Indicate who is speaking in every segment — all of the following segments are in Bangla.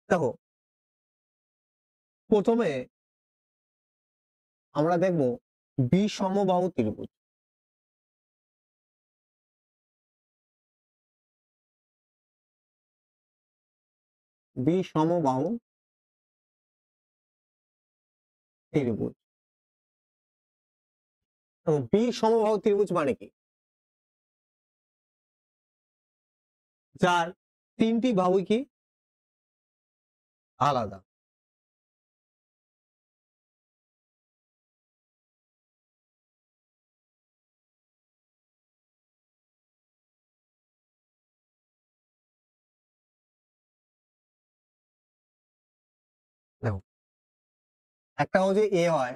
Speaker 1: দেখো প্রথমে আমরা দেখব বিষমবাহু ত্রিভুজ। বিষমবাহু ত্রিভুজ। তো বিষমবাহু ত্রিভুজ মানে কি? যার তিনটি বাহু কি আলাদা। দেখো একটা বাহু যদি এ হয়,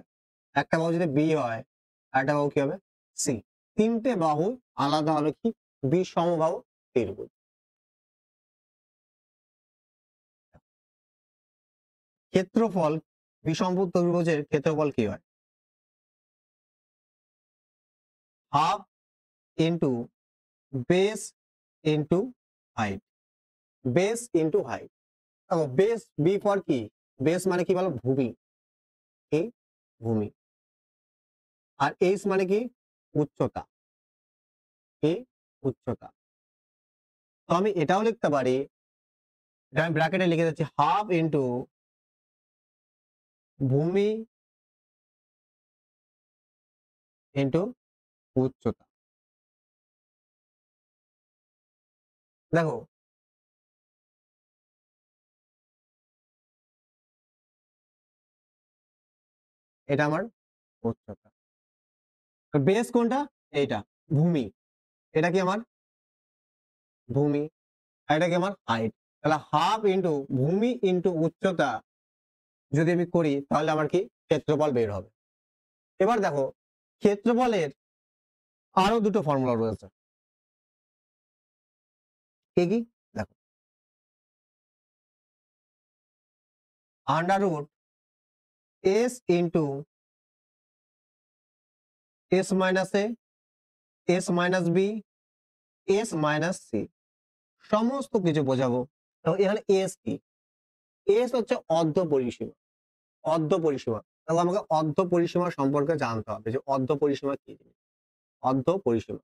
Speaker 1: একটা বাহু যদি বি হয়, একটা বাহু কি হবে সি। তিনটে বাহু আলাদা হবে কি বিষমবাহু ত্রিভুজ। ক্ষেত্রফল বিষমবাহু ত্রিভুজের ক্ষেত্রফল কি হয়? Half into base into height. Base into height. দেখো বেস বি ফর কি? বেস মানে কি বলো? ভূমি। এই ভূমি। আর এইচ মানে কি? উচ্চতা। এই উচ্চতা। তো আমি এটাও লিখতে পারি, এটা আমি ব্র্যাকেটে লিখে দিচ্ছি হাফ ইন্টু ভূমি ইন্টু উচ্চতা। দেখো এটা আমার উচ্চতা। বেস কোনটা? এইটা ভূমি। এটা কি আমার ভূমি, আর এটা কি আমার হাইট। তাহলে হাফ ইন্টু ভূমি ইন্টু উচ্চতা যদি আমি করি তাহলে আমার কি ক্ষেত্রফল বের হবে। এবার দেখো ক্ষেত্রফলের আরো দুটো ফর্মুলা রয়েছে। কি কি? দেখো under root S into S minus A, S minus B, S minus C, সমস্ত কিছু বোঝাবো। তো এখানে এস কি? এস হচ্ছে অর্ধ পরিসীমা। অর্ধ পরিসীমা, তাহলে আমাকে অর্ধ পরিসীমা সম্পর্কে জানতে হবে যে অর্ধ পরিসীমা কি জিনিস। অর্ধ পরিসীমা,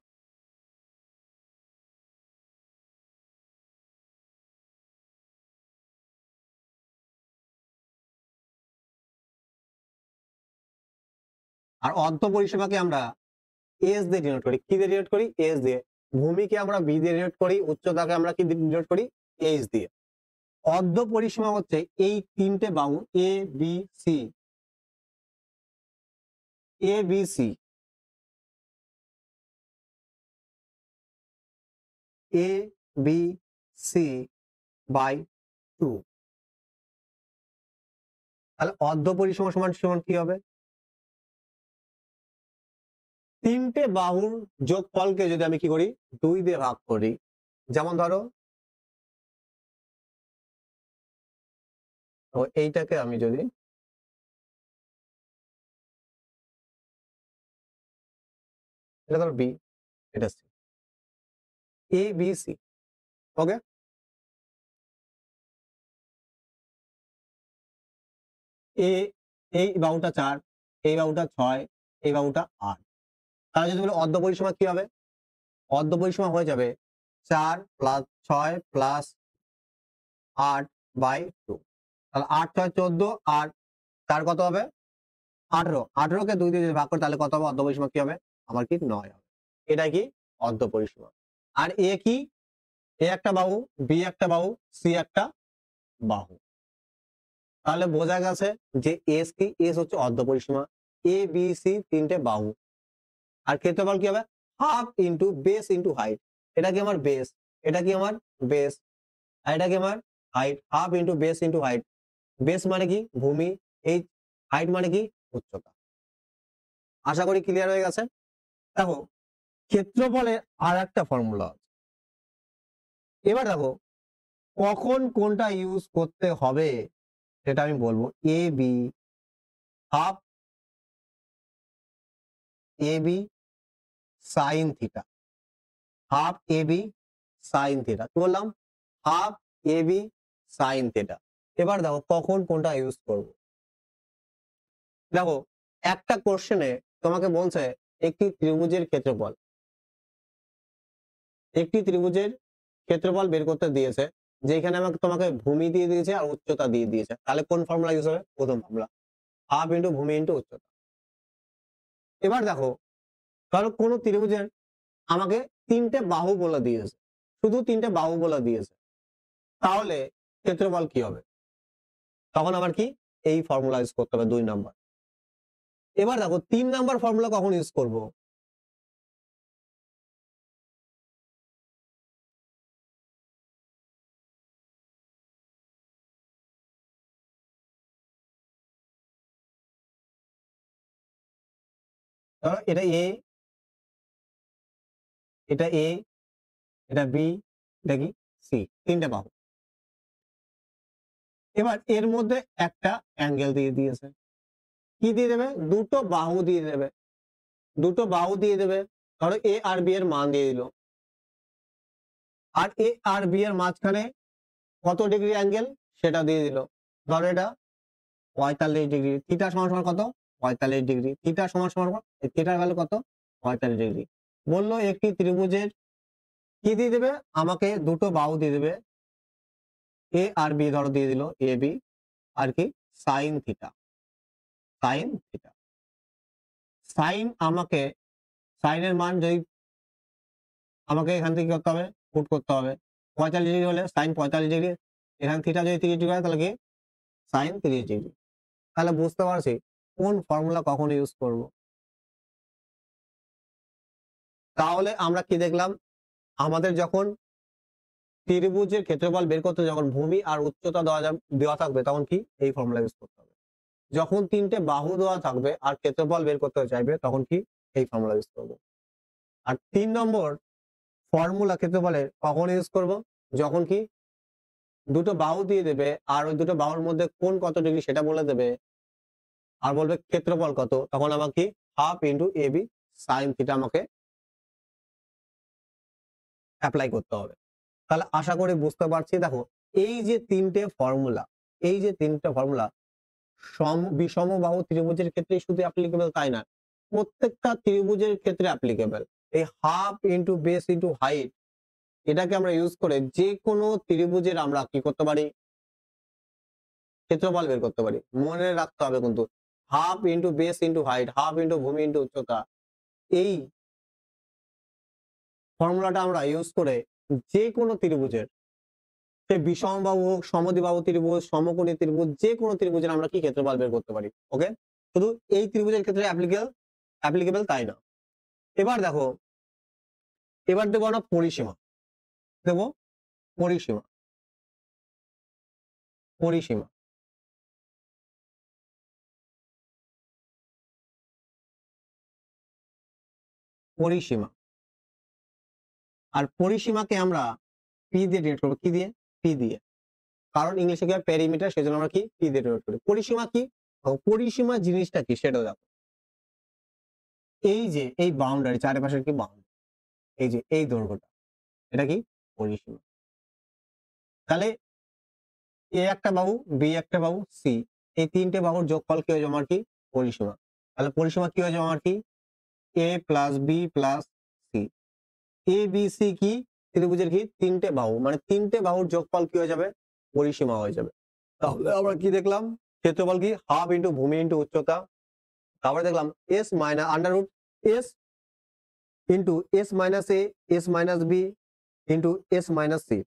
Speaker 1: আর অর্ধ পরিসীমাকে আমরা এস দিয়ে ডিনোট করি। কি দিয়ে ডিনোট করি? এস দিয়ে। ভূমিকে আমরা বি দিয়ে ডিনোট করি, উচ্চতাকে আমরা কি দিয়ে ডিনোট করি? এইচ দিয়ে। অর্ধ পরিসীমা হচ্ছে এই তিনটে বাহু A B C, A B C, A B C by 2। তাহলে অর্ধ পরিসীমা সমান সমান কি হবে? তিনটে বাহুর যোগফলকে যদি আমি কি করি 2 দিয়ে ভাগ করি, যেমন ধরো তো এইটাকে আমি যদি এটা ধরো বি, এটা সি, এ বি সি। ওকে, এ এই বাহুটা 4, এই বাহুটা 6, এই বাহুটা 8। তাহলে যদি বলি অর্ধ পরিসীমা কি হবে? অর্ধ পরিসীমা হয়ে যাবে 4 প্লাস 6 প্লাস 8 বাই 2। তাহলে 8 6 14 আর 4 কত হবে? 18। 18 কে 2 দিয়ে যদি ভাগ করি তাহলে কত হবে? অর্ধ পরিসীমা কি হবে? আমার কি 9 হবে। এটা কি অর্ধ পরিসীমা। আর এ কি? এ একটা বাহু, বি একটা বাহু, সি একটা বাহু। তাহলে বোঝা গেছে যে এস কি? এস হচ্ছে অর্ধ পরিসীমা। এ বি সি তিনটে বাহু। আর ক্ষেত্রফল কি হবে? Half into base into height. এটা কি আমার বেস, এটা কি আমার বেস, আর এটা কি আমার height. Half into base into height. Base মানে কি ভূমি, এই হাইট মানে কি উচ্চতা। আশা করি ক্লিয়ার হয়ে গেছে। দেখো ক্ষেত্রফলের আর একটা ফর্মুলা আছে। এবার দেখো কখন কোনটা ইউজ করতে হবে সেটা আমি বলবো। A B half A B sine theta, half A B sine theta. কি বললাম? Half A B sine theta. এবার দেখো কখন কোনটা ইউজ করব। দেখো একটা কোশ্চেনে তোমাকে বলছে একটি ত্রিভুজের ক্ষেত্রফল, একটি ত্রিভুজের ক্ষেত্রফল বের করতে দিয়েছে, যেখানে আমাকে তোমাকে ভূমি দিয়ে দিয়েছে আর উচ্চতা দিয়ে দিয়েছে, তাহলে কোন ফর্মুলা ইউজ হবে? প্রথম ফর্মুলা, হাফ ইন্টু ভূমি ইন্টু উচ্চতা। এবার দেখো ধরো কোন ত্রিভুজের আমাকে তিনটে বাহু বলে দিয়েছে, শুধু তিনটে বাহু বলে দিয়েছে, তাহলে ক্ষেত্রফল কি হবে? তখন আবার কি এই ফর্মুলা ইউজ করতে হবে 2 নাম্বার। এবার দেখো 3 নাম্বার ফর্মুলা কখন ইউজ করব? ধরো এটা এ, এটা এ, এটা বি, এটা কি সি, তিনটে বাহু। এবার এর মধ্যে একটা অ্যাঙ্গেল দিয়ে দিয়েছে, কি দিয়ে দেবে? দুটো বাহু দিয়ে দেবে, দুটো বাহু দিয়ে দেবে। ধরো এ আর বি এর মান দিয়ে দিল, আর এ আর বি এর মাঝখানে কত ডিগ্রি অ্যাঙ্গেল সেটা দিয়ে দিল। ধরো এটা 45 ডিগ্রি, থিটা সমান সমান কত? 45 ডিগ্রি। থিটা সমান সমান থিটার ভ্যালু কত? 45 ডিগ্রি। বললো একটি ত্রিভুজের কি দিয়ে দেবে? আমাকে দুটো বাহু দিয়ে দেবে, এ আর বি ধরো দিয়ে দিল, এ বি, আর কি sine theta, sine theta. Sine আমাকে, সাইনের মান যদি আমাকে এখান থেকে করতে হবে, পুট করতে হবে 45 ডিগ্রি হলে সাইন 45 ডিগ্রি, এখানে থিটা যদি 30 ডিগ্রি হয় তাহলে কি সাইন 30 ডিগ্রি। তাহলে বুঝতে পারছি কোন ফর্মুলা কখন ইউজ করব। তাহলে আমরা কি দেখলাম? আমাদের যখন ত্রিভুজের ক্ষেত্রফল বের করতে যখন ভূমি আর উচ্চতা দেওয়া থাকবে তখন কি এই ফর্মুলা ইউজ করতে হবে। যখন তিনটে বাহু দেওয়া থাকবে আর ক্ষেত্রফল বের করতে চাইবে তখন কি এই ফর্মুলা ইউজ করব। আর 3 নম্বর ফর্মুলা ক্ষেত্রফলের কখন ইউজ করব? যখন কি দুটো বাহু দিয়ে দেবে আর ওই দুটো বাহুর মধ্যে কোণ কত ডিগ্রি সেটা বলে দেবে, আর বলবে ক্ষেত্রফল কত, তখন আমাকে half into A B sine theta আমাকে অ্যাপ্লাই করতে হবে। তাহলে আশা করি বুঝতে পারছি। দেখো এই যে তিনটে ফর্মুলা, এই যে তিনটে ফর্মুলা বিষমবাহু ত্রিভুজের ক্ষেত্রে শুধু অ্যাপ্লিকেবল তাই না, প্রত্যেকটা ত্রিভুজের ক্ষেত্রে অ্যাপ্লিকেবল। এই half into base into height এটাকে আমরা ইউজ করে যে কোনো ত্রিভুজের আমরা কি করতে পারি? ক্ষেত্রফল বের করতে পারি। মনে রাখতে হবে কিন্তু half into base into height, half into ভূমি ইন্টু উচ্চতা, এই ফর্মুলাটা আমরা ইউজ করে যে কোনো ত্রিভুজের, সে বিষমবাহু হোক, সমদ্বিবাহু ত্রিভুজ, সমকোণী ত্রিভুজ, যে কোনো ত্রিভুজের আমরা কি ক্ষেত্রফল বের করতে পারি। ওকে, শুধু এই ত্রিভুজের ক্ষেত্রে অ্যাপ্লিকেবল তাই না। এবার দেখো, এবার দেবো আমরা পরিসীমা, দেবো পরিসীমা, পরিসীমা। পরিসীমা আর পরিসীমাকে আমরা পি দিয়ে ডিনোট করবো। কি দিয়ে? পি দিয়ে। কারণ ইংলিশে কি হয় পেরিমিটার, সেজন্য আমরা কি পি দিয়ে ডিনোট করি। পরিসীমা কি? পরিসীমা জিনিসটা কি সেটাও দেখো। এই যে এই বাউন্ডারি, চারিপাশের কি বাউন্ডারি, এই যে এই দৈর্ঘ্যটা, এটা কি পরিসীমা। তাহলে এ একটা বাহু, বি একটা বাহু, সি, এই তিনটে বাহুর যোগফল কি হয়ে যাবে আমার কি পরিসীমা। তাহলে পরিসীমা কি হয়ে যাবে আমার কি এ plus B plus C. A B C কি ত্রিভুজের কি তিনটে বাহু, মানে তিনটে বাহুর যোগফল কি হয়ে যাবে পরিসীমা হয়ে যাবে। তাহলে আমরা কি দেখলাম? ক্ষেত্রফল কি হাফ ইন্টু ভূমি ইন্টু উচ্চতা। তারপরে দেখলাম S minus under root S into S minus A, S minus B into S minus C.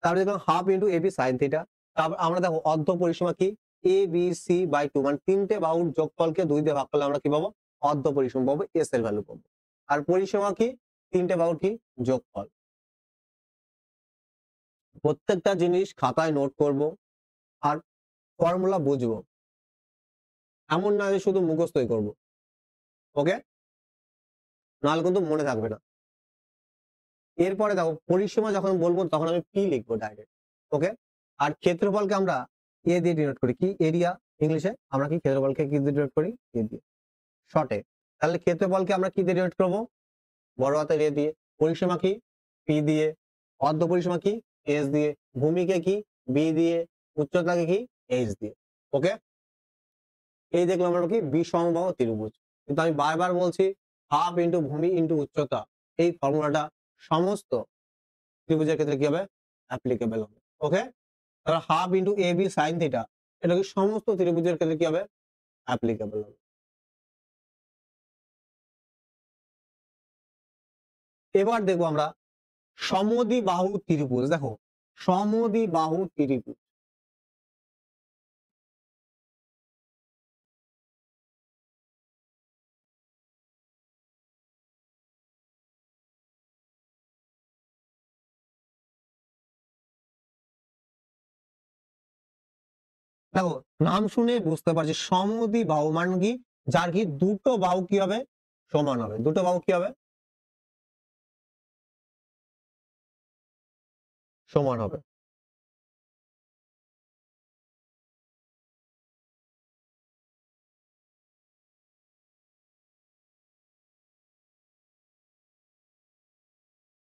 Speaker 1: তারপরে দেখলাম half into A B sine theta. তারপর আমরা দেখো অর্ধ পরিসীমা কি এ বি সি বাই 2, মানে তিনটে বাহুর যোগফলকে 2 দিয়ে ভাগ করলে আমরা কি পাবো? অর্ধ পরিসীমা পাবো, এস এর ভ্যালু পাবো। আর পরিসীমা কি তিনটে বাহুর কি যোগফল। প্রত্যেকটা জিনিস খাতায় নোট করব আর ফর্মুলা বুঝবো, এমন না যে শুধু মুখস্থই করব। ওকে, নাহলে কিন্তু মনে থাকবে না। এরপরে দেখো পরিসীমা যখন বলবো তখন আমি পি লিখবো ডাইরেক্ট। ওকে, আর ক্ষেত্রফলকে আমরা এ দিয়ে ডিনোট করি, কি এরিয়া ইংলিশে। আমরা কি ক্ষেত্রফলকে কি দিয়ে ডিনোট করি? এ দিয়ে, শর্টে। তাহলে ক্ষেত্রফলকে আমরা কি দিয়ে ডিনোট করবো? বড় হাতের এ দিয়ে। পরিসীমা কি পি দিয়ে। অর্ধ পরিসীমা কি এস দিয়ে। ভূমিকে কি বি দিয়ে। উচ্চতাকে কি এইচ দিয়ে। ওকে, এই দেখলাম আমরা কি বিষমবাহু ত্রিভুজ। কিন্তু আমি বারবার বলছি হাফ ইন্টু ভূমি ইন্টু উচ্চতা, এই ফর্মুলাটা সমস্ত ত্রিভুজের ক্ষেত্রে কি হবে, অ্যাপ্লিকেবল হবে। ওকে, তাহলে half into A B sine theta, এটা কি সমস্ত ত্রিভুজের ক্ষেত্রে কি হবে, অ্যাপ্লিকেবল হবে। এবার দেখবো আমরা সমদ্বিবাহু ত্রিভুজ। দেখো সমদ্বিবাহু ত্রিভুজ, দেখো নাম শুনে বুঝতে পারছি সমদ্বিবাহু মানে কি, যার কি দুটো বাহু কি হবে, সমান হবে। দুটো বাহু কি হবে, সমান হবে।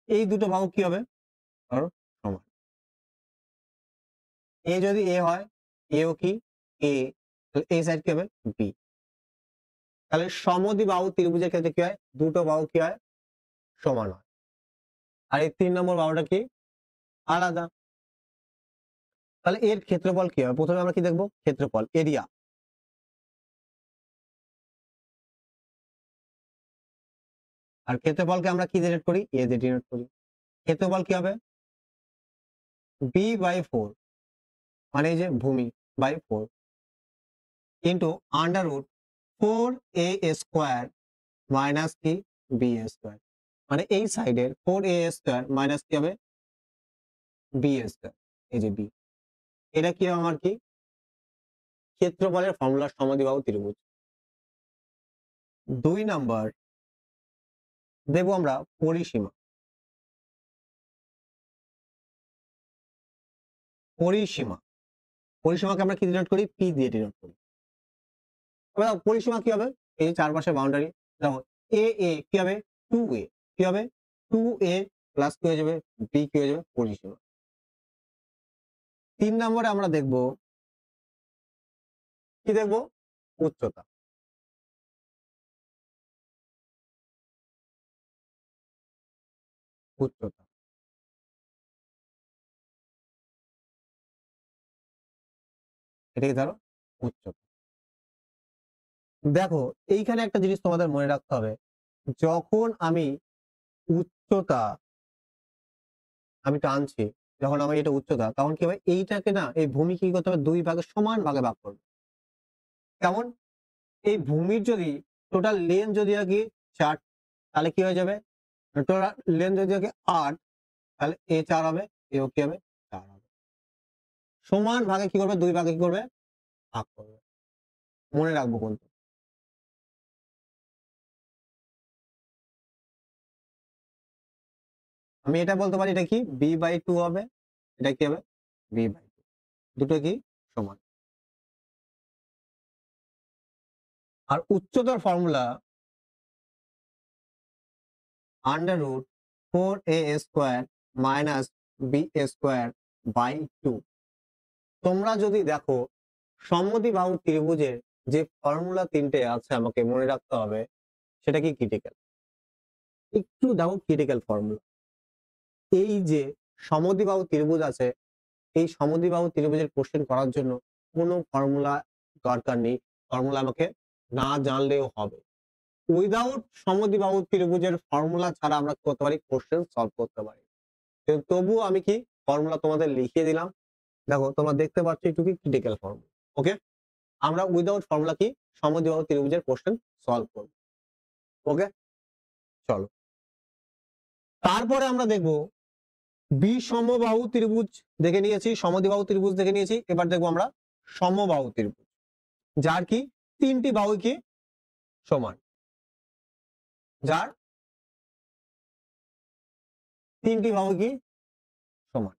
Speaker 1: এই দুটো বাহু কি হবে, ধরো সমান। এ যদি এ হয়, এও কি এ, তাহলে এই সাইড কি হবে বি। তাহলে সমদ্বিবাহু ত্রিভুজের ক্ষেত্রে কি হয়, দুটো বাহু কি হয়, সমান হয়। আর এই 3 নম্বর বাহুটা কি, আলাদা। তাহলে এর ক্ষেত্রফল কি হবে, প্রথমে আমরা কি দেখবো, ক্ষেত্রফল এরিয়া। আর ক্ষেত্রফলকে আমরা কি ডিনোট করি, এ দিয়ে ডিনোট করি। ক্ষেত্রফল কি হবে, বি বাই 4, মানে এই যে ভূমি by 4 into under root 4a square minus কি বি স্কোয়ার, মানে এই সাইডের 4a স্কোয়ার মাইনাস কি হবে বি স্কোয়ার, এই যে বি। এটা কি হবে আমার কি, ক্ষেত্রফলের ফর্মুলা সমদ্বিবাহু ত্রিভুজ। 2 নাম্বার দেখবো আমরা পরিসীমা। পরিসীমা, পরিসীমাকে আমরা কি ডিনোট করি, পি দিয়ে ডিনোট করি। এবার পরিসীমা কি হবে, এই যে চারপাশে বাউন্ডারি, দেখো এ এ কি হবে 2a, কি হবে 2a প্লাস কি হয়ে যাবে বি, কি হয়ে যাবে পরিসীমা। 3 নম্বরে আমরা দেখবো কি, দেখবো উচ্চতা। উচ্চতা, এটাকে ধরো উচ্চতা। দেখো এইখানে একটা জিনিস তোমাদের মনে রাখতে হবে, যখন আমি উচ্চতা আমি টানছি, যখন আমার এটা উচ্চতা, তখন কি হবে, এইটাকে না এই ভূমি কি করতে হবে, দুই ভাগে সমান ভাগে ভাগ করবে। কেমন, এই ভূমির যদি টোটাল লেন্থ যদি আর কি 4, তাহলে কি হয়ে যাবে, টোটাল লেন্থ যদি আর কি 8, তাহলে এ 4 হবে, এও কি হবে 4 হবে। সমান ভাগে কি করবে, দুই ভাগে কি করবে, ভাগ করবে। মনে রাখবো কিন্তু। আমি এটা বলতে পারি, এটা কি বি বাই 2 হবে, এটা কি হবে বি বাই 2, দুটো কি সমান। আর উচ্চতার formula under root 4a square minus b square by 2। তোমরা যদি দেখো সমদ্বিবাহু ত্রিভুজের যে ফর্মুলা তিনটে আছে আমাকে মনে রাখতে হবে, সেটা কি ক্রিটিক্যাল, একটু দেখো ক্রিটিক্যাল ফর্মুলা। এই যে সমদ্বিবাহু ত্রিভুজ আছে, এই সমদ্বিবাহু ত্রিভুজের কোশ্চেন করার জন্য কোনো ফর্মুলা দরকার নেই, ফর্মুলা আমাকে না জানলেও হবে। উইদাউট সমদ্বিবাহু ত্রিভুজের ফর্মুলা ছাড়া আমরা কি করতে পারি, কোশ্চেন সলভ করতে পারি। কিন্তু তবুও আমি কি ফর্মুলা তোমাদের লিখিয়ে দিলাম। দেখো তোমরা দেখতে পাচ্ছ একটু কি ক্রিটিক্যাল ফর্মুলা। ওকে, আমরা উইদাউট ফর্মুলা কি সমদ্বিবাহু ত্রিভুজের কোশ্চেন সলভ করব। ওকে, চলো তারপরে আমরা দেখব বিষমবাহু ত্রিভুজ দেখে নিয়েছি, সমদ্বিবাহু ত্রিভুজ দেখে নিয়েছি, এবার দেখবো আমরা সমবাহু ত্রিভুজ, যার কি তিনটি বাহু কি সমান, যার তিনটি বাহু কি সমান।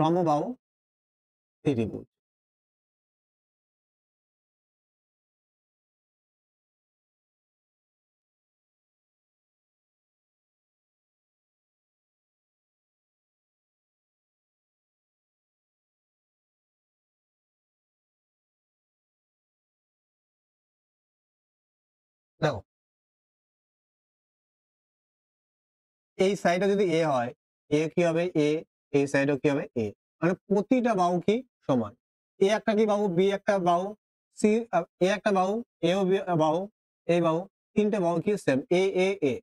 Speaker 1: সমবাহু ত্রিভুজ। দেখো এই সাইডে যদি এ হয়, এ কি হবে এ, এই সাইডেও কি হবে এ, মানে প্রতিটা বাহু কি সমান। এ একটা কি বাহু, বি একটা বাহু, সি এ একটা বাহু, এও বাহু, এই বাহু, তিনটে বাহু কি সেম, এ এ এ।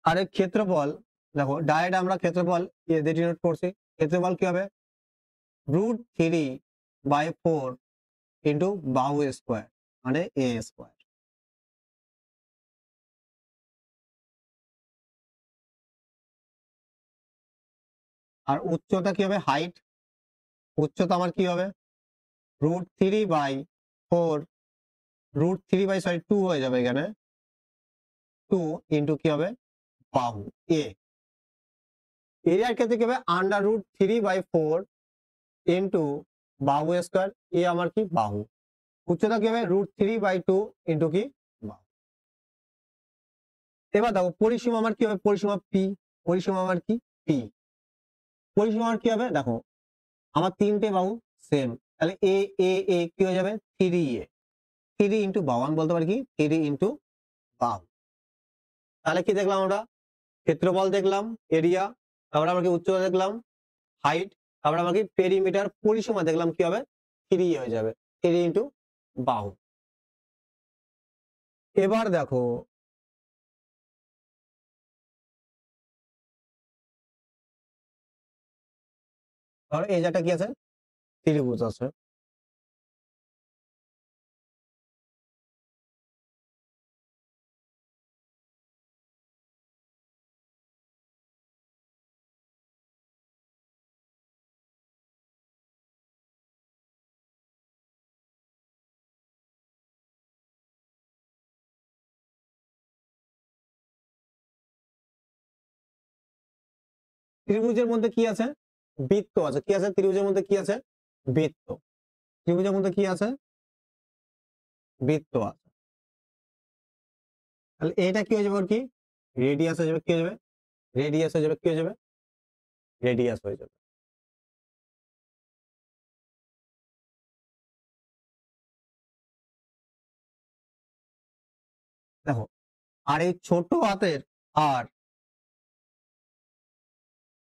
Speaker 1: আর এর ক্ষেত্রফল দেখো ডাইরেক্ট আমরা ক্ষেত্রফল এ দিয়ে ডিনোট করছি। ক্ষেত্রফল কি হবে, √3/4 ইন্টু বাহু স্কোয়ার মানে এ স্কোয়ার। আর উচ্চতা কি হবে, হাইট, উচ্চতা আমার কি হবে √3/4, √3/2 হয়ে যাবে এখানে, 2 ইন্টু কি হবে বাহু এ। এরিয়ার ক্ষেত্রে কি হবে √3/4 ইন্টু বাহু স্কোয়ার, এ আমার কি বাহু। উচ্চতা কি হবে √3/2 ইন্টু কি বাহু। এবার দেখো পরিসীমা আমার কি হবে, পরিসীমা পি, পরিসীমা আমার কি পি। পরিসীমা আমার কি হবে দেখো, আমার তিনটে বাহু সেম, তাহলে এ এ এ কি হয়ে যাবে 3a, 3 ইন্টু বাহু, আমি বলতে পারি কি 3 ইন্টু বাহু। তাহলে কি দেখলাম আমরা, ক্ষেত্রফল দেখলাম এরিয়া, তারপরে আমরা কি উচ্চতা দেখলাম হাইট, তারপরে আমরা কি পেরিমিটার পরিসীমা দেখলাম কি হবে 3 হয়ে যাবে, 3 ইন্টু বাহু। এবার দেখো ধরো এই জায়গাটা কি আছে, ত্রিভুজ আছে। ত্রিভুজের মধ্যে কি আছে, বৃত্ত আছে, কি আছে ত্রিভুজের মধ্যে কি আছে, বৃত্ত। ত্রিভুজের মধ্যে কি আছে, বৃত্ত আছে। তাহলে এটা কি হয়ে যাবে ওর কি রেডিয়াস হয়ে যাবে, কি হয়ে যাবে রেডিয়াস হয়ে যাবে, কি হয়ে যাবে রেডিয়াস হয়ে যাবে। দেখো আর এই ছোট হাতের আর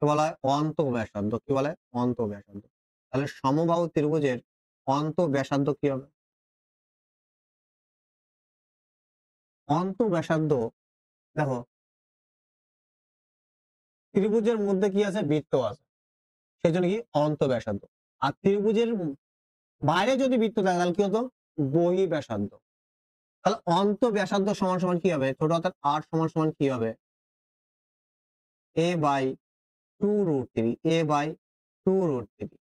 Speaker 1: বলা হয় অন্ত ব্যাসার্ধ, কি বলা হয় অন্ত ব্যাসার্ধ। তাহলে সমবাহু ত্রিভুজের অন্ত ব্যাসার্ধ কি হবে, অন্ত ব্যাসার্ধ দেখো ত্রিভুজের মধ্যে কি আছে বৃত্ত আছে, সেই জন্য কি অন্ত ব্যাসার্ধ। আর ত্রিভুজের বাইরে যদি বৃত্ত থাকে তাহলে কি হতো বহি ব্যাসার্ধ। তাহলে অন্ত ব্যাসার্ধ সমান সমান কি হবে, ছোট হাতের আর সমান সমান কি হবে a/2√3, a/2√3,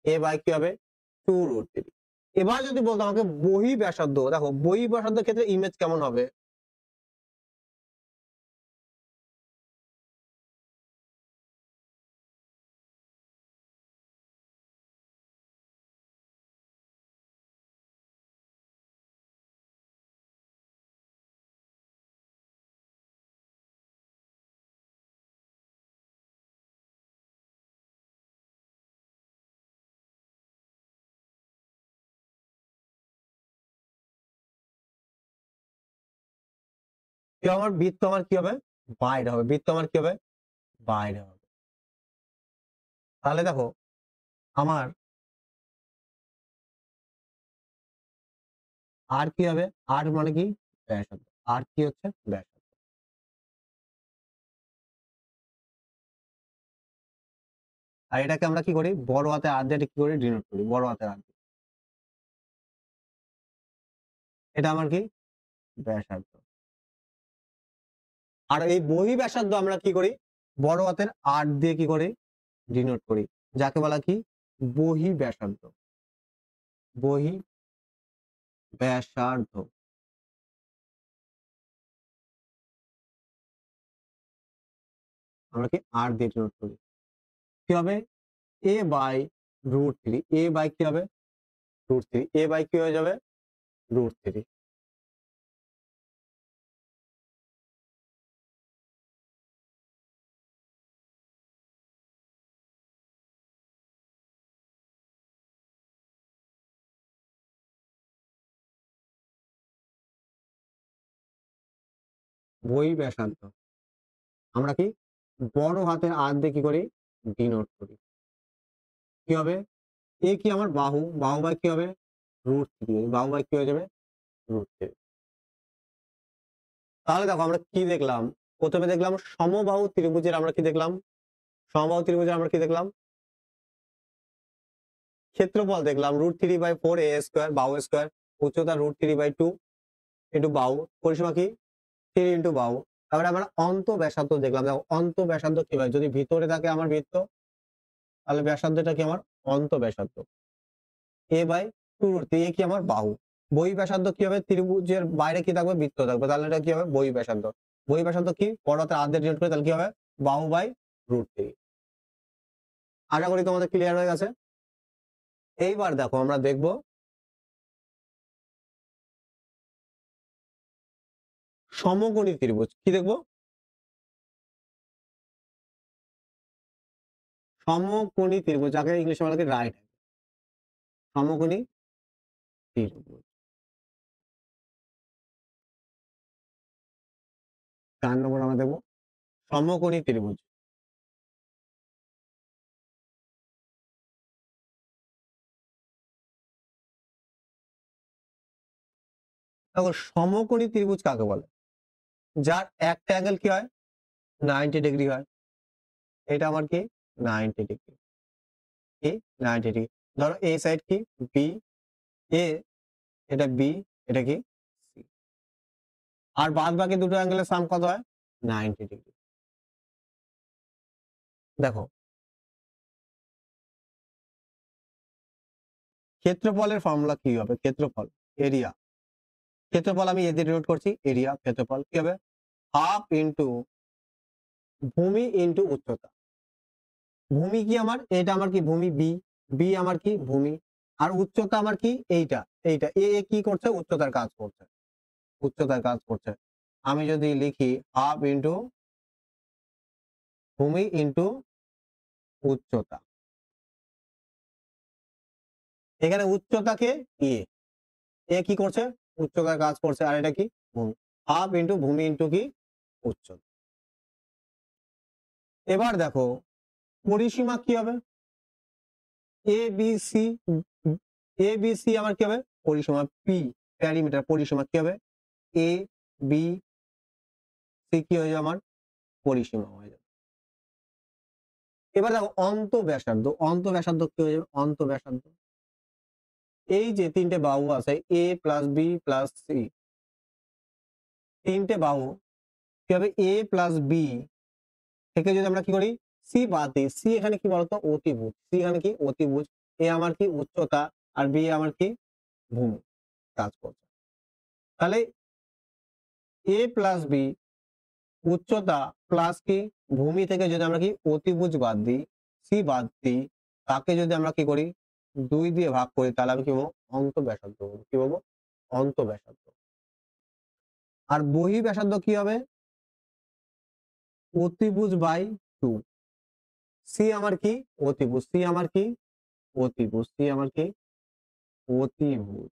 Speaker 1: a/ কি হবে 2√3। এবার যদি বলতো আমাকে বহি ব্যাসার্ধ, দেখো বহি ব্যাসার্ধের ক্ষেত্রে ইমেজ কেমন হবে, কি আমার বৃত্ত আমার কি হবে বাইরে হবে, বৃত্ত আমার কি হবে বাইরে হবে। তাহলে দেখো আমার আর কি হবে, আর মানে কি ব্যাসার্ধ, আর কি হচ্ছে ব্যাসার্ধ। আর এটাকে আমরা কি করি বড় হাতে আর দিয়ে কি করি ডিনোট করি, বড় হাতের আর দিয়ে। এটা আমার কি ব্যাসার্ধ। আর এই বহি ব্যাসার্ধ আমরা কি করি বড় হাতের আর দিয়ে কি করি ডিনোট করি, যাকে বলা কি বহি ব্যাসার্ধ, বহি ব্যাসার্ধ। আমরা কি আর দিয়ে ডিনোট করি, কি হবে a/√3, a/ কি হবে √3, a/ কি হয়ে যাবে √3। বহি ব্যাসার্ধ আমরা কি বড় হাতের আর দিয়ে কি করি ডিনোট করি। কি হবে এ কি আমার বাহু, বাহু বাই কি হবে √3, বাহু বাই কি হয়ে যাবে √3। তাহলে দেখো আমরা কি দেখলাম, প্রথমে দেখলাম সমবাহু ত্রিভুজের আমরা কি দেখলাম, সমবাহু ত্রিভুজের আমরা কি দেখলাম ক্ষেত্রফল দেখলাম √3/4 a², বাহু স্কয়ার, উচ্চতা √3/2 ইন্টু বাহু, পরিসীমা কি 3 ইন্টু বাহু। তারপরে আমরা অন্ত ব্যাসার্ধ দেখলাম। দেখো অন্ত ব্যাসার্ধ কি হয়, যদি ভিতরে থাকে আমার বৃত্ত তাহলে ব্যাসার্ধটা কি আমার অন্ত ব্যাসার্ধ a/2√3, এ কি আমার বাহু। বহি ব্যাসার্ধ কি হবে, ত্রিভুজের বাইরে কি থাকবে বৃত্ত থাকবে, তাহলে এটা কি হবে বহি ব্যাসার্ধ। বহি ব্যাসার্ধ কি বড় হাতের আর দিয়ে ডিনোট করে, তাহলে কি হবে বাহু/√3। আশা করি তোমাদের ক্লিয়ার হয়ে গেছে। এইবার দেখো আমরা দেখব সমকোণী ত্রিভুজ। কি দেখবো সমকোণী ত্রিভুজ, যাকে ইংলিশে বলা হয় রাইট সমকোণী ত্রিভুজ। 4 নম্বর আমরা দেখবো সমকোণী ত্রিভুজ। দেখো সমকোণী ত্রিভুজ কাকে বলে, যার একটা অ্যাঙ্গেল কি হয় 90 ডিগ্রি হয়। এটা আমার কি 90 ডিগ্রি, কি 90 ডিগ্রি। ধরো এই সাইড কি বি, এ এটা বি, এটা কি সি, আর বাদ বাকি দুটো অ্যাঙ্গেলের সাম কত হয় 90 ডিগ্রি। দেখো ক্ষেত্রফলের ফর্মুলা কি হবে, ক্ষেত্রফল এরিয়া, ক্ষেত্রফল আমি এ দিয়ে ডিনোট করছি এরিয়া, ক্ষেত্রফল কি হবে হাফ ইন্টু ভূমি ইন্টু উচ্চতা। ভূমি কি আমার এটা আমার কি ভূমি বি, বি আমার কি ভূমি, আর উচ্চতা আমার কি এইটা, এইটা এ কি করছে উচ্চতার কাজ করছে, উচ্চতার কাজ করছে। আমি যদি লিখি হাফ ইন্টু ভূমি ইন্টু উচ্চতা, এখানে উচ্চতাকে এ, এ কি করছে উচ্চতার কাজ করছে, আর এটা কি ভূমি, হাফ ইন্টু ভূমি ইন্টু কি উচ্চতা। এবার দেখো পরিসীমা কি হবে এ B C, A B C আমার কি হবে পরিসীমা পি, প্যারিমিটার পরিসীমা কি হবে এ বি সি কি হয়ে যাবে আমার পরিসীমা হয়ে যাবে। এবার দেখো অন্ত ব্যাসার্ধ, অন্ত ব্যাসার্ধ কি হয়ে যাবে অন্ত ব্যাসার্ধ, এই যে তিনটে বাহু আছে এ প্লাস বি প্লাস সি, তিনটে বাহু কি হবে এ প্লাস বি থেকে যদি আমরা কি করি সি বাদ দিই, সি এখানে কি বলতো অতিভুজ, সি এখানে কি অতিভুজ, এ আমার কি উচ্চতা আর বি আমার কি ভূমি কাজ করছে। তাহলে এ প্লাস বি উচ্চতা প্লাস কি ভূমি থেকে যদি আমরা কি অতিভুজ বাদ দিই সি বাদ দিই, তাকে যদি আমরা কি করি 2 দিয়ে ভাগ করি, তাহলে আমি কি বলবো অন্ত ব্যাসার্ধ বলবো। কি বলবো অন্ত ব্যাসার্ধ। আর বহি ব্যাসার্ধ কি হবে অতিভুজ বাই 2। সি আমার কি অতিভুজ, সি আমার কি অতিভুজ, সি আমার কি অতিভুজ।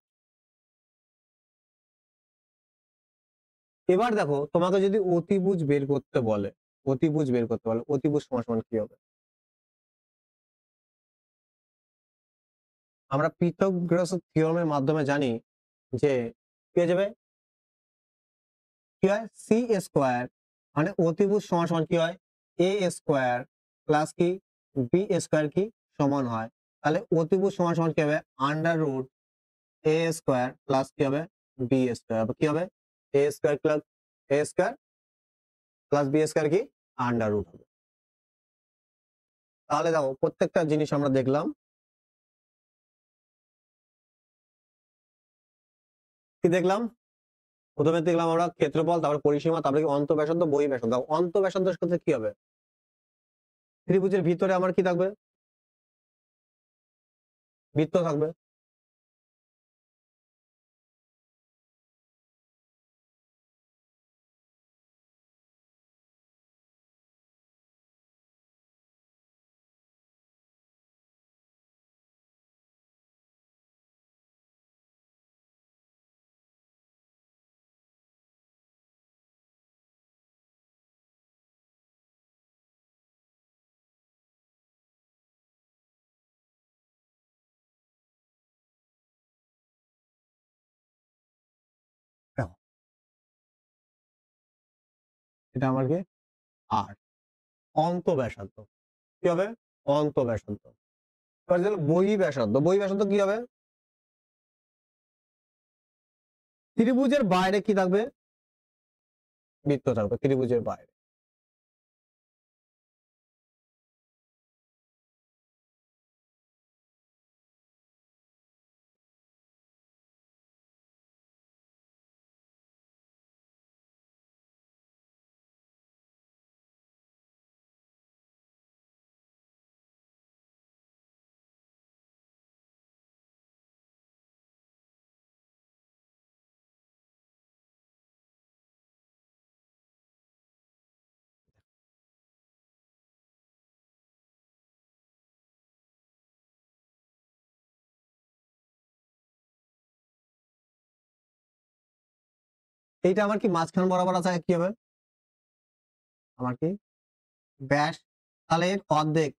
Speaker 1: এবার দেখো তোমাকে যদি অতিভুজ বের করতে বলে, অতিভুজ বের করতে বলে, অতিভুজ সমান সমান কি হবে, আমরা পিথাগোরাস থিওরেমের মাধ্যমে জানি যে কি হয়ে যাবে কি হয় সি স্কোয়ার মানে অতিভুজ সমান সমান কি হয় এ স্কোয়ার প্লাস কি বি স্কোয়ার কি সমান হয়। তাহলে অতিভুজ সমান সমান কি হবে √ এ স্কোয়ার প্লাস কি হবে বি স্কোয়ার, কি হবে এ স্কোয়ার প্লাস এ স্কোয়ার প্লাস বি স্কোয়ার কি √ হবে। তাহলে দেখো প্রত্যেকটা জিনিস আমরা দেখলাম, কি দেখলাম প্রথমে দেখলাম আমরা ক্ষেত্রফল, তারপরে পরিসীমা, তারপরে কি অন্ত ব্যাসার্ধ বহি ব্যাসার্ধ। অন্ত ব্যাসার্ধের সাথে কি হবে ত্রিভুজের ভিতরে আমার কি থাকবে বৃত্ত থাকবে। এটা আমার কি আর অন্ত ব্যাসার্ধ কি হবে অন্ত ব্যাসার্ধ। এবার বহি ব্যাসার্ধ, বহি ব্যাসার্ধ কি হবে ত্রিভুজের বাইরে কি থাকবে বৃত্ত থাকবে ত্রিভুজের বাইরে। এইটা আমার কি মাঝখান বরাবর আছে কি হবে আমার কি ব্যাস, তাহলে এর অর্ধেক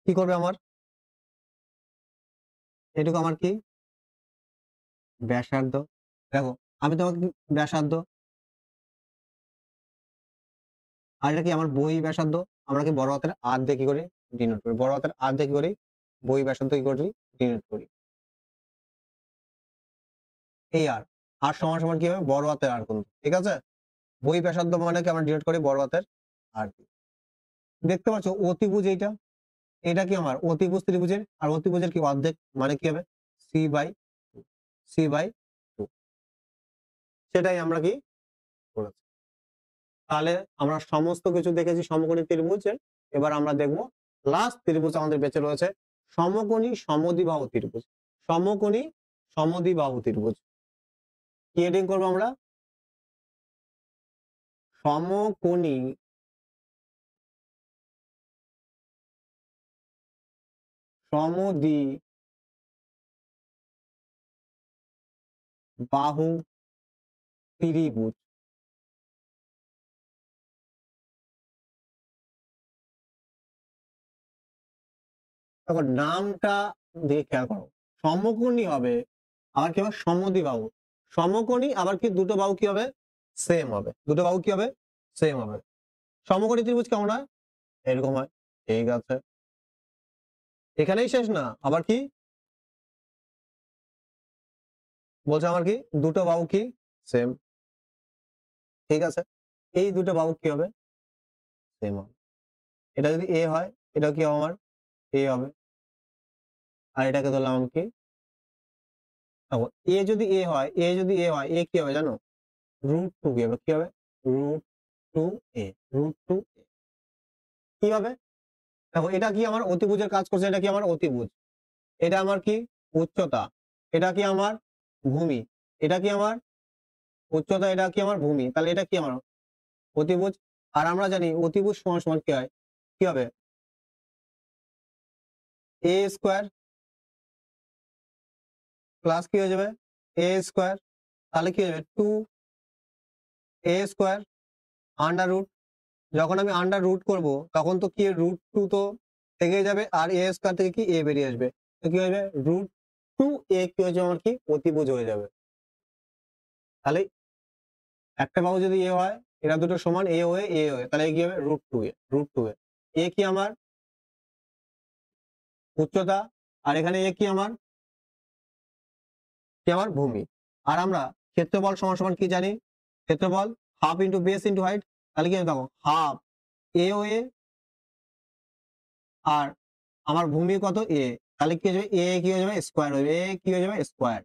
Speaker 1: কি করবে আমার এটুকু আমার কি ব্যাসার্ধ। দেখো আমি তোমাকে ব্যাসার্ধ আর এটা কি আমার বহি ব্যাসার্ধ, আমরা কি বড় হাতের আর দিয়ে কি করি ডিনোট করি, বড় হাতের আর দিয়ে কি করি বহি ব্যাসার্ধ কি করি ডিনোট করি। এই আর আর সমান সমান কি হবে বড় হাতের আর কিন্তু ঠিক আছে, বহি ব্যাসার্ধ মানে কি আমরা ডিনোট করি বড় হাতের আর কি। দেখতে পাচ্ছ অতিভুজ এইটা, এটা কি আমার অতিভুজ ত্রিভুজের, আর অতিভুজের কি অর্ধেক মানে কি হবে c/2 সেটাই আমরা কি করেছি। তাহলে আমরা সমস্ত কিছু দেখেছি সমকোণী ত্রিভুজের, এবার আমরা দেখব লাস্ট ত্রিভুজ আমাদের বেঁচে রয়েছে সমকোণী সমদ্বিবাহু ত্রিভুজ। সমকোণী সমদ্বিবাহু ত্রিভুজ কি হেডিং করবো আমরা সমকোণী সমদ্বিবাহু ত্রিভুজ। দেখো নামটা দিয়ে খেয়াল করো সমকোণী হবে আবার কি হবে সমদ্বিবাহু, সমকোণী আবার কি দুটো বাহু কি হবে সেম হবে, দুটো বাহু কি হবে সেম হবে। সমকোণী ত্রিভুজ কেমন হয় এরকম হয়, ঠিক আছে এখানেই শেষ না, আবার কি বলছে আমার কি দুটো বাহু কি সেম, ঠিক আছে এই দুটো বাহু কি হবে সেম হবে। এটা যদি এ হয় এটা কি হবে আমার এ হবে, আর এটাকে ধরলাম আমি কি দেখো এ যদি এ হয় এ যদি এ হয় এ কি হবে জানো √2 কি হবে √2a √2a কি হবে দেখো এটা কি আমার অতিভুজের কাজ করছে, এটা কি আমার অতিভুজ, এটা আমার কি উচ্চতা, এটা কি আমার ভূমি, এটা কি আমার উচ্চতা, এটা কি আমার ভূমি, তাহলে এটা কি আমার অতিভুজ। আর আমরা জানি অতিভুজ সমান সমান কি হয় কি হবে a স্কয়ার প্লাস কি হয়ে যাবে a স্কয়ার, তাহলে কি হয়ে যাবে 2a স্কয়ার আন্ডার রুট, যখন আমি আন্ডার রুট করবো তখন তো কি √2 তো থেকে যাবে আর a স্কয়ার থেকে কি a বেরিয়ে আসবে, তো কি হবে √2a কি হয়ে যাবে আমার কি অতিভুজ হয়ে যাবে। তাহলে একটা বাহু যদি এ হয় এরা দুটো সমান এ হয়ে তাহলে কি হবে √2a এ কি আমার উচ্চতা আর এখানে এ কি আমার ভূমি। আর আমরা ক্ষেত্রফল সমান সমান কি জানি ক্ষেত্রফল half into base into height, তাহলে কি দেখো হাফ এ ও এ আর আমার ভূমি কত এ, তাহলে কি হয়ে যাবে এ কি হয়ে যাবে স্কয়ার হয়ে যাবে, এ কি হয়ে যাবে স্কয়ার।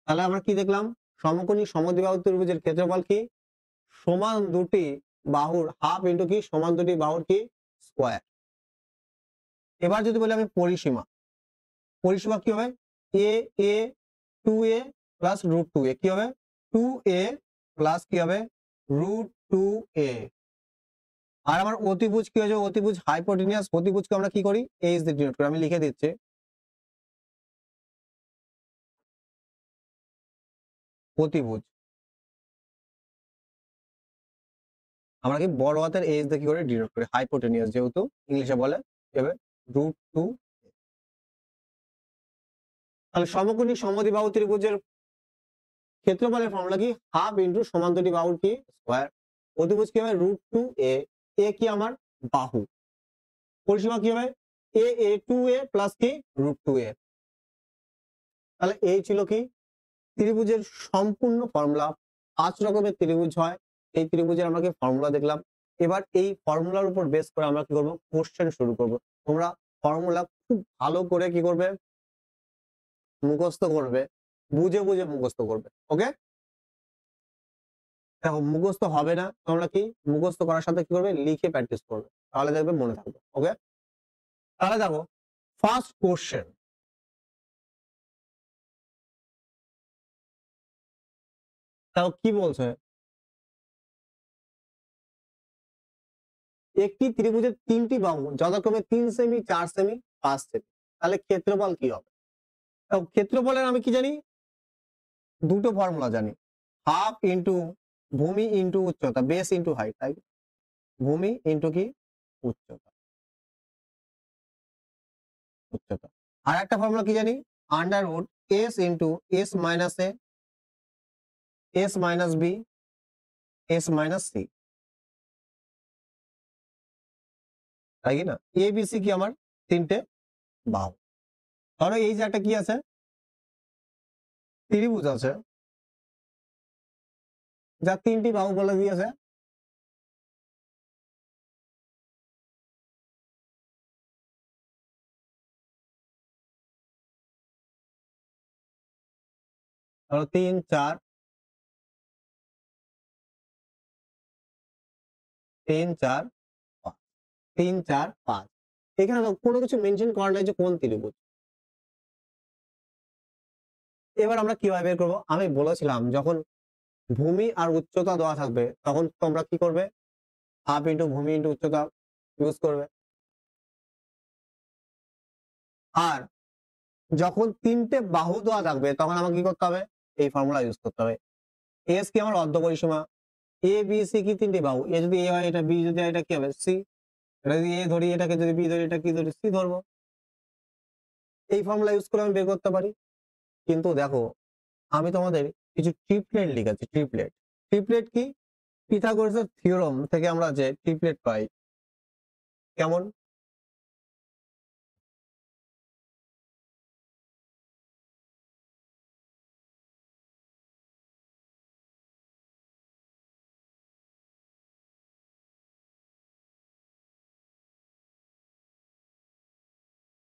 Speaker 1: তাহলে আমরা কি দেখলাম সমকোণী সমদ্বিবাহু ত্রিভুজের ক্ষেত্রফল কি সমান দুটি বাহুর হাফ ইন্টু কি সমান দুটি বাহুর কি স্কয়ার। এবার যদি বলি আমি পরিসীমা, পরিসীমা কি হবে এ এ 2a প্লাস √2a কি হবে 2a প্লাস কি হবে √2a। আর আমার অতিভুজ কি হয়ে যাবে অতিভুজ হাইপোটেনিয়াস, অতিভুজকে আমরা কি করি এইচ দিয়ে ডিনোট করি, আমি লিখে দিচ্ছি অতিভুজ আমরা কি বড় হাতের এইচ দিয়ে কি করে ডিনোট করি হাইপোটেনিয়াস যেহেতু ইংলিশে বলে এভাবে √2। তাহলে সমকোণী সমদ্বিবাহু ত্রিভুজের ক্ষেত্রফলের ফর্মুলা কি হাফ ইন্টু সমান দুটি বাহুর কি স্কয়ার। অতিভুজ কি হবে √2a, এ কি আমার বাহু, পরিসীমা কি হবে a2a প্লাস কি √2a। তাহলে এই ছিল কি ত্রিভুজের সম্পূর্ণ ফর্মুলা। 5 রকমের ত্রিভুজ হয়, এই ত্রিভুজের আমরা কি ফর্মুলা দেখলাম। এবার এই ফর্মুলার উপর বেস করে আমরা কি করব কোশ্চেন শুরু করব। তোমরা ফর্মুলা খুব ভালো করে কি করবে মুখস্থ করবে, বুঝে বুঝে মুখস্থ করবে। ওকে, দেখো মুখস্থ হবে না, তোমরা কি মুখস্থ করার সাথে কি করবে লিখে প্র্যাকটিস করবে, তাহলে দেখবে মনে থাকবে। ওকে, তাহলে দেখো ফার্স্ট কোশ্চেন, তাও কি বলছে, একটি ত্রিভুজের 3টি বাহু যথাক্রমে 3 সেমি, 4 সেমি, 5 সেমি, তাহলে ক্ষেত্রফল কি হবে। ক্ষেত্রফলের আমি কি জানি, দুটো ফর্মুলা জানি, হাফ ইন্টু ভূমি ইন্টু উচ্চতা, বেস ইন্টু হাইট, তাই ভূমি ইন্টু কি উচ্চতা, উচ্চতা। আর একটা ফর্মুলা কি জানি, under root S into S minus A, S minus B, S minus C, তাই কি না। এ বি সি কি আমার তিনটে বাহু। ধরো এই যে একটা কি আছে ত্রিভুজ আছে যা 3টি বাহু বলে দিয়েছে, ধরো 3 4 3 4 5, 3 4 5, এখানে তো কোনো কিছু মেনশন করা নাই যে কোন ত্রিভুজ। এবার আমরা কিভাবে বের করবো, আমি বলেছিলাম যখন ভূমি আর উচ্চতা দেওয়া থাকবে তখন তোমরা কি করবে হাফ ইন্টু ভূমি ইন্টু উচ্চতা ইউজ করবে। আর যখন 3টে বাহু দেওয়া থাকবে তখন আমাকে কি করতে হবে এই ফর্মুলা ইউজ করতে হবে। এস কি আমার অর্ধ পরিসীমা, এ বি সি কি 3টি বাহু, এ যদি এ হয় এটা বি যদি হয় এটা কি হবে সি, এটা যদি এ ধরি এটাকে যদি বি ধরি এটা কি ধরি সি ধরবো। এই ফর্মুলা ইউজ করে আমি বের করতে পারি। কিন্তু দেখো আমি তোমাদের কিছু ট্রিপলেট লিখেছি, ট্রিপলেট। ট্রিপলেট কি, পিথাগোরাসের থিওরেম থেকে আমরা যে ট্রিপলেট পাই, কেমন,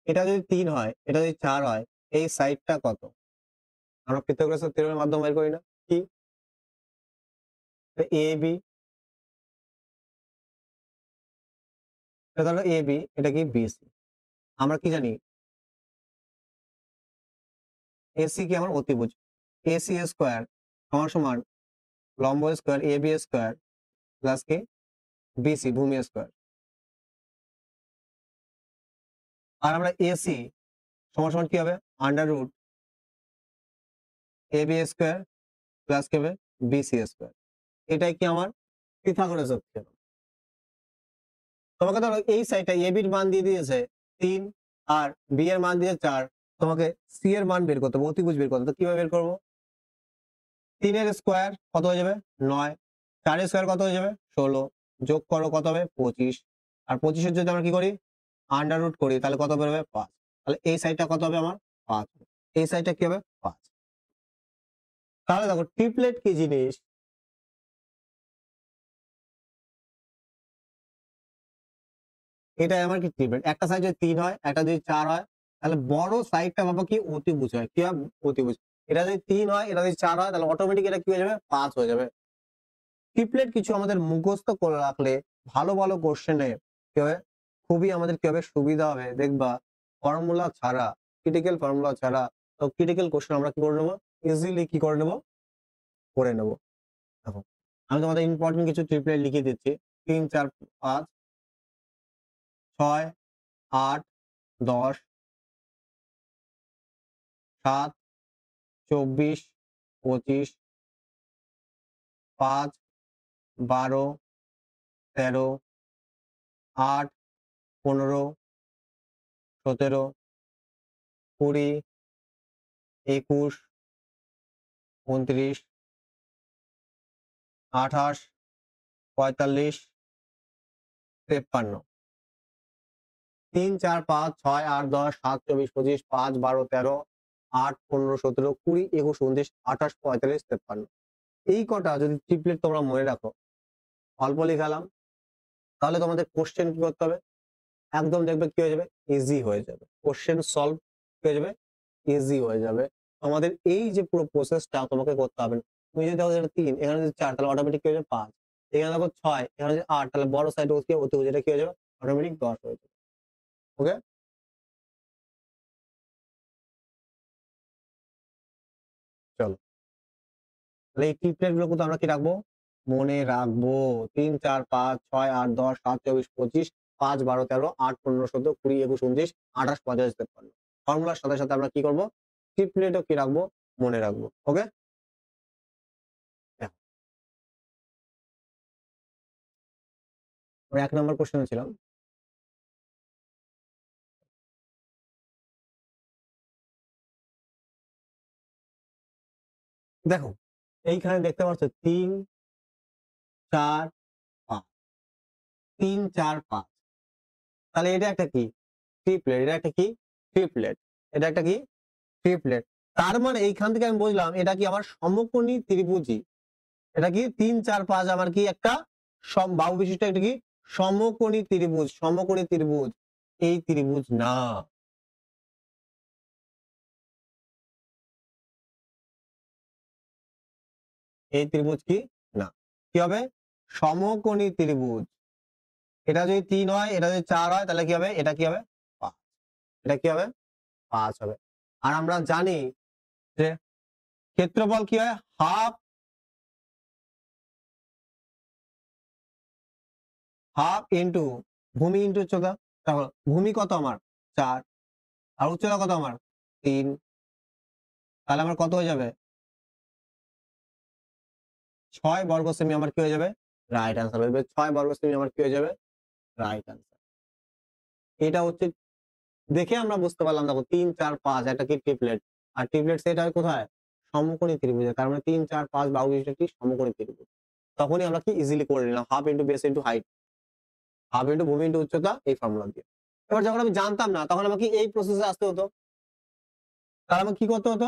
Speaker 1: এটা যদি 3 হয় এটা যদি 4 হয় এই সাইডটা কত, আমরা পিথাগোরাসের থিওরেমের মাধ্যমে বের করি না কি, এ বি, এটা হলো এ বি, এটা কি বি সি। আমরা কি জানি এসি কি আমার অতিভুজ, এসি স্কোয়ার সমান সমান লম্ব square A B square plus কি বিসি ভূমি স্কোয়ার। আর আমরা এসি সমান সমান কি হবে under root A B square plus কি হবে বিসি স্কোয়ার। এটাই কি আমার পিথাগোরাসের থিওরেম। তোমাকে ধরো এই সাইডটা এ বির মান দিয়ে দিয়েছে 3 আর বি এর মান দিয়েছে 4, তোমাকে সি এর মান বের করতে হবে, অতিভুজ বের করতে হবে। তো কিভাবে বের করবো, 3 এর স্কোয়ার কত হয়ে যাবে 9, 4 এর স্কোয়ার কত হয়ে যাবে 16, যোগ করো কত হবে 25, আর 25 এর যদি আমরা কি করি আন্ডার রুট করি তাহলে কত বেরোবে 5। তাহলে এই সাইডটা কত হবে আমার 5, এই সাইডটা কি হবে 5। তাহলে দেখো ট্রিপলেট কি জিনিস, এটা আমার কি ট্রিপলেট, একটা সাইড যদি 3 হয় একটা যদি 4 হয় তাহলে বড় সাইডটা বাবা কি অতিভুজ হয়, কি হয় অতিভুজ। এটা যদি 3 হয় এটা যদি 4 হয় তাহলে অটোমেটিক এটা কি হয়ে যাবে 5 হয়ে যাবে। ট্রিপলেট কিছু আমাদের মুখস্থ করে রাখলে ভালো ভালো কোশ্চেনে কি হবে খুবই আমাদের কি হবে সুবিধা হবে। দেখবা ফর্মুলা ছাড়া, ক্রিটিক্যাল ফর্মুলা ছাড়া তো ক্রিটিক্যাল কোশ্চেন আমরা কি করে নেবো ইজিলি কি করে নেবো করে নেবো। দেখো আমি তোমাদের ইম্পর্টেন্ট কিছু ট্রিপলেট লিখে দিচ্ছি, 3 4 5 6 8 10 7 24 25 5 12 13 8 15 17 20 21 29 28 45 53 3 4 5 6 8 10 7 24 25 5 12 13 8 15 17 20 21 29 28 45 53 এই কটা যদি ট্রিপলেট তোমরা মনে রাখো, অল্প লিখালাম, তাহলে তোমাদের কোশ্চেন কি করতে হবে, একদম দেখবে কি হয়ে যাবে, ইজি হয়ে যাবে। কোশ্চেন সলভ হয়ে যাবে, ইজি হয়ে যাবে। তোমাদের এই যে পুরো প্রসেসটা তোমাকে করতে হবে না। তুমি যদি দেখো এখানে 3, এখানে যদি 4, তাহলে অটোমেটিক কি হয়ে যাবে 5, এখানে দেখো 6, এখানে যদি 8, তাহলে বড় সাইড হতে যেটা কি হয়ে যাবে, অটোমেটিক 10 হয়ে যাবে। ওকে, চলো তাহলে এই ট্রিপলেট গুলো কিন্তু আমরা কি রাখবো, মনে রাখবো। 3 4 5 6 8 10 7 24 25 5 12 13 8 15 17 20 21 29 28 45 53 ফর্মুলার সাথে সাথে আমরা কি করবো, ট্রিপলেটও কি রাখবো, মনে রাখবো। ওকে, আমরা 1 নম্বর কোশ্চেনে ছিলাম। দেখো এইখানে দেখতে পাচ্ছ 3 4 5, 3 4 5, তাহলে এটা একটা কি, ট্রিপলেট। এটা একটা কি, ট্রিপলেট। এটা একটা কি, ট্রিপলেট। তার মানে এইখান থেকে আমি বুঝলাম এটা কি আমার সমকোণী ত্রিভুজই। এটা কি 3 4 5 আমার কি একটা বাহু বিশিষ্ট একটা কি সমকোণী ত্রিভুজ। সমকোণী ত্রিভুজ, এই ত্রিভুজ না। এই ত্রিভুজ কি না, কি হবে, সমকোণী ত্রিভুজ। এটা যদি 3 হয়, এটা যদি 4 হয়, তাহলে কি হবে, এটা কি হবে 5, এটা কি হবে 5 হবে। আর আমরা জানি যে ক্ষেত্রফল কি হয়, হাফ ইন্টু ভূমি ইন্টু উচ্চতা। দেখো ভূমি কত আমার 4, আর উচ্চতা কত আমার 3, তাহলে আমার কত হয়ে যাবে 6 বর্গ সেমি আমার কি হয়ে যাবে, রাইট আনসার হয়ে যাবে। 6 বর্গ সেমি আমার কি হয়ে যাবে, রাইট আনসার। এটা হচ্ছে দেখে আমরা বুঝতে পারলাম, দেখো 3 4 5 একটা কি ট্রিপলেট, আর ট্রিপলেট সেট হয় কোথায়, সমকোণী ত্রিভুজে। তার মানে 3 4 5 বাহু বিশিষ্ট একটি সমকোণী ত্রিভুজ। তখনই আমরা কি ইজিলি করে নিলাম, half into base into height, half into ভূমি ইন্টু উচ্চতা, এই ফর্মুলা দিয়ে। এবার যখন আমি জানতাম না, তখন আমাকে এই প্রসেসে আসতে হতো। তাহলে আমাকে কি করতে হতো,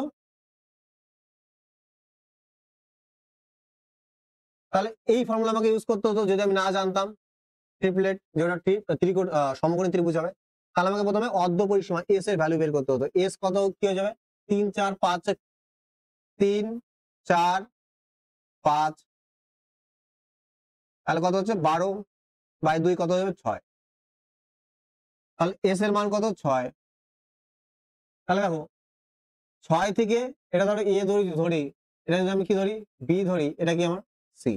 Speaker 1: তাহলে এই ফর্মুলা আমাকে ইউজ করতে হতো যদি আমি না জানতাম ট্রিপলেট যেটা ত্রিকোণ সমকোণী ত্রিভুজ হবে। তাহলে আমাকে প্রথমে অর্ধ পরিসীমা এস এর ভ্যালু বের করতে হতো। এস কত কি হয়ে যাবে, 3 4 5, 3 4 5, তাহলে কত হচ্ছে 12/2 কত হয়ে যাবে 6। তাহলে এস এর মান কত 6। তাহলে দেখো 6 থেকে এটা ধরো এ ধরি, এটা যদি আমি কি ধরি, বি ধরি, এটা কি আমার সি।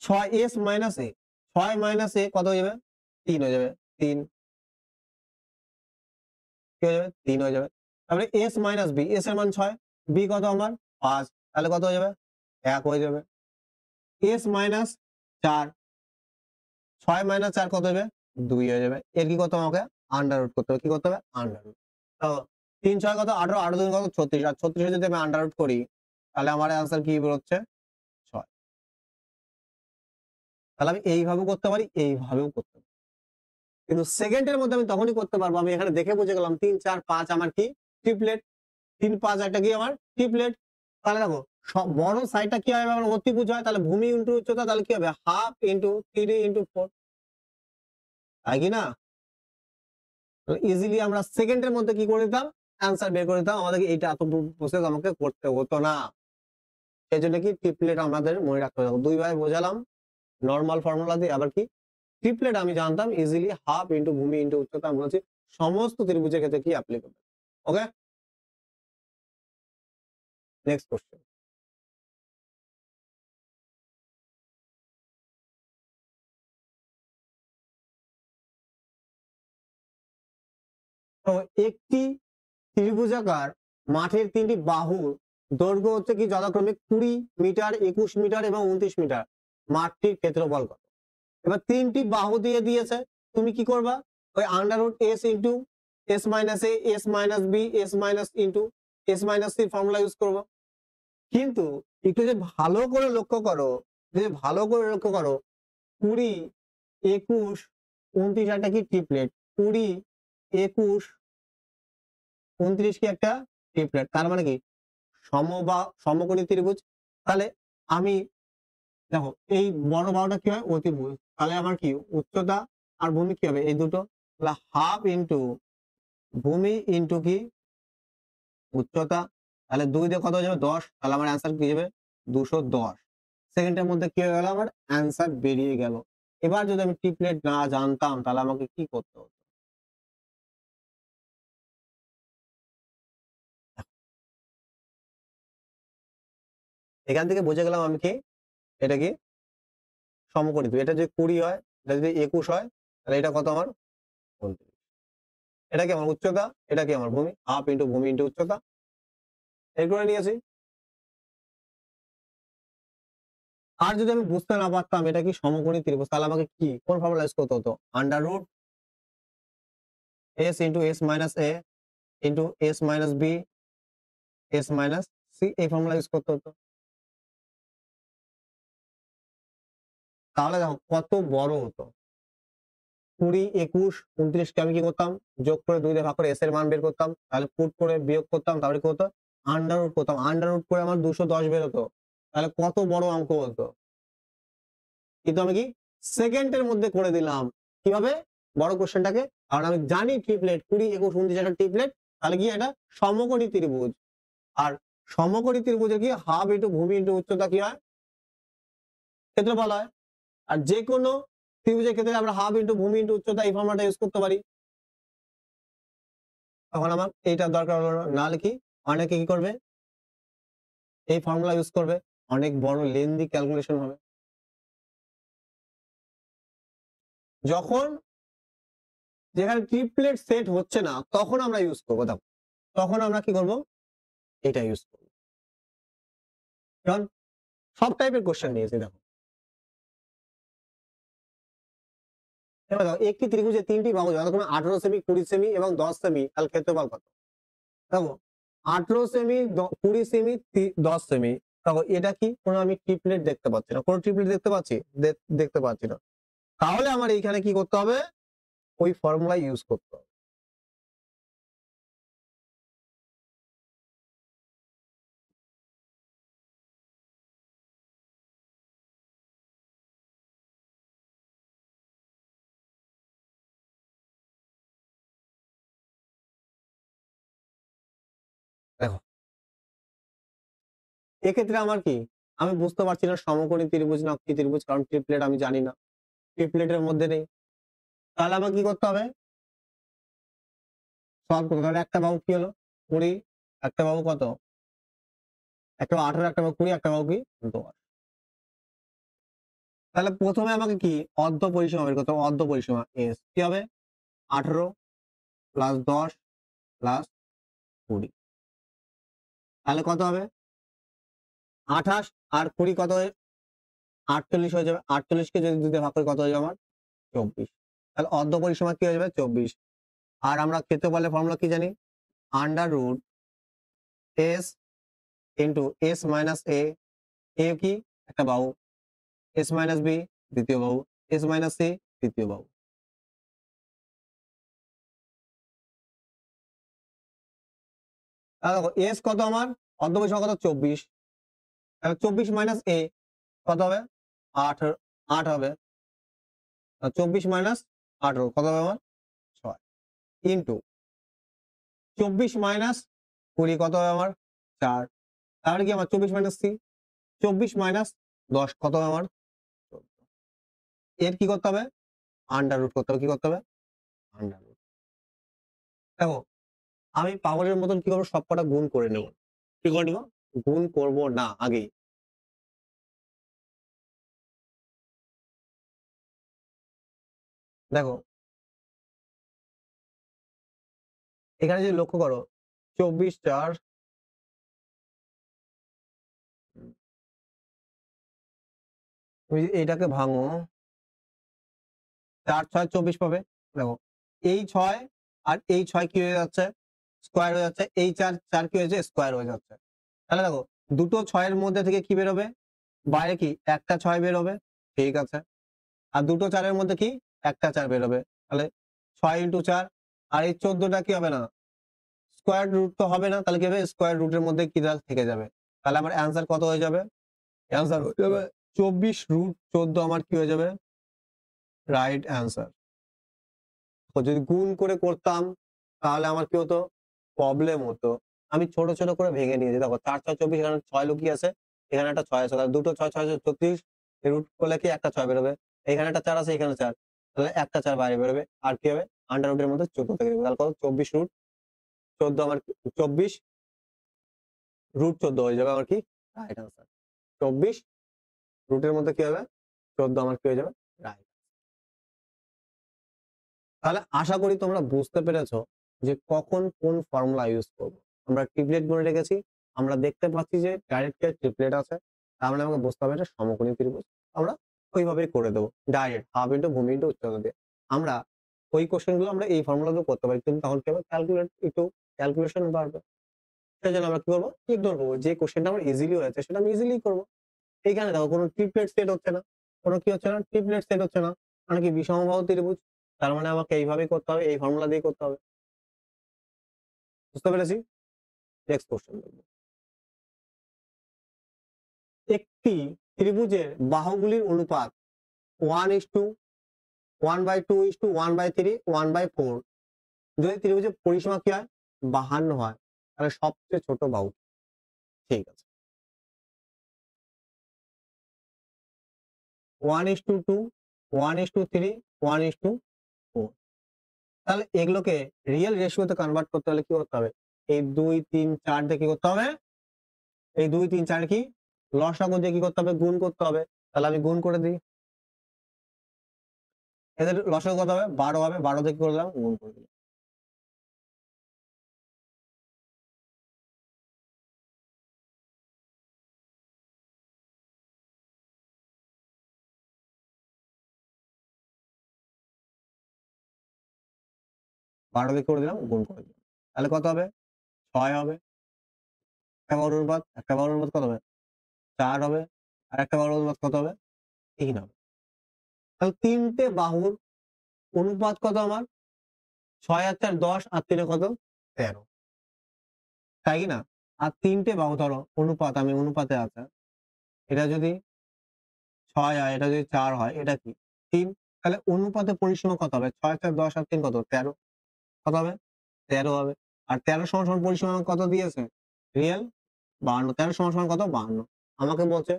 Speaker 1: 6s মাইনাস এ, 6 মাইনাস এ কত হয়ে যাবে 3 হয়ে যাবে, 3 কি হয়ে যাবে 3 হয়ে যাবে। তারপরে এস মাইনাস বি, এস এর মান 6, বি কত আমার 5, তাহলে কত হয়ে যাবে 1 হয়ে যাবে। এস মাইনাস 4, 6 মাইনাস 4 কত হবে 2 হয়ে যাবে। এর কি করতে হবে, আমাকে আন্ডার রুট করতে হবে। কি করতে হবে, আন্ডার রুট। তো 3 6 কত 18, 18 2 কত 36, আর 36 যদি আমি আন্ডার রুট করি, তাহলে আমার অ্যান্সার কি বেরোচ্ছে 6। তাহলে আমি এইভাবেও করতে পারি, এইভাবেও করতে পারি, কিন্তু সেকেন্ডের মধ্যে আমি তখনই করতে পারবো আমি এখানে দেখে বুঝে গেলাম 3 4 5 আমার কি ট্রিপলেট, 3 5 একটা কি আমার ট্রিপলেট। তাহলে দেখো বড় সাইডটা কি হবে, আমার অতিভুজ হয়, তাহলে ভূমি ইন্টু উচ্চতা, তাহলে কি হবে হাফ ইন্টু 3 ইন্টু 4, তাই কি না। ইজিলি আমরা সেকেন্ডের মধ্যে কি করে দিতাম, অ্যান্সার বের করে দিতাম। আমাদেরকে এইটা এত প্রসেস আমাকে করতে হতো না। সেই জন্য কি ট্রিপলেট আমাদের মনে রাখতে হবে। দুই ভাই বোঝালাম নর্মাল ফর্মুলা দিয়ে, আবার কি ট্রিপলেট আমি জানতাম ইজিলি হাফ ইন্টু ভূমি ইন্টু উচ্চতা, আমি বলছি সমস্ত ত্রিভুজের ক্ষেত্রে কি অ্যাপ্লিকেবল। ওকে, নেক্সট কোশ্চেন। তো একটি ত্রিভুজাকার মাঠের 3টি বাহুর দৈর্ঘ্য হচ্ছে কি যথাক্রমে 20 মিটার, 21 মিটার এবং 29 মিটার। মাঠটির ক্ষেত্রফল কত। এবার 3টি বাহু দিয়ে দিয়েছে, তুমি কি করবা, ওই under root S into S minus A, S minus B, S minus into S minus C formula use করবো। কিন্তু একটু যে ভালো করে লক্ষ্য করো, যদি ভালো করে লক্ষ্য করো 20, 21, 29 একটা কি ট্রিপলেট, 20, 21, 29 কি একটা ট্রিপলেট। তার মানে কি সমকোণী ত্রিভুজ। তাহলে আমি দেখো এই বড় বাহুটা কি হয় অতিভুজ, তাহলে আমার কি উচ্চতা আর ভূমি কি হবে এই দুটো, তাহলে হাফ ইন্টু ভূমি ইন্টু কি উচ্চতা, তাহলে 2 দিয়ে কত হয়ে যাবে 10, তাহলে আমার অ্যান্সার কি যাবে 210। সেকেন্ডের মধ্যে কি হয়ে গেল আমার অ্যান্সার বেরিয়ে গেল। এবার যদি আমি ট্রিপলেট না জানতাম তাহলে আমাকে কি করতে হতো? এখান থেকে বুঝে গেলাম আমি কি এটা কি সমকোণী ত্রিভুজ। এটা যদি 20 হয়, এটা যদি 21 হয়, তাহলে এটা কত আমার 29। এটা কি আমার উচ্চতা, এটা কি আমার ভূমি, হাফ ইন্টু ভূমি ইন্টু উচ্চতা, এই করে নিয়েছি। আর যদি আমি বুঝতে না পারতাম এটা কি সমকোণী ত্রিভুজ, তাহলে আমাকে কি কোন ফর্মুলা ইউজ করতে হতো? Under root S into S minus A into S minus B S minus C, এই ফর্মুলা ইউজ করতে হতো। তাহলে দেখো কত বড় হতো। 20, 21, 29 কে আমি কি করতাম যোগ করে 2 দিয়ে ভাগ করে এস এর মান বের করতাম, তাহলে পুট করে বিয়োগ করতাম, তাহলে কি হতো আন্ডার রুট করতাম, আন্ডার রুট করে আমার 210 বের হতো। তাহলে কত বড় অঙ্ক হতো। কিন্তু আমি কি সেকেন্ডের মধ্যে করে দিলাম। কিভাবে? বড় কোশ্চেনটাকে, কারণ আমি জানি ট্রিপলেট 20, 21, 29 একটা ট্রিপলেট, তাহলে কি এটা সমকোণী ত্রিভুজ। আর সমকোণী ত্রিভুজের কি হাফ ইন্টু ভূমি ইন্টু উচ্চতা কি হয় ক্ষেত্রফল হয়। আর যে কোনো ত্রিভুজের ক্ষেত্রে আমরা হাফ ইন্টু ভূমি ইন্টু উচ্চতা এই ফর্মুলাটা ইউজ করতে পারি। তখন আমার এইটা দরকার হলো না, নাহলে কি অনেকে কি করবে এই ফর্মুলা ইউজ করবে, অনেক বড় লেন্দি ক্যালকুলেশন হবে। যখন যেখানে ট্রিপলেট সেট হচ্ছে না তখন আমরা ইউজ করবো, দেখো তখন আমরা কি করব এটা ইউজ করবো। কারণ সব টাইপের কোশ্চেন নিয়েছি দেখো। এবার দেখো একটি ত্রিভুজে 3টি বাহু যথাক্রমে 18 সেমি, 20 সেমি এবং 10 সেমি, তাহলে ক্ষেত্রফল কত? দেখো 18 সেমি, 20 সেমি, 10 সেমি। দেখো এটা কি কোনো আমি ট্রিপলেট দেখতে পাচ্ছি না, কোনো ট্রিপলেট দেখতে পাচ্ছি দেখতে পাচ্ছি না। তাহলে আমার এইখানে কি করতে হবে ওই ফর্মুলা ইউজ করতে হবে। দেখো এক্ষেত্রে আমার কি আমি বুঝতে পারছি না সমকোণী ত্রিভুজ না কি ত্রিভুজ, কারণ ট্রিপলেট আমি জানি না, ট্রিপলেটের মধ্যে নেই। তাহলে আমাকে কি করতে হবে সলভ করতে হবে। একটা বাহু কি হলো 20, একটা বাহু কত একটা 18, একটা বাহু 20, একটা বাহু কি 10। তাহলে প্রথমে আমাকে কি অর্ধ পরিসীমা বের করতে হবে। অর্ধ পরিসীমা এস কি হবে 18 প্লাস 10 প্লাস 20, তাহলে কত হবে 28 আর 20 কত হয় 48 হয়ে যাবে। 48 কে যদি 2 দিয়ে ভাগ করি কত হয়ে যাবে আমার 24। তাহলে অর্ধ পরিসীমা কি হয়ে যাবে 24। আর আমরা ক্ষেত্রফলের ফর্মুলা কি জানি under root S into S minus A, A কি একটা বাহু, এস মাইনাস বি দ্বিতীয় বাহু, এস মাইনাস সি তৃতীয় বাহু। তাহলে দেখো এস কত আমার অর্ধ পরিসীমা কত 24, তাহলে 24 মাইনাস এ কত হবে 8, 8 হবে। 24 মাইনাস 18 কত হবে আমার 6 ইন্টু 24 মাইনাস 20 কত হবে আমার 4, তাহলে কি আমার 24 মাইনাস সি 24 মাইনাস 10 কত হবে আমার 14। এর কি করতে হবে আন্ডার রুট করতে হবে। কি করতে হবে আন্ডার রুট। দেখো আমি পাগলের মতন কি করবো সবকটা গুণ করে নেব। কি করে নেব গুণ করব না আগেই। দেখো এখানে যদি লক্ষ্য করো 24 4, তুমি যদি এইটাকে ভাঙো 4 6 24 পাবে। দেখো এই 6 আর এই 6 কি হয়ে যাচ্ছে স্কোয়ার হয়ে যাচ্ছে, এই 4 4 কি হয়েছে স্কোয়ার হয়ে যাচ্ছে। তাহলে দেখো দুটো 6 এর মধ্যে থেকে কি বেরোবে বাইরে কি একটা 6 বের হবে, ঠিক আছে। আর দুটো 4 এর মধ্যে কি একটা 4 বের হবে, তাহলে 6 ইনটু 4। আর এই 14 টা কি হবে না, স্কয়ার রুট তো হবে না, তাহলে কি হবে স্কয়ার রুটের মধ্যে কি থেকে যাবে। তাহলে আমার অ্যানসার কত হয়ে যাবে, অ্যানসার হয়ে যাবে 24 রুট 14 আমার কি হয়ে যাবে, রাইট অ্যানসার। তো যদি গুণ করে করতাম তাহলে আমার কি হতো, প্রবলেম হতো। আমি ছোট ছোট করে ভেঙে নিয়েছি, দেখো 4 6 24, এখানে 6 লুকিয়ে আছে, এখানে একটা 6 আছে, তাহলে দুটো 6 6 36, রুট করলে কি একটা 6 বেরোবে, এখানে একটা 4 আছে, এখানে 4, তাহলে একটা 4 বাইরে বেরোবে। আর কি হবে, আন্ডার রুটের মধ্যে 14 থেকে যাবে, তাহলে কত 24 রুট 14 আমার 24 রুট 14 হয়ে যাবে আমার কি রাইট আনসার। 24 রুটের মধ্যে কি হবে 14 আমার কি হয়ে যাবে রাইট। তাহলে আশা করি তোমরা বুঝতে পেরেছো যে কখন কোন ফর্মুলা ইউজ করবো। আমরা ট্রিপলেট বলে রেখেছি, আমরা দেখতে পাচ্ছি যে ডাইরেক্ট ট্রিপলেট আছে, তার মানে আমাকে বুঝতে হবে এটা সমকোণী ত্রিভুজ। আমরা ওইভাবেই করে দেবো ডাইরেক্ট হাফ ইন্টু ভূমি ইন্টু উচ্চতা দিয়ে। আমরা ওই কোশ্চেন গুলো আমরা এই ফর্মুলা দিয়ে করতে পারি, কিন্তু তখন কি হবে ক্যালকুলেট একটু ক্যালকুলেশন বাড়বে। সেই জন্য আমরা কি করবো ইগনোর করবো, যে কোশ্চেনটা আমার ইজিলি হয়েছে সেটা আমি ইজিলি করবো। এইখানে দেখো কোনো ট্রিপলেট সেট হচ্ছে না, কোনো কি হচ্ছে না ট্রিপলেট সেট হচ্ছে না, মানে কি বিষমবাহু ত্রিভুজ, তার মানে আমাকে এইভাবেই করতে হবে, এই ফর্মুলা দিয়ে করতে হবে। বুঝতে পেরেছি। নেক্সট কোশ্চেন দেখবো। একটি ত্রিভুজের বাহুগুলির অনুপাত 1:1/2 1/2 1/3 যদি ত্রিভুজের পরিসীমা কি হয় 52 হয়, তাহলে সবচেয়ে ছোট বাহু, ঠিক আছে 1:2 1:3 1:4। তাহলে এগুলোকে রিয়েল রেশিওতে কনভার্ট করতে হলে কি করতে হবে, এই 2 3 4 দিয়ে কি করতে হবে, এই 2 3 4 কি লসাগু দিয়ে কি করতে হবে গুণ করতে হবে। তাহলে আমি গুণ করে দিই, এদের লসাগু কত হবে 12 হবে, 12 দিয়ে কি করলাম গুণ করে দিলাম। বারো দিয়ে করে দিলাম গুণ করে দিলাম, তাহলে কত হবে 6 হবে। একটা বাহুর অনুপাত, একটা বাহুর অনুপাত কত হবে 4 হবে, আর একটা বাহুর অনুপাত কত হবে 3 হবে। তাহলে তিনটে বাহুর অনুপাত কত আমার 6 আর 4 10, আর 3 কত 13, তাই কি না। আর তিনটে বাহু ধরো অনুপাত, আমি অনুপাতে আছে, এটা যদি 6 হয়, এটা যদি 4 হয়, এটা কি 3, তাহলে অনুপাতে পরিসীমা কত হবে 6 4 10 আর 3 কত 13, কত হবে 13 হবে। আর 13 সমান সমান পরিসীমা আমাকে কত দিয়েছে রিয়েল 52, 13 সমান সমান কত 52। আমাকে বলছে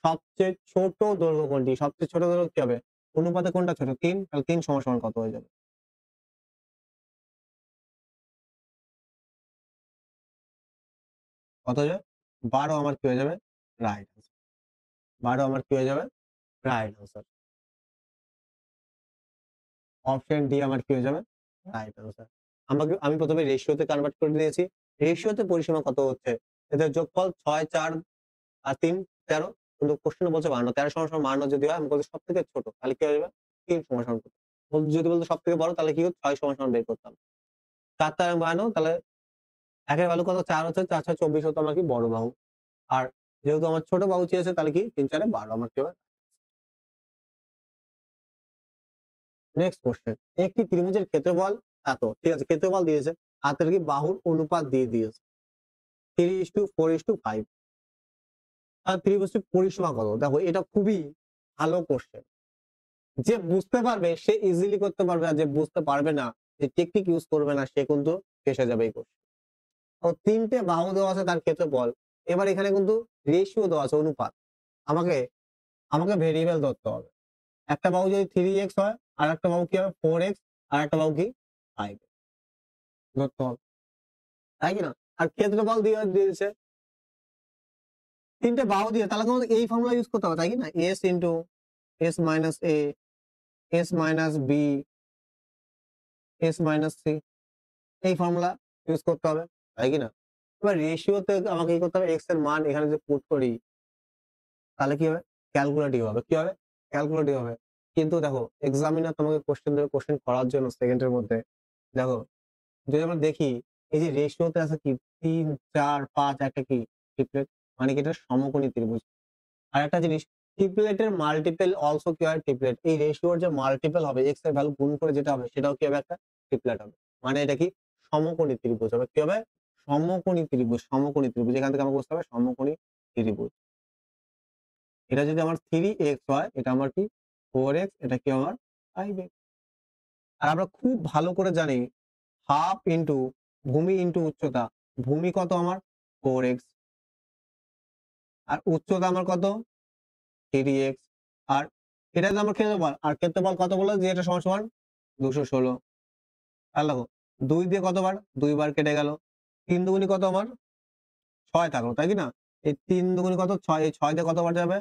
Speaker 1: সবচেয়ে ছোট দৈর্ঘ্য কোনটি, সবচেয়ে ছোট দৈর্ঘ্য কি হবে অনুপাতে কোনটা ছোট 3, তাহলে 3 সমান সমান কত হয়ে যাবে, কত হয়ে যাবে 12 আমার কি হয়ে যাবে রাইট আনসার। 12 আমার কি হয়ে যাবে রাইট আনসার। অপশন ডি আমার কি হয়ে যাবে রাইট আনসার। আমি প্রথমে রেশিওতে কনভার্ট করে দিয়েছি, রেশিওতে পরিসীমা কত হচ্ছে, এদের যোগফল 6 4 আর 3 13, কিন্তু কোশ্চেনে বলছে 52, 13 সমান সমান 52 যদি হয় আমি বলছি সব থেকে ছোট, তাহলে কি হয়ে যাবে 3 সমান সমান কত? যদি বলতো সব থেকে বড় তাহলে কি হতো 6 সমান সমান বের করতাম। 4 4 52, তাহলে একের ভ্যালু কত 4 হচ্ছে, 4 6 24 হতো আমার কি বড় বাহু। আর যেহেতু আমার ছোট বাহু চেয়েছে তাহলে কি 3 4 12 আমার কি হবে। নেক্সট কোশ্চেন, একটি ত্রিভুজের ক্ষেত্রফল এত, ঠিক আছে ক্ষেত্রফল দিয়েছে, আর তার কি বাহুর অনুপাত দিয়ে দিয়েছে 3:4:5। আর ত্রিভুজের পরিসীমা কত, দেখো এটা খুবই ভালো কোশ্চেন। যে বুঝতে পারবে সে ইজিলি করতে পারবে, আর যে বুঝতে পারবে না, যে টেকনিক ইউজ করবে না, সে কিন্তু ফেঁসে যাবে এই কোশ্চেন। ও তিনটে বাহু দেওয়া আছে তার ক্ষেত্রফল, এবার এখানে কিন্তু রেশিও দেওয়া আছে অনুপাত, আমাকে আমাকে ভেরিয়েবল ধরতে হবে। একটা বাহু যদি 3x হয়, আর একটা বাহু কি হবে 4x, আর একটা বাহু কি 5 ধরতে হবে, তাই কি না। আর ক্ষেত্রফল দিয়ে দিয়েছে তিনটে বাহু দিয়ে, তাহলে তোমাদের এই ফর্মুলা ইউজ করতে হবে, তাই কি না, s into s minus a, s minus b, s minus c, এই ফর্মুলা ইউজ করতে হবে, তাই কি না। এবার রেশিওতে আমাকে কি করতে হবে x এর মান এখানে যে পুট করি তাহলে কি হবে ক্যালকুলেটিভ হবে, কি হবে ক্যালকুলেটিভ হবে। কিন্তু দেখো এক্সামিনার তোমাকে কোশ্চেন দেবে, কোশ্চেন করার জন্য সেকেন্ডের মধ্যে, দেখো যদি আমরা দেখি এই যে রেশিওতে আছে কি 3 4 5 একটা কি ট্রিপলেট, মানে কি এটা সমকোণী ত্রিভুজ। আর একটা জিনিস, ট্রিপলেটের মাল্টিপল অলসো কি হয়, ট্রিপলেট। এই রেশিওর যে মাল্টিপল হবে, এক্স এর ভ্যালু গুণ করে যেটা হবে সেটাও কি হবে, একটা ট্রিপলেট হবে। মানে এটা কি সমকোণী ত্রিভুজ হবে। কি হবে? সমকোণী ত্রিভুজ। সমকোণী ত্রিভুজ, এখান থেকে আমাকে বুঝতে হবে সমকোণী ত্রিভুজ। এটা যদি আমার 3x হয়, এটা আমার কি 4x, এটা কি আমার 5x। আর আমরা খুব ভালো করে জানি হাফ ইন্টু ভূমি ইন্টু উচ্চতা। ভূমি কত আমার 4x, আর উচ্চতা আমার কত 3x। আর এটা যদি আমার ক্ষেত্রফল, আর ক্ষেত্রফল কত বললো যে এটা সমান সমান 216। আর দেখো 2 দিয়ে কতবার, 2 বার কেটে গেল। 3 দুগুণী কত আমার 6 থাকলো, তাই কি না? এই 3 দুগুণী কত 6, এই 6 দিয়ে কতবার যাবে,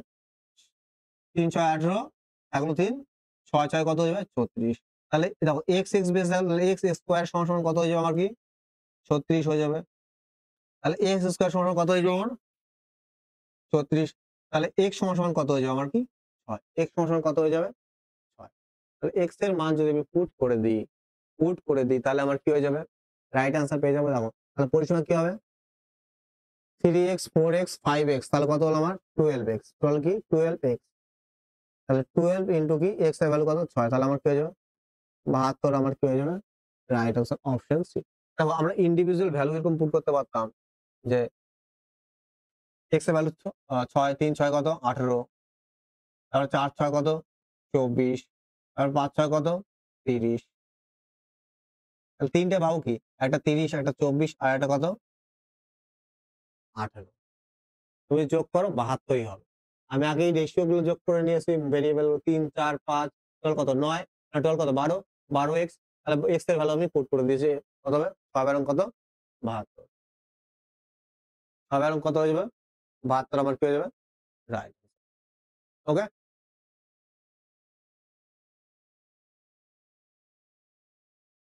Speaker 1: 3 6 18, এখনো 3, 6 6 কত হয়ে যাবে 36। তাহলে দেখো x x বেস, তাহলে x স্কয়ার সমান সমান কত হয়ে যাবে আমার কি 36 হয়ে যাবে। তাহলে x স্কয়ার সমান সমান কত হয়ে যাবে আমার 36। তাহলে x সমান সমান কত হয়ে যাবে আমার কি 6। x সমান সমান কত হয়ে যাবে 6। তাহলে x এর মান যদি আমি পুট করে দিই তাহলে আমার কি হয়ে যাবে, রাইট অ্যান্সার পেয়ে যাবো। দেখো তাহলে পরিসীমা কি হবে 3x 4x 5x, তাহলে কত হলো আমার 12x। তাহলে কি 12x, তাহলে 12 ইন্টু কি x এর ভ্যালু কত 6, তাহলে আমার কি হয়ে যাবে 72। আমার কি হয়ে যাবে রাইট অ্যান্সার অপশন সি। দেখো আমরা ইন্ডিভিজুয়াল ভ্যালু এরকম পুট করতে পারতাম যে x এর ভ্যালু 6, 3 6 কত 18, তারপর 4 6 কত 24, তারপর 5 6 কত 30। তাহলে তিনটে বাহু কি, একটা 30, একটা 24, আর একটা কত 18। তুমি যোগ করো 72ই হবে। আমি আগেই রেশিও গুলো যোগ করে নিয়েছি, ভেরিয়েবল 3 4 5, টোটাল কত 9, আর টোটাল কত 12, 12x। তাহলে x এর ভ্যালু আমি পুট করে দিয়েছি, কত হবে 6 এবং কত 72। 6 এবং কত হয়ে যাবে 72, আমার কি হয়ে যাবে রাইট। ওকে,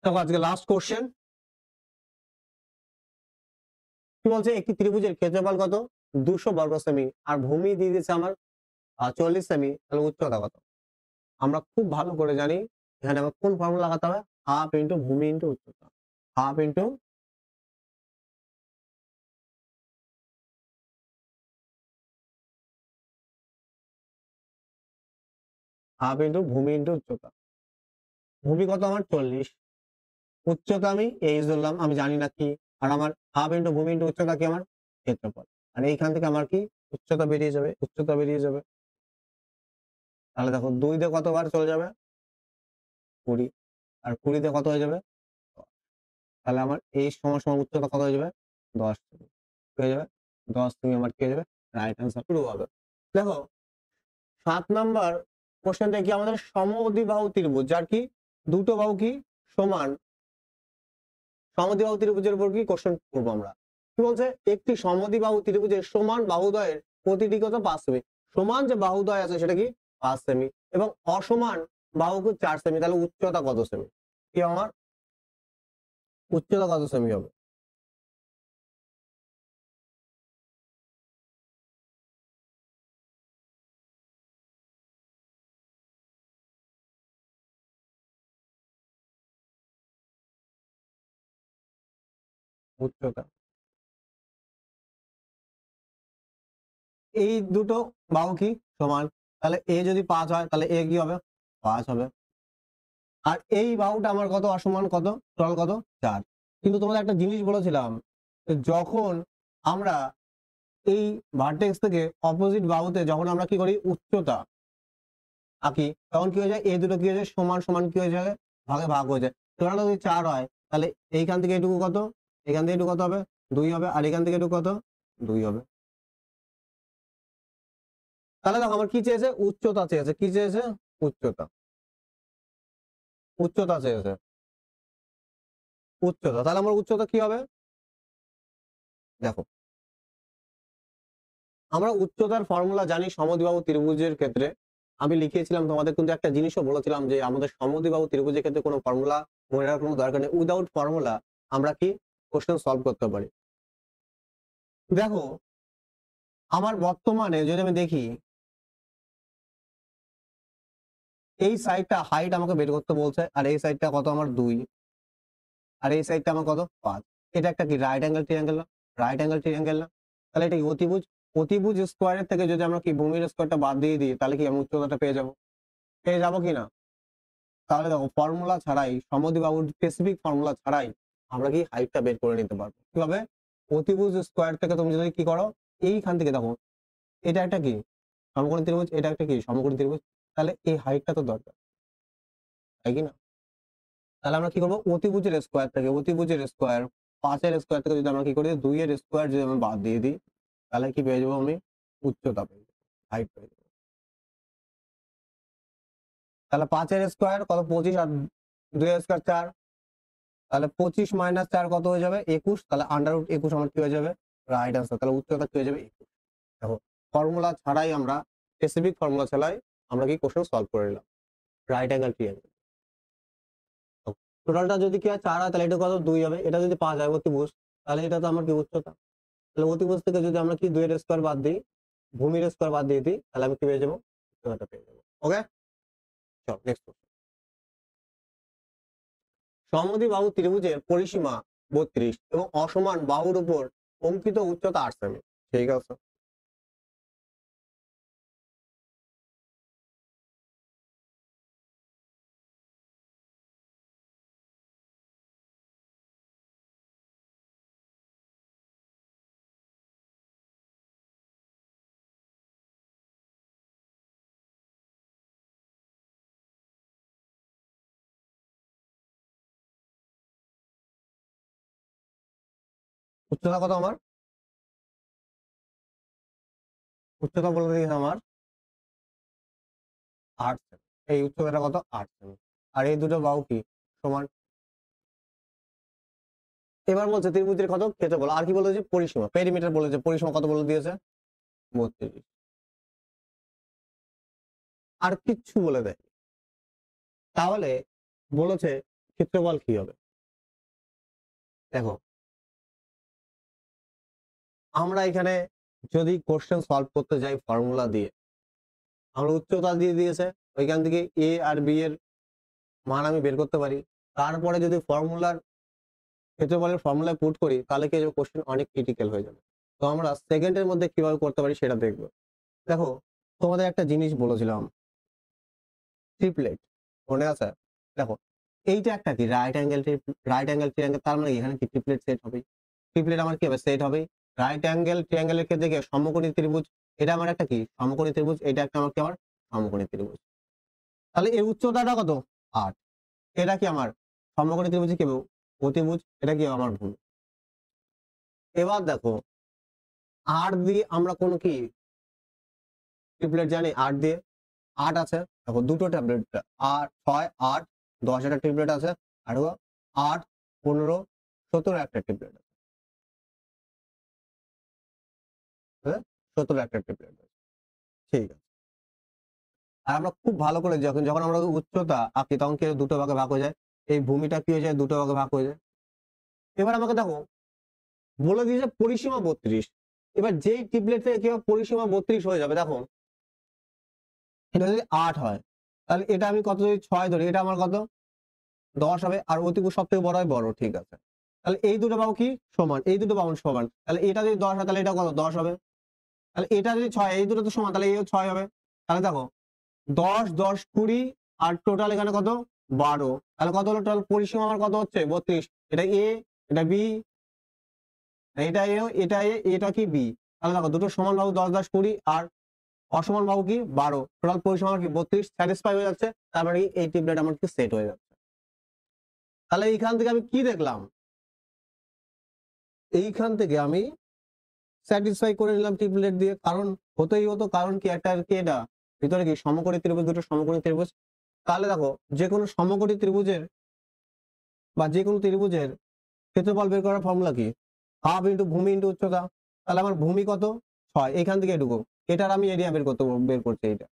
Speaker 1: দেখো আজকে লাস্ট কোশ্চেন কি বলছে, একটি ত্রিভুজের ক্ষেত্রফল কত 200 বর্গ সেমি, আর ভূমি দিয়ে দিয়েছে আমার 40 সেমি, তাহলে উচ্চতা কত। আমরা খুব ভালো করে জানি এখানে আমার কোন ফর্মুলা লাগাতে হবে, হাফ ইন্টু ভূমি ইন্টু উচ্চতা। হাফ ইন্টু ভূমি ইন্টু উচ্চতা। ভূমি কত আমার 40, উচ্চতা আমি এইচ ধরলাম, আমি জানি না কি। আর আমার হাফ ইন্টু ভূমি ইন্টু উচ্চতা কি আমার ক্ষেত্রফল। আর এইখান থেকে আমার কি উচ্চতা বেরিয়ে যাবে, উচ্চতা বেরিয়ে যাবে। তাহলে দেখো 2 দিয়ে কতবার চলে যাবে 20, আর 20 দিয়ে কত হয়ে যাবে 10। তাহলে আমার এই সমান সমান উচ্চতা কত হয়ে যাবে 10 সেমি হয়ে যাবে। 10 সেমি আমার কি হয়ে যাবে রাইট অ্যান্সার শুরু হবে। দেখো 7 নাম্বার কোশ্চেনটা কি, আমাদের সমদ্বিবাহু ত্রিভুজ যার কি দুটো বাহু কি সমান, সমদ্বিবাহু ত্রিভুজের উপর কি কোশ্চেন করবো আমরা। কি বলছে, একটি সমদ্বিবাহু ত্রিভুজের সমান বাহুদ্বয়ের প্রতিটি কত 5 সেমি। সমান যে বাহুদ্বয় আছে সেটা কি 5 সেমি, এবং অসমান বাহু 4 সেমি। তাহলে উচ্চতা কত সেমি, কি আমার উচ্চতা কত সেমি হবে। উচ্চতা, এই দুটো বাহু কি সমান, তাহলে এ যদি 5 হয় তাহলে এ কি হবে 5 হবে। আর এই বাহুটা আমার কত অসমান কত, টোটাল কত 4। কিন্তু তোমাদের একটা জিনিস বলেছিলাম, যখন আমরা এই ভার্টেক্স থেকে অপোজিট বাহুতে যখন আমরা কি করি উচ্চতা আঁকি, তখন কি হয়ে যায় এই দুটো কি হয়ে যায় সমান সমান কি হয়ে যায় ভাগে ভাগ হয়ে যায়। টোটাল যদি 4 হয় তাহলে এইখান থেকে এটুকু কত, এখান থেকে এটুকু কত হবে 2 হবে, আর এখান থেকে এটুকু কত 2 হবে। তাহলে দেখো আমার কি চেয়েছে উচ্চতা চেয়েছে, কি চেয়েছে উচ্চতা, উচ্চতা চেয়েছে উচ্চতা। তাহলে আমার উচ্চতা কি হবে, দেখো আমরা উচ্চতার ফর্মুলা জানি সমদ্বিবাহু ত্রিভুজের ক্ষেত্রে। আমি লিখিয়েছিলাম তোমাদের, কিন্তু একটা জিনিসও বলেছিলাম যে আমাদের সমদ্বিবাহু ত্রিভুজের ক্ষেত্রে কোনো ফর্মুলা মনে রাখার কোনো দরকার নেই, উইদাউট ফর্মুলা আমরা কি কোশ্চেন সলভ করতে পারি। দেখো আমার বর্তমানে যদি আমি দেখি এই সাইডটা হাইট আমাকে বের করতে বলছে, আর এই সাইডটা কত আমার 2, আর এই সাইডটা আমার কত 5। এটা একটা কি রাইট অ্যাঙ্গেল ট্রায়াঙ্গেল না, রাইট অ্যাঙ্গেল ট্রায়াঙ্গেল না, তাহলে এটা কি অতিভুজ। অতিভুজ স্কোয়ারের থেকে যদি আমরা কি ভূমির স্কোয়ারটা বাদ দিয়ে দিই তাহলে কি আমি উচ্চতাটা পেয়ে যাবো কি না? তাহলে দেখো ফর্মুলা ছাড়াই, সমদ্বিবাহুর স্পেসিফিক ফর্মুলা ছাড়াই আমরা কি হাইটটা বের করে নিতে পারবো। কিভাবে? অতিভুজ স্কোয়ার থেকে তুমি যদি কি করো, এইখান থেকে দেখো এটা একটা কি সমকোণী ত্রিভুজ, এটা একটা কি সমকোণী ত্রিভুজ, তাহলে এই হাইটটা তো দরকার, তাই কি না? তাহলে আমরা কি করবো, অতিভুজের স্কোয়ার থেকে, অতিভুজের স্কোয়ার 5-এর স্কোয়ার থেকে যদি আমরা কি করি 2-এর স্কোয়ার যদি আমরা বাদ দিয়ে দিই তাহলে কি পেয়ে যাবো আমি? উচ্চতা পেয়ে যাবো, হাইট পেয়ে যাবো। তাহলে 5-এর স্কোয়ার কত? 25, আর 2-এর স্কোয়ার 4, তাহলে 25 - 4 কত হয়ে যাবে? 21। তাহলে √21 আমার কি হয়ে যাবে? Right answer. তাহলে উচ্চতা কি হয়ে যাবে? 21। দেখো ফর্মুলা ছাড়াই আমরা, স্পেসিফিক ফর্মুলা ছাড়াই আমরা কি কোশ্চেন সলভ করে নিলাম। রাইট অ্যাঙ্গেল ট্রায়াঙ্গেল টোটালটা যদি কি হয় 4 হয় তাহলে এটা কত? 2 হবে। এটা যদি 5 হয় অতিভুজ, তাহলে এটা তো আমার কি উচ্চতা। তাহলে অতিভুজ থেকে যদি আমরা কি 2-এর স্কোয়ার বাদ দিই, ভূমির স্কোয়ার বাদ দিয়ে দিই, তাহলে আমি কি পেয়ে যাবো? উচ্চতাটা পেয়ে যাবো। ওকে, চল নেক্সট। সমদ্বিবাহু ত্রিভুজের পরিসীমা 32 এবং অসমান বাহুর উপর অঙ্কিত উচ্চতা 8 সেমি। ঠিক আছে, উচ্চতা কত আমার? উচ্চতা বলে দিয়েছে আমার 8 সেমি। এই উচ্চতাটা কত? 8 সেমি। আর এই দুটো বাহু কি সমান। এবার বলছে ত্রিভুজের কত ক্ষেত্রফল, আর কি বলেছে? পরিসীমা, পেরিমিটার বলেছে, পরিসীমা কত বলে দিয়েছে? 32। আর কিচ্ছু বলে দেয়। তাহলে বলেছে ক্ষেত্রফল কি হবে। দেখো আমরা এখানে যদি কোশ্চেন সলভ করতে যাই ফর্মুলা দিয়ে, আমরা উচ্চতা দিয়ে দিয়েছে, ওইখান থেকে এ আর বি এর মান আমি বের করতে পারি। তারপরে যদি ক্ষেত্রফলের ফর্মুলায় পুট করি তাহলে কি কোশ্চেন অনেক ক্রিটিক্যাল হয়ে যাবে। তো আমরা সেকেন্ডের মধ্যে কিভাবে করতে পারি সেটা দেখবো। দেখো তোমাদের একটা জিনিস বলেছিলাম, ট্রিপলেট, মনে আছে? দেখো এইটা একটা কি রাইট অ্যাঙ্গেল ট্রায়াঙ্গেল, তার মানে এখানে কি ট্রিপলেট সেট হবে। ট্রিপলেট আমার কি হবে? সেট হবে। রাইট অ্যাঙ্গেল ট্রায়াঙ্গেলের ক্ষেত্রে কি সমকোণী ত্রিভুজ, এটা আমার একটা কি সমকোণী ত্রিভুজ, এটা একটা আমার কি আমার সমকোণী ত্রিভুজ। তাহলে এর উচ্চতাটা কত? 8। এটা কি আমার সমকোণী ত্রিভুজ কি অতিভুজ, এটা কি আমার ভূমি। এবার দেখো 8 দিয়ে আমরা কোন কি ট্রিপলেট জানি? 8 দিয়ে 8 আছে, দেখো দুটো ট্যাবলেট, 8 6 8 10 একটা ট্রিপলেট আছে, আর 8 15 17 একটা ট্রিপলেট আছে, 17 একটা ট্রিপলেট আছে। ঠিক আছে, আর আমরা খুব ভালো করে যখন যখন আমরা উচ্চতা আঁকি তখন কি দুটো ভাগে ভাগ হয়ে যায়, এই ভূমিটা কি হয়ে যায়? দুটো ভাগে ভাগ হয়ে যায়। এবার আমাকে দেখো বলে দিয়েছে পরিসীমা 32। এবার যেই ট্রিপলেট থেকে কি পরিসীমা 32 হয়ে যাবে, দেখো এটা যদি 8 হয় তাহলে এটা আমি কত যদি 6 ধরি, এটা আমার কত? 10 হবে। আর অতিভুজ সব থেকে বড় হয় বড়, ঠিক আছে। তাহলে এই দুটো বাহু কি সমান, এই দুটো বাহু সমান, তাহলে এটা যদি 10 হয় তাহলে এটা কত? 10 হবে। তাহলে এটা যদি 6, এই দুটো তো সমান, তাহলে এই 6 হবে। তাহলে দেখো 10 10 20 আর টোটাল এখানে কত? 12। তাহলে কত হলো টোটাল পরিসীমা আমার কত হচ্ছে? 32। এটা এ, এটা বি, এটা এ, এটা এ, এটা কি বি। তাহলে দেখো দুটো সমান বাহু 10 10 20 আর অসমান বাহু কি 12, টোটাল পরিসীমা আমার কি 32, স্যাটিসফাই হয়ে যাচ্ছে। তার মানে এই ট্রিপলেট আমার কি সেট হয়ে যাচ্ছে। তাহলে এইখান থেকে আমি কি দেখলাম? এইখান থেকে আমি স্যাটিসফাই করে নিলাম ট্রিপলেট দিয়ে, কারণ হতেই হতো, কারণ কি একটা কি এটা ভিতরে কি সমকোণী ত্রিভুজ, দুটো সমকোণী ত্রিভুজ। তাহলে দেখো যে কোনো সমকোণী ত্রিভুজের বা যে কোনো ত্রিভুজের ক্ষেত্রফল বের করার ফর্মুলা কি? হাফ ইন্টু ভূমি ইন্টু উচ্চতা। তাহলে আমার ভূমি কত? 6, এখান থেকে এটুকু, এটার আমি এরিয়া বের করছি, এটা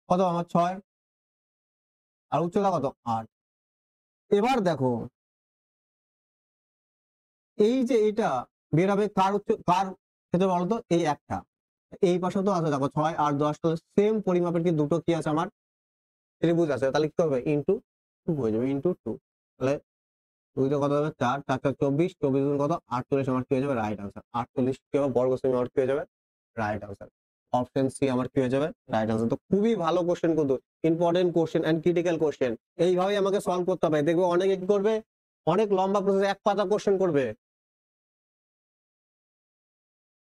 Speaker 1: কত আমার? 6, আর উচ্চতা কত? 8। এবার দেখো এই যে এটা বের হবে কার ক্ষেত্রে বলতো? এই একটা, এই পাশে তো আছে দেখো 6 আর 10, তো সেম পরিমাপের কি দুটো কি আছে আমার ত্রিভুজ আছে, তাহলে কি হবে? ইন্টু 2 হয়ে যাবে, ইন্টু 2। তাহলে 2 দিয়ে কত হবে 4, 4 4 24, 24 গুণ কত 48 আমার কি হয়ে যাবে রাইট আনসার। 48 কি হবে বর্গ সেমি আমার কি হয়ে যাবে রাইট আনসার। অপশন সি আমার কি হয়ে যাবে রাইট আনসার। তো খুবই ভালো কোশ্চেন, কিন্তু important question and critical question. এইভাবেই আমাকে সলভ করতে হবে। দেখবে অনেকে কি করবে, অনেক লম্বা প্রসেস এক পাতা কোশ্চেন করবে।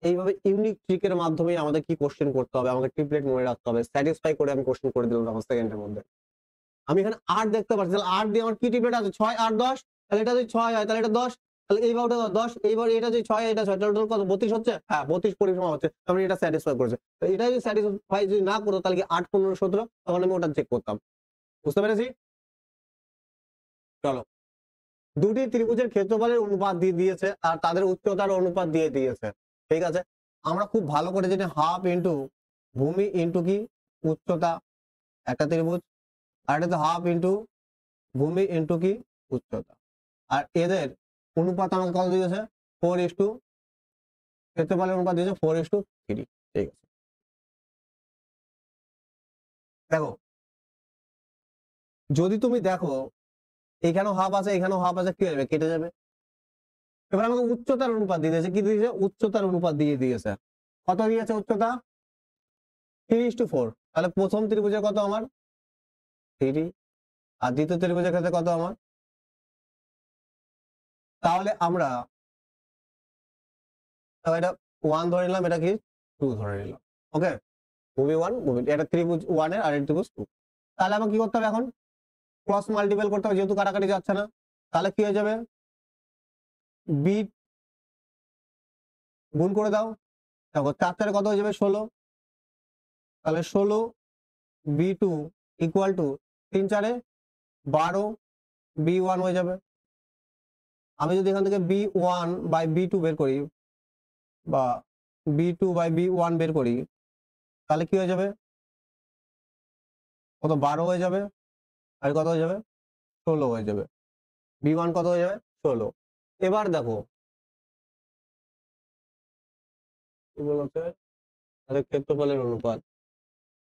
Speaker 1: এইভাবে ইউনিক ট্রিকের মাধ্যমে আমাদের কি কোশ্চেন করতে হবে, আমাকে ট্রিপলেট মনে রাখতে হবে, স্যাটিসফাই করে আমি কোশ্চেন করে দিলাম আমার সেকেন্ডের মধ্যে। আমি এখানে 8 দেখতে পাচ্ছি, তাহলে 8 দিয়ে আমার কি ট্রিপলেট আছে 6 8 10, তাহলে এটা যদি 6 হয় তাহলে এটা 10, তাহলে এই বাহুটা 10, এইবার এটা যদি 6 এটা 6, টোটাল কত 32 হচ্ছে। হ্যাঁ 32 পরিসীমা হচ্ছে, তাহলে এটা স্যাটিসফাই করেছে। তো এটা যদি স্যাটিসফাই যদি না করতো তাহলে কি 8 15 17, তখন আমি ওটা চেক করতাম। বুঝতে পেরেছি? চলো, দুটি ত্রিভুজের ক্ষেত্রফলের অনুপাত দিয়ে দিয়েছে আর তাদের উচ্চতার অনুপাত দিয়ে দিয়েছে। ঠিক আছে, আমরা খুব ভালো করে জানি হাফ ইন্টু ভূমি ইন্টু কি উচ্চতা একটা ত্রিভুজ, আর এটা তো হাফ ইন্টু ভূমি ইন্টু কি উচ্চতা, আর এদের অনুপাত আমাকে কত দিয়েছে 4:, ক্ষেত্রফলের অনুপাত দিয়েছে 4:3। ঠিক আছে, দেখো যদি তুমি দেখো এখানেও হাফ আছে এখানেও হাফ আছে, কি হবে কেটে যাবে। এবার আমাকে উচ্চতার অনুপাত দিয়ে দিয়েছে, কি দিয়েছে উচ্চতার অনুপাত দিয়ে দিয়েছে। কত দিয়েছে উচ্চতা 3:4। তাহলে প্রথম ত্রিভুজের কত আমার 3, আর দ্বিতীয় ত্রিভুজের ক্ষেত্রে কত আমার। তাহলে আমরা এটা 1 ধরে নিলাম, এটা কি 2 ধরে নিলাম। ওকে, মুভি 1 মুভি, এটা ত্রিভুজ 1 এর আর এটা ত্রিভুজ 2। তাহলে আমাকে কি করতে হবে এখন ক্রস মাল্টিপল করতে হবে, যেহেতু কাটাকাটি যাচ্ছে না। তাহলে কি হয়ে যাবে বি গুণ করে দাও, দেখো 4 4 কত হয়ে যাবে 16, তাহলে 16 B2 ইকুয়াল টু 3 4 12 B1 হয়ে যাবে। আমি যদি এখান থেকে B1 বাই B2 বের করি বা B2 বাই B1 বের করি, তাহলে কি হয়ে যাবে কত 12 হয়ে যাবে, আর কত হয়ে যাবে 16 হয়ে যাবে। B1 কত হয়ে যাবে 16। এবার দেখো কি বলছে, তাদের ক্ষেত্রফলের অনুপাত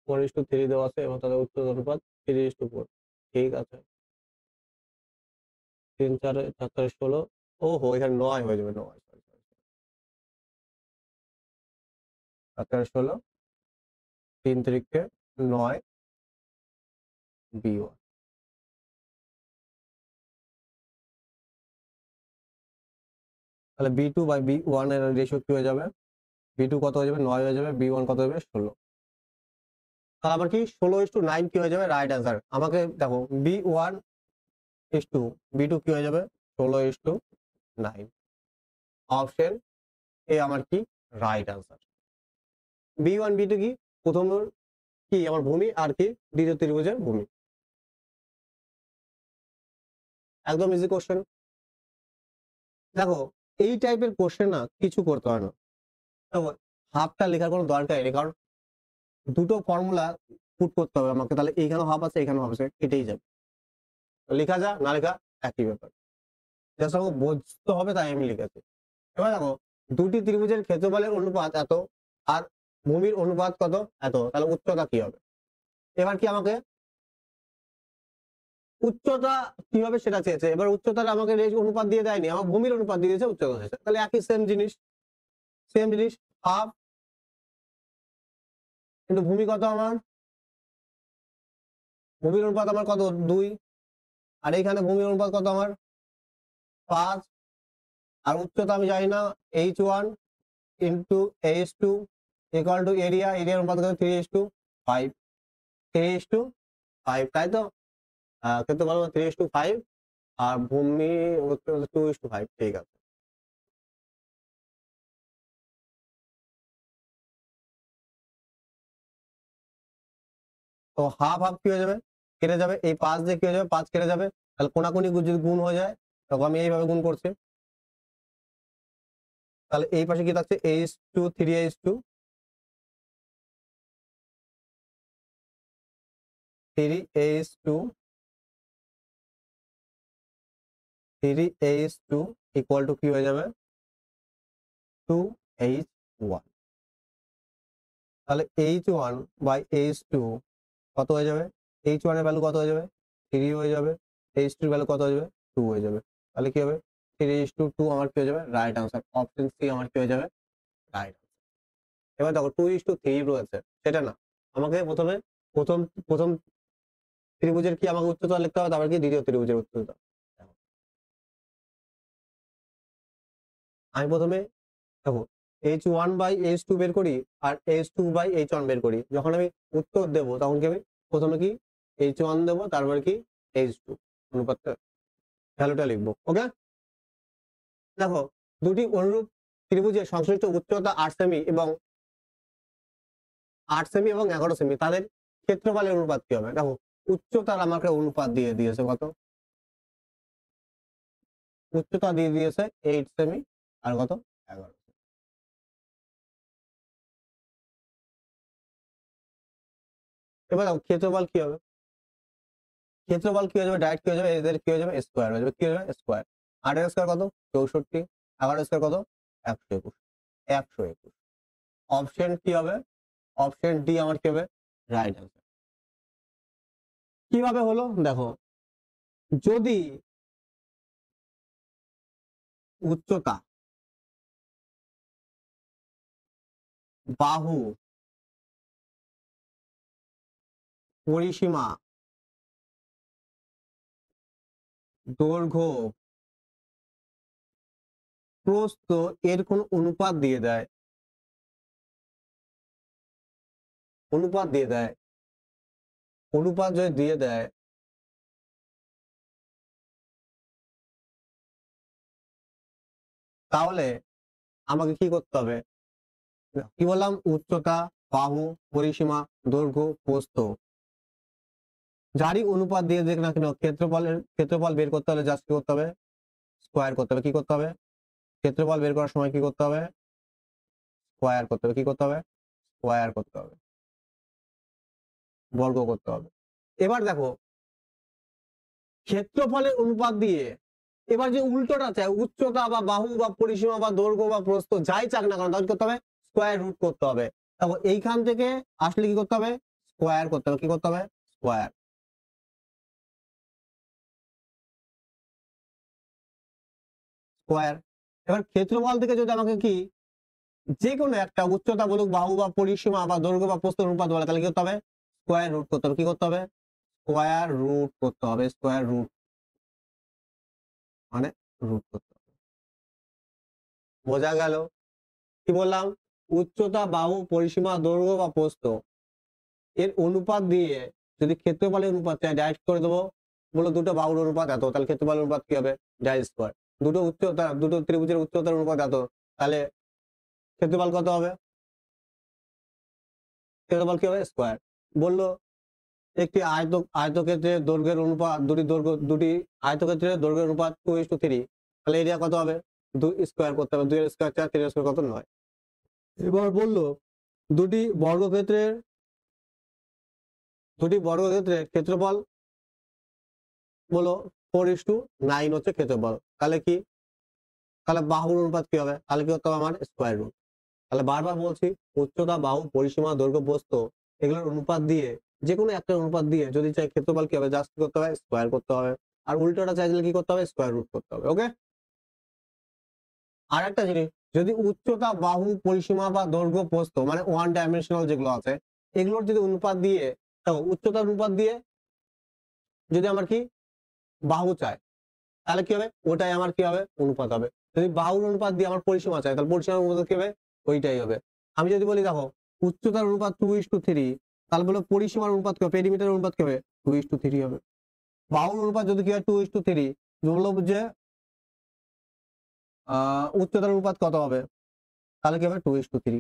Speaker 1: 4:3 দেওয়া আছে এবং তাদের উচ্চতার অনুপাত 3:4। ঠিক আছে, 3 4 4 4 16, ওহো এখানে 9 হয়ে যাবে 9, 4 4 16, 3 3 9 B1। তাহলে B2 বাই B1 এর রেশিও কি হয়ে যাবে, B2 কত হয়ে যাবে 9 হয়ে যাবে, B1 কত হবে 16। তাহলে আবার কি 16:9 কি হয়ে যাবে রাইট অ্যান্সার। আমাকে দেখো B1:, B2 কি হয়ে যাবে 16:9। অপশন এ আমার কি রাইট অ্যান্সার। B1 B2 কি প্রথম কি আমার ভূমি আর কি দ্বিতীয় ত্রিভুজের ভূমি। একদম ইজি কোশ্চেন। দেখো এই টাইপের কোশ্চেন না কিছু করতে হয় না, দেখো হাফটা লেখার কোনো দরকার নেই, কারণ দুটো ফর্মুলা পুট করতে হবে আমাকে, তাহলে এইখানে হাফ আছে এখানে হাফ আছে কেটেই যাবে, লেখা যা না লেখা একই ব্যাপার, জাস্ট আমাকে বুঝতে হবে তাই আমি লিখেছি। এবার দেখো দুটি ত্রিভুজের ক্ষেত্রফলের অনুপাত এত আর ভূমির অনুপাত কত এত, তাহলে উচ্চতা কি হবে। এবার কি আমাকে উচ্চতা কি হবে সেটা চেয়েছে, এবার উচ্চতার আমাকে অনুপাত দিয়ে দেয়নি, আমার ভূমির অনুপাত দিয়ে দিয়েছে উচ্চতা দিয়েছে, তাহলে একই সেম জিনিস হাফ কিন্তু ভূমি কত আমার, ভূমির অনুপাত আমার কত 2, আর এইখানে ভূমির অনুপাত কত আমার 5, আর উচ্চতা আমি জানি না h1 into h2 equal to এরিয়ার অনুপাত কত 3:5, 3:5 তাই তো, ক্ষেত্রফল 3:5 আর ভূমি 2:5। ঠিক আছে, তো হাফ হাফ কি হয়ে যাবে কেটে যাবে, এই 5 দিয়ে কি হয়ে যাবে 5 কেটে যাবে, তাহলে কোনাকুনি যদি গুণ হয়ে যায় তখন আমি এইভাবে গুণ করছি, তাহলে এই পাশে কি থাকছে h2 3h2 3h2 3h2 equal to কি হয়ে যাবে 2h1। তাহলে h1 বাই h2 কত হয়ে যাবে, h1 এর ভ্যালু কত হয়ে যাবে 3 হয়ে যাবে, h2 এর ভ্যালু কত হয়ে যাবে 2 হয়ে যাবে। তাহলে কি হবে 3:2 আমার কি হয়ে যাবে রাইট আনসার, অপশন সি আমার কি হয়ে যাবে রাইট। এবার দেখো 2:3 রয়েছে, সেটা না, আমাকে প্রথমে প্রথম প্রথম ত্রিভুজের কি আমাকে উচ্চতা লিখতে হবে, তারপর কি দ্বিতীয় ত্রিভুজের উচ্চতা। আমি প্রথমে দেখো H1/H2 বের করি আর H2/H1 বের করি। যখন আমি উত্তর দেবো তখন কি আমি প্রথমে কি H1 দেবো, তারপর কি H2 অনুপাতটা ভ্যালুটা লিখবো। ওকে, দেখো দুটি অনুরূপ ত্রিভুজের সংশ্লিষ্ট উচ্চতা 8 সেমি এবং 11 সেমি, তাদের ক্ষেত্রফলের অনুপাত কি হবে? দেখো উচ্চতার আমাকে অনুপাত দিয়ে দিয়েছে কত, উচ্চতা দিয়ে দিয়েছে 8 সেমি আর কত 11। এবার দেখো ক্ষেত্রফল কি হবে, ক্ষেত্রফল কি হয়ে যাবে ডাইরেক্ট কি হয়ে যাবে, এদের কি হয়ে যাবে স্কোয়ার হয়ে যাবে, কি হয়ে যাবে স্কোয়ার। 8 এর স্কোয়ার কত 64, 11 স্কোয়ার কত 121, 121। অপশন কি হবে, অপশন ডি আমার কি হবে রাইট আনসার। কিভাবে হলো দেখো, যদি উচ্চতা, বাহু, পরিসীমা, দৈর্ঘ্য, প্রস্থ এর কোন অনুপাত দিয়ে দেয়, অনুপাত দিয়ে দেয়, অনুপাত যদি দিয়ে দেয় তাহলে আমাকে কি করতে হবে, কি বললাম উচ্চতা, বাহু, পরিসীমা, দৈর্ঘ্য, প্রস্থ, যারই অনুপাত দিয়ে দেখ না কেন ক্ষেত্রফল বের করতে হলে জাস্ট কি করতে হবে স্কোয়ার করতে হবে। কি করতে হবে, ক্ষেত্রফল বের করার সময় কি করতে হবে স্কোয়ার করতে হবে। কি করতে হবে স্কোয়ার করতে হবে, বর্গ করতে হবে। এবার দেখো ক্ষেত্রফলের অনুপাত দিয়ে এবার যে উল্টোটা চাই, উচ্চতা বা বাহু বা পরিসীমা বা দৈর্ঘ্য বা প্রস্থ যাই চাক না কেন, তাহলে করতে হবে স্কোয়ার রুট করতে হবে। তারপর এইখান থেকে আসলে কি করতে হবে স্কোয়ার করতে হবে। কি করতে হবে স্কোয়ার, স্কোয়ার। এবার ক্ষেত্রফল থেকে যদি আমাকে কি যে কোনো একটা উচ্চতা বলুক, বাহু বা পরিসীমা বা দৈর্ঘ্য বা প্রস্থ অনুপাত বলে, তাহলে কি করতে হবে স্কোয়ার রুট করতে হবে। কি করতে হবে স্কোয়ার রুট করতে হবে, স্কোয়ার রুট মানে রুট করতে হবে। বোঝা গেল? কি বললাম, উচ্চতা, বাহু, পরিসীমা, দৈর্ঘ্য বা প্রস্থ এর অনুপাত দিয়ে যদি ক্ষেত্রফলের অনুপাত চাই ডাইরেক্ট করে দেবো। বলো দুটো বাহুর অনুপাত এত, তাহলে ক্ষেত্রফলের অনুপাত কি হবে ডাইরেক্ট স্কোয়ার। দুটো উচ্চতা, দুটো ত্রিভুজের উচ্চতার অনুপাত এত, তাহলে ক্ষেত্রফল কত হবে, ক্ষেত্রফল কি হবে স্কোয়ার। বললো একটি আয়তক্ষেত্রের দৈর্ঘ্যের অনুপাত, দুটি আয়তক্ষেত্রের দৈর্ঘ্যের অনুপাত 2:3, তাহলে এরিয়া কত হবে 2 স্কোয়ার করতে হবে। 2 এর স্কোয়ার 4, 3 এর স্কোয়ার কত 9। এবার বললো দুটি বর্গক্ষেত্রের ক্ষেত্রফল বলো 4:9 হচ্ছে ক্ষেত্রফল, তাহলে কি, তাহলে বাহুর অনুপাত কি হবে, তাহলে কি করতে হবে আমার স্কোয়ার রুট। তাহলে বারবার বলছি উচ্চতা, বাহু, পরিসীমা, দৈর্ঘ্য, প্রস্থ এগুলোর অনুপাত দিয়ে যে কোনো একটা অনুপাত দিয়ে যদি চাই ক্ষেত্রফল কি হবে জাস্ট করতে হবে স্কোয়ার করতে হবে, আর উল্টোটা চাইলে কি করতে হবে স্কোয়ার রুট করতে হবে। ওকে, আর একটা জিনিস, যদি উচ্চতা, বাহু, পরিসীমা বা দৈর্ঘ্য, প্রস্থ মানে ওয়ান ডাইমেনশনাল যেগুলো আছে এগুলোর যদি অনুপাত দিয়ে, দেখো উচ্চতার অনুপাত দিয়ে যদি আমার কি বাহু চায় তাহলে কি হবে ওটাই আমার কি হবে অনুপাত হবে। যদি বাহুর অনুপাত দিয়ে আমার পরিসীমা চাই তাহলে পরিসীমার অনুপাত কি হবে ওইটাই হবে। আমি যদি বলি দেখো উচ্চতার অনুপাত 2:3, তাহলে বলো পরিসীমার অনুপাত কি হবে, পেরিমিটার অনুপাত কি হবে 2:3 হবে। বাহুর অনুপাত যদি কি হয় 2:3, বললো যে উচ্চতার অনুপাত কত হবে, তাহলে কি হবে 2:3।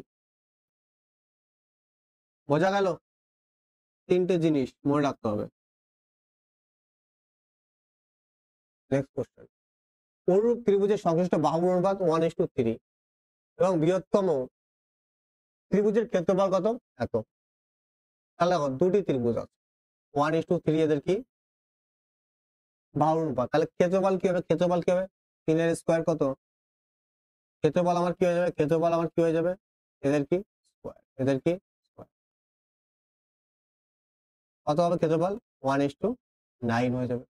Speaker 1: বোঝা গেল? তিনটে জিনিস মনে রাখতে হবে। নেক্সট কোশ্চেন, অনুরূপ ত্রিভুজের সংশ্লিষ্ট বাহুর অনুপাত 1:3 এবং বৃহত্তম ত্রিভুজের ক্ষেত্রফল কত এত। তাহলে দেখো দুটি ত্রিভুজ আছে 1:3, এদের কি বাহুর অনুপাত, তাহলে ক্ষেত্রফল কি হবে, ক্ষেত্রফল কি হবে 3 এর স্কোয়ার কত, ক্ষেত্রফল আমার কি হয়ে যাবে, ক্ষেত্রফল আমার কি হয়ে যাবে এদের কি স্কোয়ার, এদের কি স্কোয়ার। কত হবে ক্ষেত্রফল 1:9 হয়ে যাবে,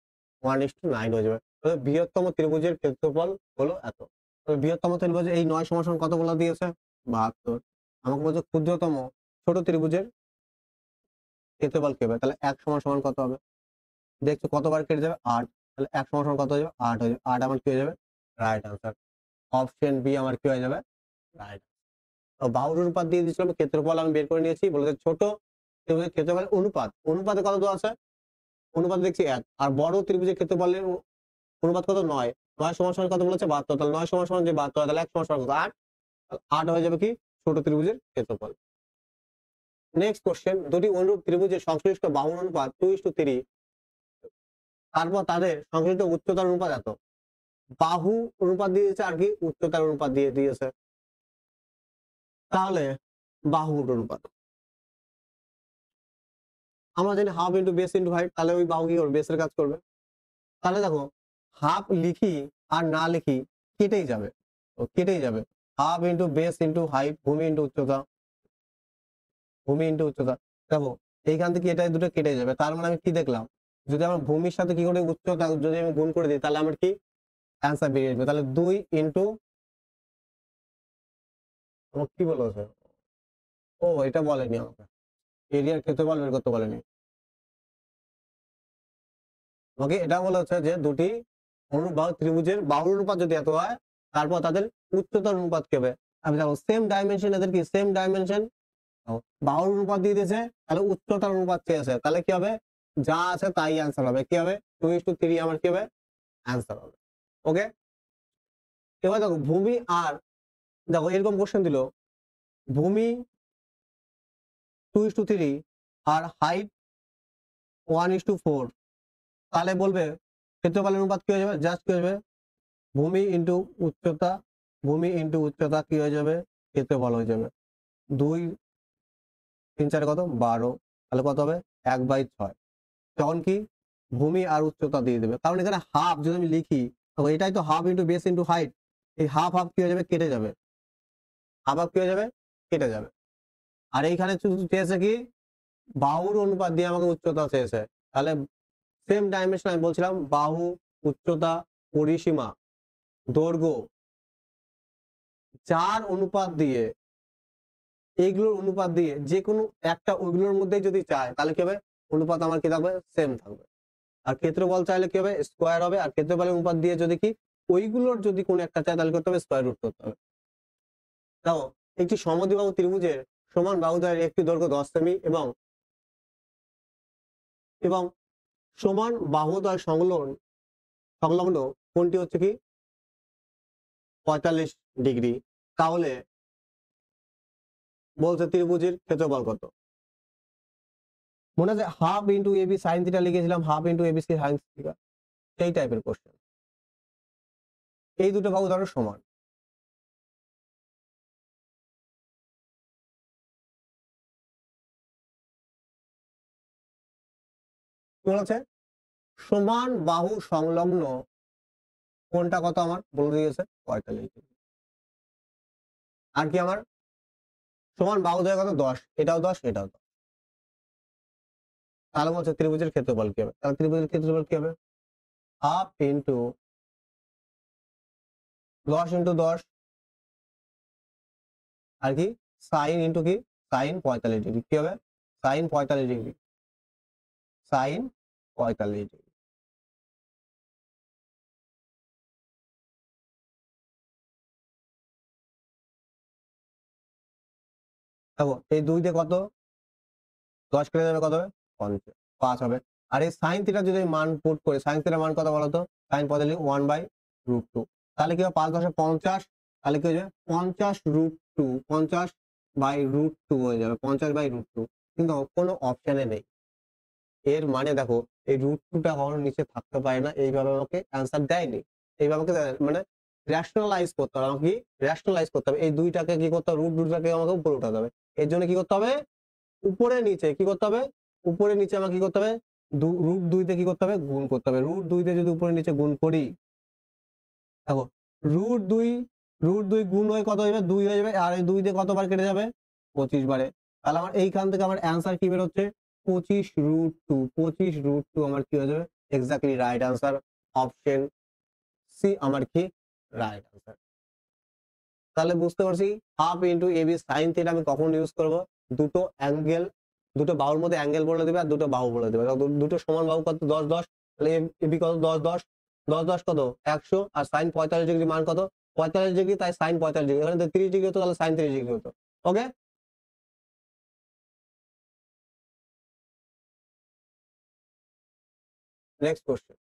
Speaker 1: 1:9 হয়ে যাবে। বৃহত্তম ত্রিভুজের ক্ষেত্রফল হলো এত। বৃহত্তম ত্রিভুজ এই 9 সমান সমান কত বলা দিয়েছে? 72। আমাকে বলছে ক্ষুদ্রতম ছোট ত্রিভুজের ক্ষেত্রফল কি হবে? তাহলে 1 সমান সমান কত হবে? দেখছো কতবার কেটে যাবে? 8। তাহলে 1 সমান সমান কত হয়ে যাবে? 8 হয়ে যাবে। 8 আমার কি হয়ে যাবে? Right answer. অপশন বি আমার কি হয়ে যাবে? রাইট। তো বাহুর অনুপাত দিয়ে দিয়েছিলাম, ক্ষেত্রফল আমি বের করে নিয়েছি। বলেছে ছোট ত্রিভুজের ক্ষেত্রফল অনুপাত। অনুপাতে কত দেওয়া আছে? অনুপাত দেখছি 1। আর বড় ত্রিভুজের ক্ষেত্রফলের অনুপাত কত? 9। 9 সমান সমান কত বলেছে? 72। তাহলে 9 সমান সমান যে 72 তাহলে 1 সমান সমান কত? 8। 8 হয়ে যাবে কি? ছোট ত্রিভুজের ক্ষেত্রফল। নেক্সট কোশ্চেন, দুটি অনুরূপ ত্রিভুজের সংশ্লিষ্ট বাহুর অনুপাত 2:3। তারপর তাদের সংশ্লিষ্ট উচ্চতার অনুপাত এত। বাহু অনুপাত দিয়েছে আর কি উচ্চতার অনুপাত দিয়ে দিয়েছে। তাহলে বাহুর অনুপাত আমরা জানি half into base into height, তাহলে ওই বাহু কি করবে? বেসের কাজ করবে। তাহলে দেখো হাফ লিখি আর না লিখি কেটেই যাবে, কেটেই যাবে। Half into base into height, ভূমি ইন্টু উচ্চতা, ভূমি ইন্টু উচ্চতা। দেখো এইখান থেকে এটা দুটো কেটে যাবে। তার মানে আমি কি দেখলাম? যদি আমার ভূমির সাথে কি করে উচ্চতা যদি আমি গুণ করে দিই তাহলে আমার কি অ্যান্সার বেরিয়ে যাবে। তাহলে 2 ইন্টু কি বলেছে? ও এটা বলেনি আমাকে, এরিয়ার ক্ষেত্রফল বের করতে বলেনি আমাকে। এটা বলা হচ্ছে যে দুটি অনুবাহু ত্রিভুজের বাহুর অনুপাত যদি এত হয় তারপর তাদের উচ্চতার অনুপাত কি হবে? আমি দেখো সেম ডাইমেনশন, এদের কি সেম ডাইমেনশন, বাহুর অনুপাত দিয়ে দিয়েছে, তাহলে উচ্চতার অনুপাত চেয়েছে, তাহলে কি হবে? যা আছে তাই অ্যান্সার হবে। কি হবে? 2:3 আমার কি হবে? অ্যান্সার হবে। ওকে, এবার দেখো ভূমি আর দেখো এরকম কোশ্চেন দিল, ভূমি 2:3 আর হাইট 1:4, তাহলে বলবে ক্ষেত্রফলের অনুপাত কি হয়ে যাবে? জাস্ট কি হয়ে যাবে? ভূমি ইন্টু উচ্চতা, ভূমি ইন্টু উচ্চতা কি হয়ে যাবে? ক্ষেত্রফল হয়ে যাবে। 2 3 4 কত? 12। তাহলে কত হবে? 1/6। তখন কি ভূমি আর উচ্চতা দিয়ে দেবে, কারণ এখানে হাফ যদি আমি লিখি তখন এটাই তো half into base into height, এই হাফ হাফ কি হয়ে যাবে? কেটে যাবে। হাফ হাফ কি হয়ে যাবে? কেটে যাবে। আর এইখানে চেয়েছে কি বাহুর অনুপাত দিয়ে আমাকে উচ্চতা চেয়েছে, তাহলে সেম ডাইমেনশন আমি বলছিলাম বাহু, উচ্চতা, পরিসীমা, দৈর্ঘ্য, চার অনুপাত দিয়ে এইগুলোর অনুপাত দিয়ে যে কোনো একটা ওইগুলোর মধ্যে যদি চায় তাহলে কি হবে? অনুপাত আমার কি থাকবে? সেম থাকবে। আর ক্ষেত্রফল চাইলে কি হবে? স্কোয়ার হবে। আর ক্ষেত্রফলের অনুপাত দিয়ে যদি কি ওইগুলোর যদি কোনো একটা চায় তাহলে করতে হবে স্কোয়ার রুট করতে হবে। দেখো একটি সমদ্বিবাহু ত্রিভুজের সমান বাহুদ্বয়ের একটি দৈর্ঘ্য 10 সেমি এবং এবং সমান বাহুদ্বয় সংলগ্ন কোণটি হচ্ছে কি 45 ডিগ্রি, তাহলে বলছে ত্রিভুজের ক্ষেত্রফল কত? মনে আছে half into A B sine theta লিখেছিলাম, half into A B sine theta, সেই টাইপের কোশ্চেন। এই দুটো বাহু ধরো সমান, বলেছে সমান বাহু সংলগ্ন কোনটা কত আমার বলে দিয়েছে 45 ডিগ্রি। আর কি আমার সমান বাহুদ্বয় কত? 10, এটাও 10 এটাও 10। তাহলে বলছে ত্রিভুজের ক্ষেত্রফল কি হবে? তাহলে ত্রিভুজের ক্ষেত্রফল কি হবে? হাফ ইন্টু 10 ইন্টু 10 আর কি সাইন ইন্টু কি সাইন 45 ডিগ্রি, কি হবে? Sine 45 degree, sine 45 degree. দেখো এই 2 দিয়ে কত 10 কেটে যাবে, কত হবে? 5 হবে। আর এই সাইন থিটা যদি মান পুট করে, সাইন থিটার মান কত বলতো? সাইন 45 1/√2, তাহলে কি হবে? 5 10 50, তাহলে কি হয়ে যাবে? 50√2, 50/√2 হয়ে যাবে, 50/√2। কিন্তু কোনো অপশনে নেই। এর মানে দেখো এই √2টা কখনো নিচে থাকতে পারে না, এইভাবে আমাকে অ্যান্সার দেয়নি। এইভাবে আমাকে মানে রেশনালাইজ করতে হবে, আমাকে রেশনালাইজ করতে হবে। এই দুইটাকে কি করতে হবে? √2টাকে আমাকে উপরে উঠাতে হবে। এর জন্য কি করতে হবে? উপরে নিচে কি করতে হবে? উপরে নিচে আমাকে কি করতে হবে? √2 দিয়ে কি করতে হবে? গুণ করতে হবে। √2 দিয়ে যদি উপরে নিচে গুণ করি, দেখো √2 √2 গুণ হয়ে কত হয়ে যাবে? 2 হয়ে যাবে। আর এই 2 দিয়ে কতবার কেটে যাবে? 25 বারে। তাহলে আমার এইখান থেকে আমার অ্যান্সার কি বের হচ্ছে? 25√2। 25√2 আমার কি হয়ে যাবে? Exactly right answer, option c আমার কি রাইট আনসার। তাহলে বুঝতে পারছি half into A B sine theta আমি কখন ইউজ করব, দুটো অ্যাঙ্গেল, দুটো বাহুর মধ্যে অ্যাঙ্গেল বলে দেবে আর দুটো বাহু বলে দেবে, দুটো সমান বাহু কত 10 10, তাহলে এ বি কত 10 10, 10 10 কত 100, আর সাইন 45 ডিগ্রি মান কত 45 ডিগ্রি, তাই সাইন 45 ডিগ্রি, এখানে 30 ডিগ্রি হতো তাহলে সাইন 30 ডিগ্রি হতো। ওকে, নেক্সট কোশ্চেন।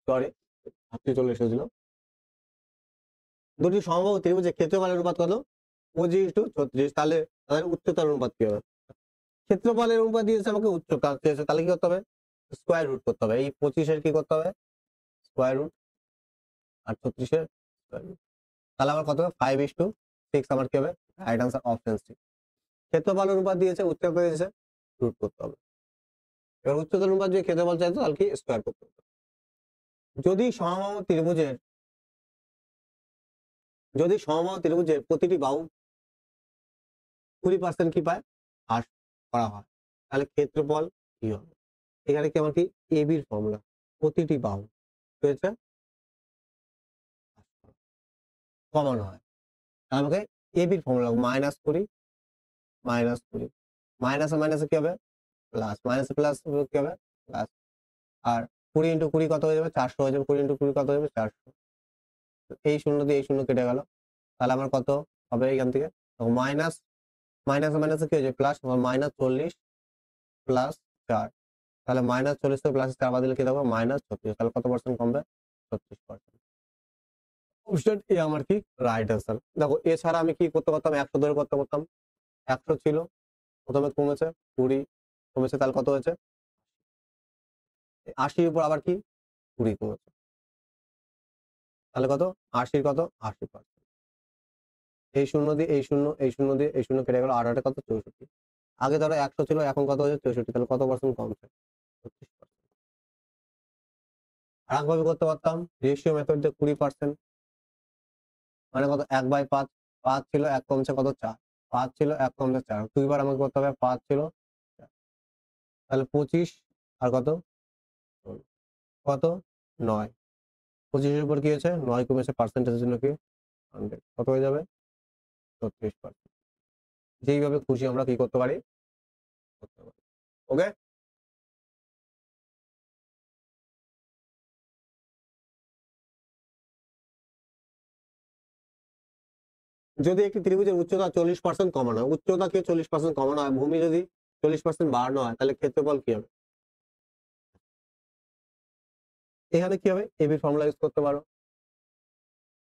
Speaker 1: সরি, হাঁচি চলে এসেছিল। দুটি সমবাহু ত্রিভুজের ক্ষেত্রফলের অনুপাত কত 25:36, তাহলে তাদের উচ্চতার অনুপাত কি হবে? ক্ষেত্রফলের অনুপাত দিয়েছে আমাকে, উচ্চতা চেয়েছে, তাহলে কি করতে হবে স্কোয়ার রুট করতে হবে। এই 25-এর কি করতে হবে স্কোয়ার রুট, আর 36-এর স্কোয়ার রুট, তাহলে আমার কত হবে 5:6 আমার কি হবে রাইট আনসার অপশন সি। ক্ষেত্রফল অনুপাত দিয়েছে, উচ্চতা দিয়েছে, রুট করতে হবে। এবার উচ্চতার অনুপাত যদি ক্ষেত্রফল চাইতো তাহলে কি স্কোয়ার করতে হবে। যদি সমবাহু ত্রিভুজের প্রতিটি বাহু 20% কি পায় হ্রাস করা হয়, তাহলে ক্ষেত্রফল কি হবে? এখানে কি আমার কি এ বির ফর্মুলা, প্রতিটি বাহু হয়েছে কমানো হয়, তাহলে আমাকে এ বির ফর্মুলা -20 -20, মাইনাসে মাইনাসে কি হবে প্লাস, মাইনাসে প্লাস কি হবে প্লাস, আর 20 × 20 কত হয়ে যাবে 400 হয়ে যাবে, 20 × 20 কত হয়ে যাবে 400, এই শূন্য দিয়ে এই শূন্য কেটে গেল, তাহলে আমার কত হবে এখান থেকে মাইনাস, মাইনাসে মাইনাসে কি হয়েছে প্লাস, -40 প্লাস 4, তাহলে -40 থেকে প্লাস 4 বাদ দিলে কি দেবো -36, তাহলে কত পার্সেন্ট কমবে 36%। অপশন এ আমার কি রাইট আনসার। দেখো এছাড়া আমি কি করতে পারতাম, 100 ধরে করতে পারতাম, 100 ছিল প্রথমে কমেছে 20 কমেছে, তাহলে কত হয়েছে 80-র উপর আবার কি 20 কমেছে, তাহলে কত 80 কত 80%। এই শূন্য দিয়ে এই শূন্য, এই শূন্য দিয়ে এই শূন্য কেটে গেল, আর কত 64। আগে ধরো 100 ছিল, এখন কত হয়েছে 64, তাহলে কত পার্সেন্ট কমছে 36%। আর একভাবে করতে পারতাম রেশিও মেথড দিয়ে 20%, মানে কত 1/5, 5 ছিল 1 কমছে কত 4, 5 ছিল 1 কমছে 4, দুইবার আমাকে করতে হবে, 5 ছিল 4, তাহলে 25 আর কত 16, কত 9, 25-এর উপর কি হয়েছে 9 কমেছে, পার্সেন্টেজের জন্য কি 100, কত হয়ে যাবে 36%। যেইভাবে খুশি আমরা কি করতে পারি করতে পারি। ওকে, যদি একটি ত্রিভুজের উচ্চতা 40% কমানো হয়, উচ্চতাকে 40% কমানো হয়, ভূমি যদি 40% বাড়ানো হয়, তাহলে ক্ষেত্রফল কি হবে? এখানে কি হবে এবির ফর্মুলা ইউজ করতে পারো,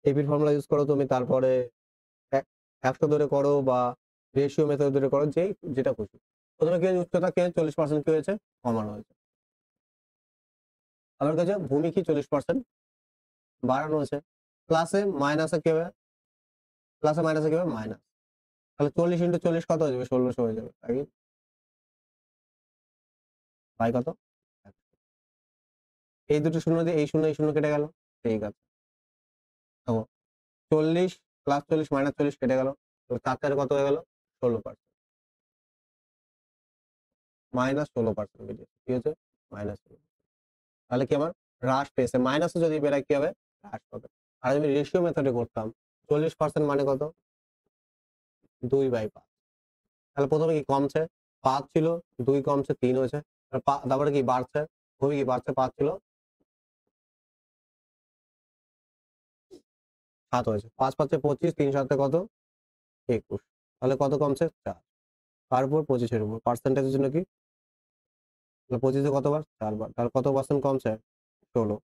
Speaker 1: এবির ফর্মুলা ইউজ করো তুমি, তারপরে 100 ধরে করো বা রেশিও মেথড ধরে করো, যেটা খুশি। প্রথমে কি হয়েছে উচ্চতাকে 40% কি হয়েছে কমানো হয়েছে, আমার কাছে ভূমি কি 40% বাড়ানো হয়েছে, প্লাসে মাইনাসে কি হবে প্লাসে মাইনাসে কি হবে মাইনাস, তাহলে 40 × 40 কত হয়ে যাবে 1600 হয়ে যাবে, তাই বাই কত, এই দুটো শূন্য দিয়ে এই শূন্য এই শূন্য কেটে গেল, ঠিক আছে। তো 40 প্লাস 40 মাইনাস 40 কেটে গেল, তাহলে 4 কত হয়ে গেল 16%, -16% বেরিয়েছে, কি হয়েছে -16, তাহলে কি আমার হ্রাস পেয়েছে, মাইনাসে যদি বেড়ায় কি হবে হ্রাস পাবে। আর আমি রেশিও মেথডে করতাম 40% মানে কত 2/5, তাহলে প্রথমে কি কমছে 5 ছিল 2 কমছে 3 হয়েছে, তারপরে কি বাড়ছে, ভূমি কি বাড়ছে 5 ছিল 7 হয়েছে, 5 5 25, 3 7 কত 21, তাহলে কত কমছে 4, তার উপর 25-এর উপর পার্সেন্টেজের জন্য কি 25-এ কতবার 4 বার, তাহলে কত পার্সেন্ট কমছে 16,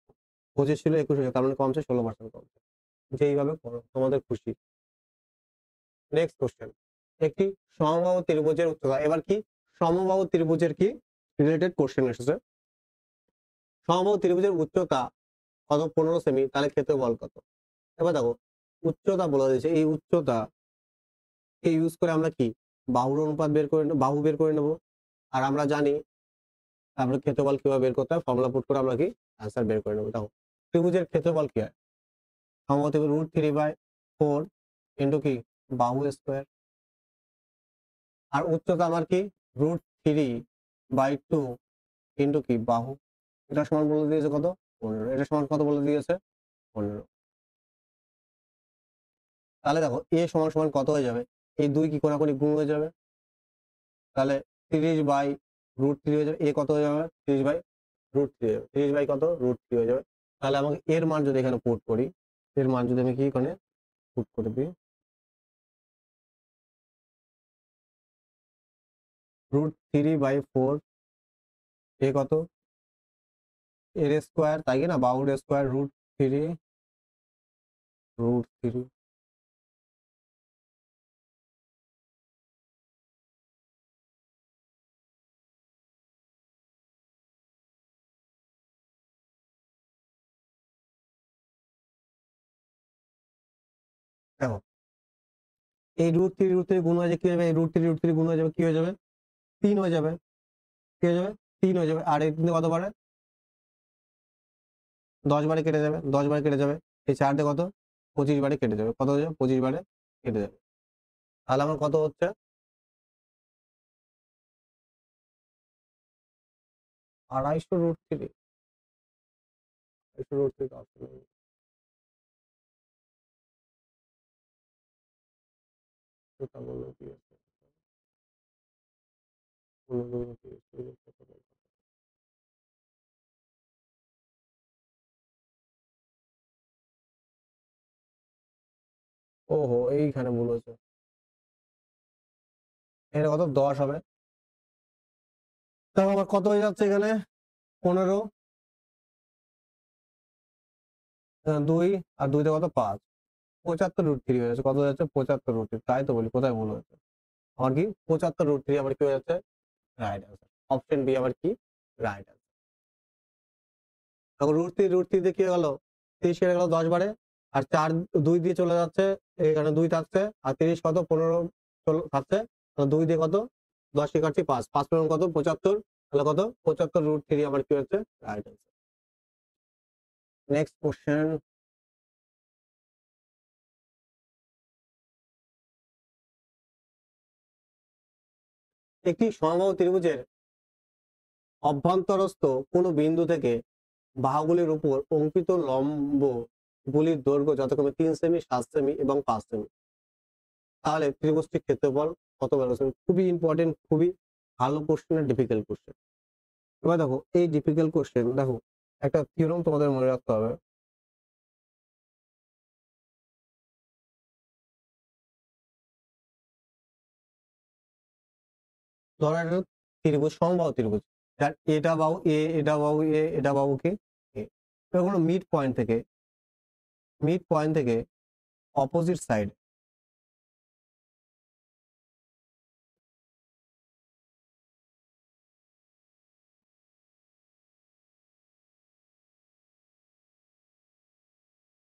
Speaker 1: 25 ছিল 21 হয়েছে, তার মানে কমছে 16% কমছে। যেইভাবে করো তোমাদের খুশি। নেক্সট কোশ্চেন, একটি সমবাহু ত্রিভুজের উচ্চতা, এবার কি সমবাহু ত্রিভুজের কি রিলেটেড কোশ্চেন এসেছে। সমবাহু ত্রিভুজের উচ্চতা কত 15 সেমি, তাহলে ক্ষেত্রফল কত? এবার দেখো উচ্চতা বলা হয়েছে, এই উচ্চতা কে ইউজ করে আমরা কি বাহুর অনুপাত বের করে বাহু বের করে নেব, আর আমরা জানি আমরা ক্ষেত্রফল কিভাবে বের করতে হয়, ফর্মুলা পুট করে আমরা কি অ্যান্সার বের করে নেব। দেখো ত্রিভুজের ক্ষেত্রফল কি হয় সমবাহু ত্রিভুজ √3/4 ইন্টু কি বাহু স্কোয়ার, আর উচ্চতা আমার কি √3/2 ইন্টু কি বাহু। এটা সমান বলে দিয়েছে কত 15, এটা সমান কত বলে দিয়েছে 15। তাহলে দেখো এ সমান সমান কত হয়ে যাবে, এই দুই কি কোনাকুনি গুণ হয়ে যাবে, তাহলে 30/√3 হয়ে যাবে। এ কত হয়ে যাবে 30/√3 হয়ে যাবে, 30 কত √3 হয়ে যাবে। তাহলে আমাকে এর মান যদি এখানে পুট করি, এর মান যদি আমি কি এখানে পুট করে দিই, √3/4 এ কত এর স্কোয়ার, তাই কি না, বাহুর স্কোয়ার √3 দেখো এই √3 গুণ হয়ে যাবে কি হবে, এই √3 গুণ হয়ে যাবে কি হয়ে যাবে 3 হয়ে যাবে, কি হয়ে যাবে 3 হয়ে যাবে। আর এই 3 কত বারে 10 বারে কেটে যাবে, 10 বারে কেটে যাবে। এই 4 দিয়ে কত 25 বারে কেটে যাবে, কত হয়ে যাবে 25 বারে কেটে যাবে। তাহলে আমার কত হচ্ছে 250 √3, 250 √3 সেটা বললো কি আছে, বললো কি আছে, ওহো এইখানে ভুল হয়েছে, এখানে কত 10 হবে। তাহলে আমার কত হয়ে যাচ্ছে এখানে 15, 2 আর 2 তে কত 5, 75 √3 হয়ে যাচ্ছে, কত হয়ে যাচ্ছে 75 √3। তাই তো বলি কোথায় ভুল হয়েছে, আমার কি 75 √3 আমার কি হয়ে যাচ্ছে রাইট আনসার, অপশন বি আমার কি রাইট আনসার। তখন √3 দিয়ে কি হয়ে গেল 30 কেটে গেল 10 বারে, আর 4 2 দিয়ে চলে যাচ্ছে, এখানে 2 থাকছে, আর 30 কত 15 থাকছে, 2 দিয়ে কত 10 কে কাটছি 5, 5 কত 75, তাহলে কত 75 √3 আমার কি হচ্ছে রাইট আনসার। নেক্সট কোশ্চেন, একটি সমবাহু ত্রিভুজের অভ্যন্তরস্থ কোন বিন্দু থেকে বাহুগুলির উপর অঙ্কিত লম্ব গুলির দৈর্ঘ্য যথাক্রমে 3 সেমি, 7 সেমি এবং 5 সেমি, তাহলে ত্রিভুজটির ক্ষেত্রফল কত বেরোচ্ছে। খুবই ইম্পর্টেন্ট, খুবই ভালো কোশ্চেন, ডিফিকাল্ট কোশ্চেন। এবার দেখো এই ডিফিকাল্ট কোশ্চেন, দেখো একটা থিওরেম তোমাদের মনে রাখতে হবে। ধরো একটা ত্রিভুজ, সমবাহু ত্রিভুজ, যার এটা বাহু এ, এটা বাহু এ, এটা বাহু কি এ। এবার কোনো মিড পয়েন্ট থেকে অপোজিট সাইড,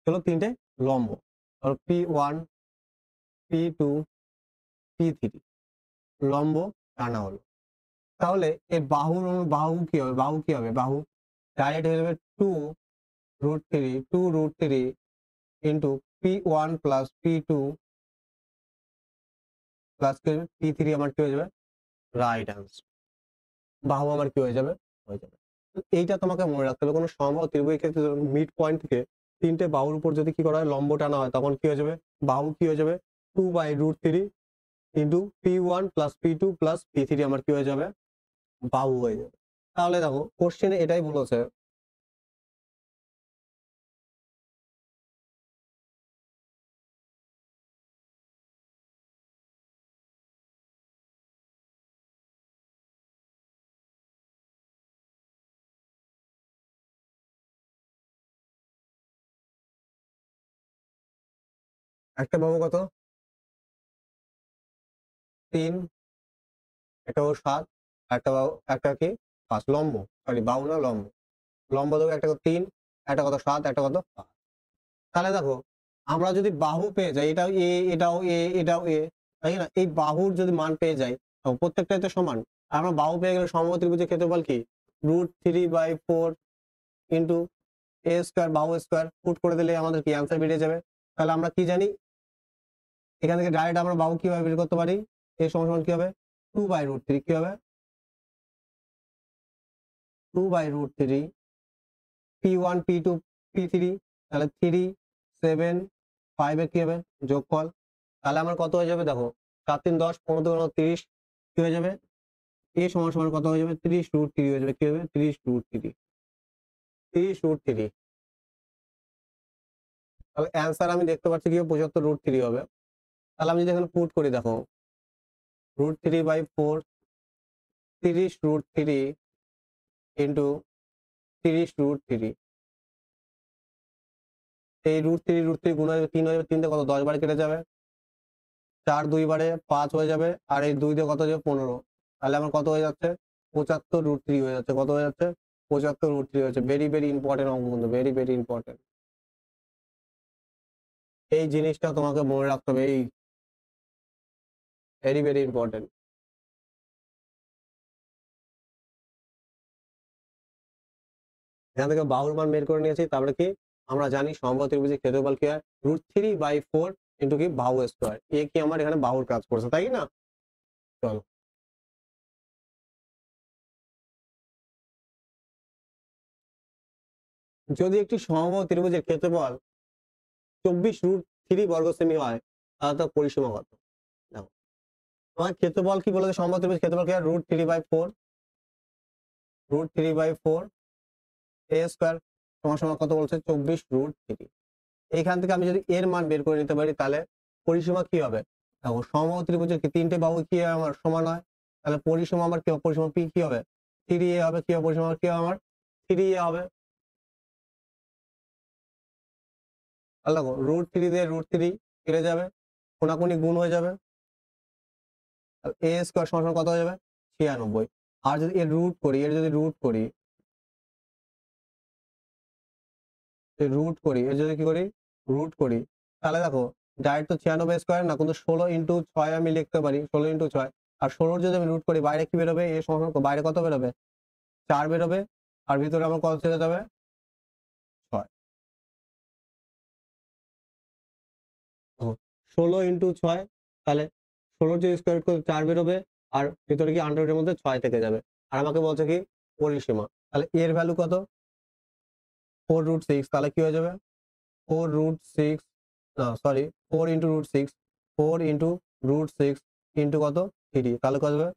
Speaker 1: হলো তিনটে লম্ব, ধরো P1, P2, P3 লম্ব টানা হলো। তাহলে এর বাহু কি হবে, বাহু ডাইরেক্ট হয়ে যাবে 2 √3 into P1 plus P2 plus P3 আমার কি হয়ে যাবে রাইট আনসার। বাহু আমার কি হয়ে যাবে। এইটা তোমাকে মনে রাখতে হবে, কোনো সমবাহু ত্রিভুজের ক্ষেত্রে মিড পয়েন্ট থেকে তিনটে বাহুর উপর যদি কি করা হয় লম্ব টানা হয়, তখন কি হয়ে যাবে বাহু কি হয়ে যাবে 2/√3 into P1 plus P2 plus P3 আমার কি হয়ে যাবে বাহু হয়ে যাবে। তাহলে দেখো কোশ্চেনে এটাই বলেছে, একটা বাহু কত 3, একটা বাহু 7, একটা বাহু একটা কি 5 লম্ব, সরি বাহু না লম্ব, লম্ব দেবো একটা কত 3, একটা কত 7, একটা কত 5। তাহলে দেখো আমরা যদি বাহু পেয়ে যাই, এটাও এ, এটাও এ, এটাও এ, তাই না, এই বাহুর যদি মান পেয়ে যাই প্রত্যেকটাই তো সমান, আর আমরা বাহু পেয়ে গেলে সমবাহু ত্রিভুজের ক্ষেত্রফল কি √3/4 ইন্টু এ স্কোয়ার বাহু স্কোয়ার পুট করে দিলে আমাদের কি অ্যান্সার বেরিয়ে যাবে। তাহলে আমরা কি জানি, এখান থেকে ডাইরেক্ট আমরা বাহু কিভাবে বের করতে পারি, এ সমান সমান কি হবে 2/√3 কি হবে 2/√3 P1 P2 P3, তাহলে 3 7 5 এর কি হবে যোগফল। তাহলে আমার কত হয়ে যাবে দেখো 7 3 10 15 2 30 কি হয়ে যাবে, এ সমান সমান কত হয়ে যাবে 30√3 হয়ে যাবে, কি হবে 30√3 30√3। তাহলে অ্যান্সার আমি দেখতে পাচ্ছি কি 75√3 হবে। তাহলে আমি যদি এখানে পুট করি দেখো √3/4 30√3 ইন্টু 30√3, এই √3 গুণ হয়ে 3 হয়ে যাবে, 3 দিয়ে কত 10 বারে কেটে যাবে, 4 2 বারে 5 হয়ে যাবে, আর এই 2 দিয়ে কত হয়ে যাবে 15। তাহলে আমার কত হয়ে যাচ্ছে 75√3 হয়ে যাচ্ছে, কত হয়ে যাচ্ছে 75√3 হয়ে যাচ্ছে। ভেরি ভেরি ইম্পর্টেন্ট অঙ্ক, কিন্তু ভেরি ভেরি ইম্পর্টেন্ট। এই জিনিসটা তোমাকে মনে রাখতে হবে, এই ভেরি ভেরি ইম্পর্টেন্ট। এখান থেকে বাহুর মান বের করে নিয়েছি, তারপরে কি আমরা জানি সমবাহু ত্রিভুজের ক্ষেত্রফল কি হয় √3/4 ইন্টু কি বাহু স্কোয়ার, এ কি আমার এখানে বাহুর কাজ করছে তাই না। চলো যদি একটি সমবাহু ত্রিভুজের ক্ষেত্রফল 24√3 বর্গ সেমি হয় তাহলে তার পরিসীমা কত। দেখো তোমার ক্ষেত্রফল কি বলেছে, সমবাহু ত্রিভুজের ক্ষেত্রফল কি হয় √3/4 এ স্কোয়ার সমান সমান কত বলছে 24√3। এইখান থেকে আমি যদি এর মান বের করে নিতে পারি তাহলে পরিসীমা কি হবে। দেখো সমবাহু ত্রিভুজের কি তিনটে বাহু কি আমার সমান হয়, তাহলে পরিসীমা আমার কি হবে, পরিসীমা পি কি হবে 3a হবে, কি হবে পরিসীমা কি হবে আমার 3a হবে। তাহলে দেখো √3 দিয়ে √3 কেটে যাবে, কোনাকুনি গুণ হয়ে যাবে, এ স্কোয়ার সমান সমান কত হয়ে যাবে 96। আর যদি এর রুট করি, এর যদি রুট করি, এর যদি কি করি রুট করি, তাহলে দেখো ডাইরেক্ট তো 96 স্কোয়ার না, কিন্তু 16 × 6 আমি লিখতে পারি, 16 × 6। আর 16 যদি আমি রুট করি বাইরে কি বেরোবে, এ সমান বাইরে কত বেরোবে 4 বেরোবে, আর ভিতরে আমার কত থেকে যাবে 6। 16 × 6, তাহলে 16 যদি স্কোয়ার করে 4 বেরোবে, আর ভিতরে কি আন্ডাররুটের মধ্যে 6 থেকে যাবে। আর আমাকে বলছে কি পরিসীমা, তাহলে এর ভ্যালু কত 4√6, তাহলে কি হয়ে যাবে 4√6, না সরি 4 × √6, 4 × √6 ইন্টু কত 3, তাহলে কত হবে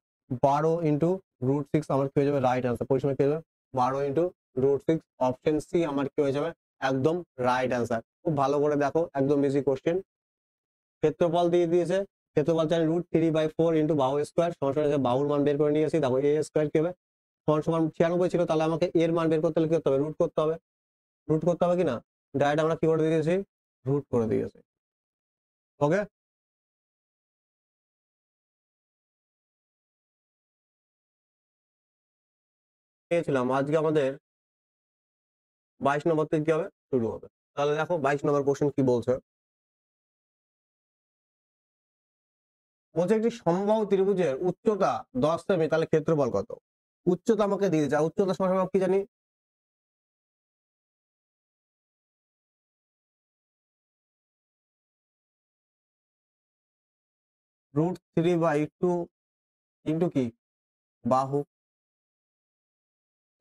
Speaker 1: 12 × √6 আমার কি হয়ে যাবে রাইট অ্যান্সার। পরিসীমা কি হবে 12 × √6, অপশন সি আমার কি হয়ে যাবে একদম রাইট অ্যান্সার। খুব ভালো করে দেখো, একদম বেশি কোশ্চেন। ক্ষেত্রফল দিয়ে দিয়েছে, ক্ষেত্রফল চাই √3/4 ইন্টু বাহু স্কোয়ার সমান সমান বাহুর মান বের করে নিয়েছি। দেখো এ স্কোয়ার কি হবে সমান সমান 96 ছিল, তাহলে আমাকে এর মান বের করতে হলে কি করতে হবে রুট করতে হবে, রুট করতে হবে কিনা, ডাইরেক্ট আমরা কি করে দিয়েছি রুট করে দিয়েছি। ওকে, পেয়েছিলাম আজকে আমাদের 22 নম্বর থেকে কি হবে শুরু হবে। তাহলে দেখো 22 নম্বর কোশ্চেন কি বলছে, বলছে একটি সমবাহু ত্রিভুজের উচ্চতা 10 সেমি, তাহলে ক্ষেত্রফল কত। উচ্চতা আমাকে দিয়ে দিয়েছে, উচ্চতা সমান সমান কি জানি √3/2 ইন্টু কি বাহু,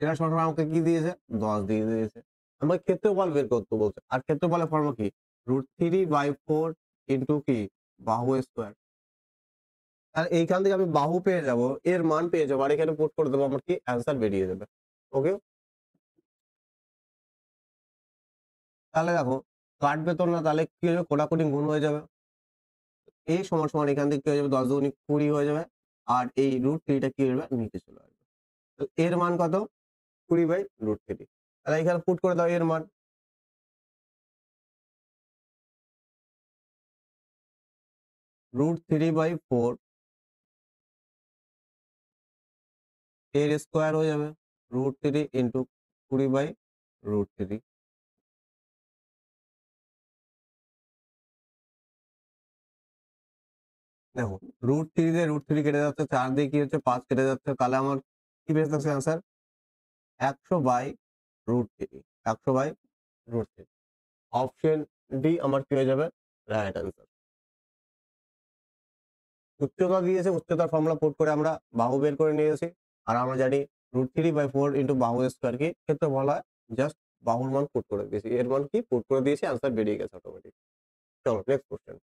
Speaker 1: এটা সমান সমান আমাকে কি দিয়েছে 10 দিয়ে দিয়েছে। আমাকে ক্ষেত্রফল বের করতে বলছে, আর ক্ষেত্রফলের ফর্মুলা কি √3/4 ইন্টু কি বাহু স্কোয়ার। আর এইখান থেকে আমি বাহু পেয়ে যাব, এর মান পেয়ে যাবো, আর এখানে পুট করে দেবো, আমার কি অ্যান্সার বেরিয়ে যাবে। ওকে, তাহলে দেখো কাটবে তো না, তাহলে কি হবে কোটাকুটি গুণ হয়ে যাবে, এই সমান সমান এখান থেকে কি হয়ে যাবে 10 × 20 হয়ে যাবে, আর এই √3টা কি হয়ে যাবে নিচে চলে আসবে। এর মান কত 20/√3, তাহলে এখানে পুট করে দাও এর মান √3/4 এর স্কোয়ার হয়ে যাবে √3 ইন্টু 20/√3। দেখো √3 দিয়ে √3 কেটে যাচ্ছে, 4 দিয়ে কি হচ্ছে 5 কেটে যাচ্ছে, তাহলে আমার কি বেঁচে থাকছে অ্যান্সার 100/√3, 100/√3। √3। অপশন ডি আমার কি হয়ে যাবে রাইট অ্যান্সার। উচ্চতা দিয়েছে, উচ্চতার ফর্মুলা পুট করে আমরা বাহু বের করে নিয়েছি। আর আমরা জানি √3/4 ইন্টু বাহু স্কোয়ার কি ক্ষেত্রে বলা হয়, জাস্ট বাহুর মান পুট করে দিয়েছি, এর মান কি পুট করে দিয়েছি, আনসার বেরিয়ে গেছে অটোমেটিক। চলো নেক্সট কোশ্চেন।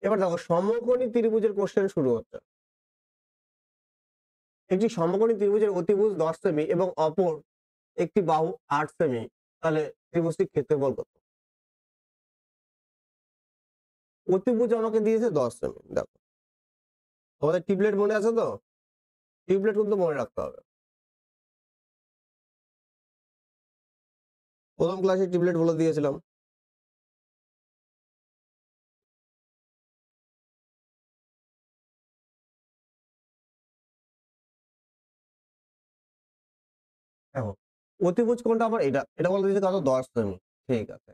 Speaker 1: এবার দেখো সমকোণী ত্রিভুজের কোশ্চেন শুরু হচ্ছে। একটি সমকোণী ত্রিভুজের অতিভুজ 10 সেমি এবং অপর একটি বাহু 8 সেমি, তাহলে ত্রিভুজটির ক্ষেত্রফল কত? অতিভুজ আমাকে দিয়েছে 10 সেমি। দেখো তোমাদের টিপলেট মনে আছে তো? টিপলেট কিন্তু মনে রাখতে হবে। প্রথম ক্লাসে টিপলেট বলে দিয়েছিলাম। দেখো অতিভুজ কোনটা আমার, এটা বলে দিয়েছে কত 10 সেমি, ঠিক আছে।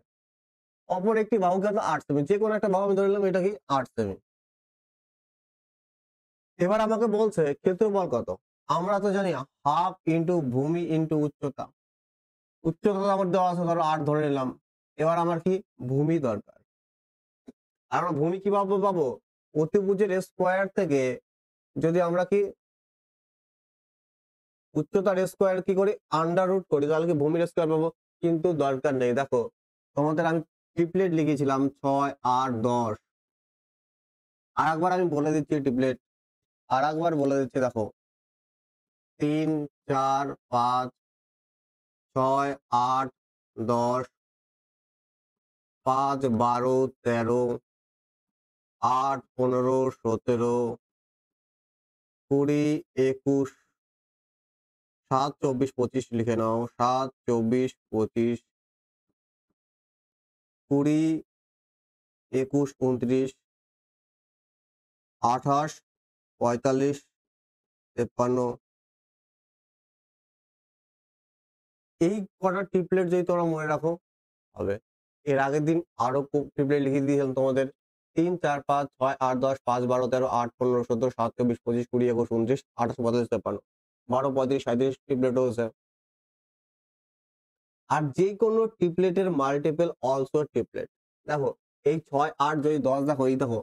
Speaker 1: অপর একটি বাহু কত 8 সেমি, যে কোনো একটা বাহু আমি ধরে নিলাম এটা কি 8 সেমি। এবার আমাকে বলছে ক্ষেত্রফল কত। আমরা তো জানি হাফ ইন্টু ভূমি ইন্টু উচ্চতা। উচ্চতা তো আমার দেওয়া আছে ধরো 8 ধরে নিলাম। এবার আমার কি ভূমি দরকার। আর আমরা ভূমি কিভাবে পাবো? অতিভুজের স্কোয়ার থেকে যদি আমরা কি উচ্চতার স্কোয়ার কি করি আন্ডার রুট করি, তাহলে কি ভূমির স্কোয়ার পাবো? কিন্তু দরকার নেই। দেখো তোমাদের আমি ট্রিপলেট লিখেছিলাম 6, 8, 10। আর একবার আমি বলে দিচ্ছি ট্রিপলেট, আর একবার বলে দিচ্ছি। দেখো 3, 4, 5, 6, 8, 10, 5, 12, 13, 8, 15, 17, 20, 21, 7, 24, 25 লিখে নাও। 7, 24, 25, 20, 21, 29, 28, 45, 53। এই কটা ট্রিপলেট যদি তোমরা মনে রাখো হবে। এর আগের দিন আরো ট্রিপলেট লিখে দিয়েছিলাম তোমাদের 3, 4, 5, 6, 8, 10, 5, 12, 13, 8, 15, 17, 7, 24, 25, 20, 21, 29, 28, 45, 53, 12, 35, 37 ট্রিপলেট হয়েছে। আর যে কোনো ট্রিপলেটের মাল্টিপল অলসো ট্রিপলেট। দেখো এই 6, 8 যদি 10 দেখো, এই দেখো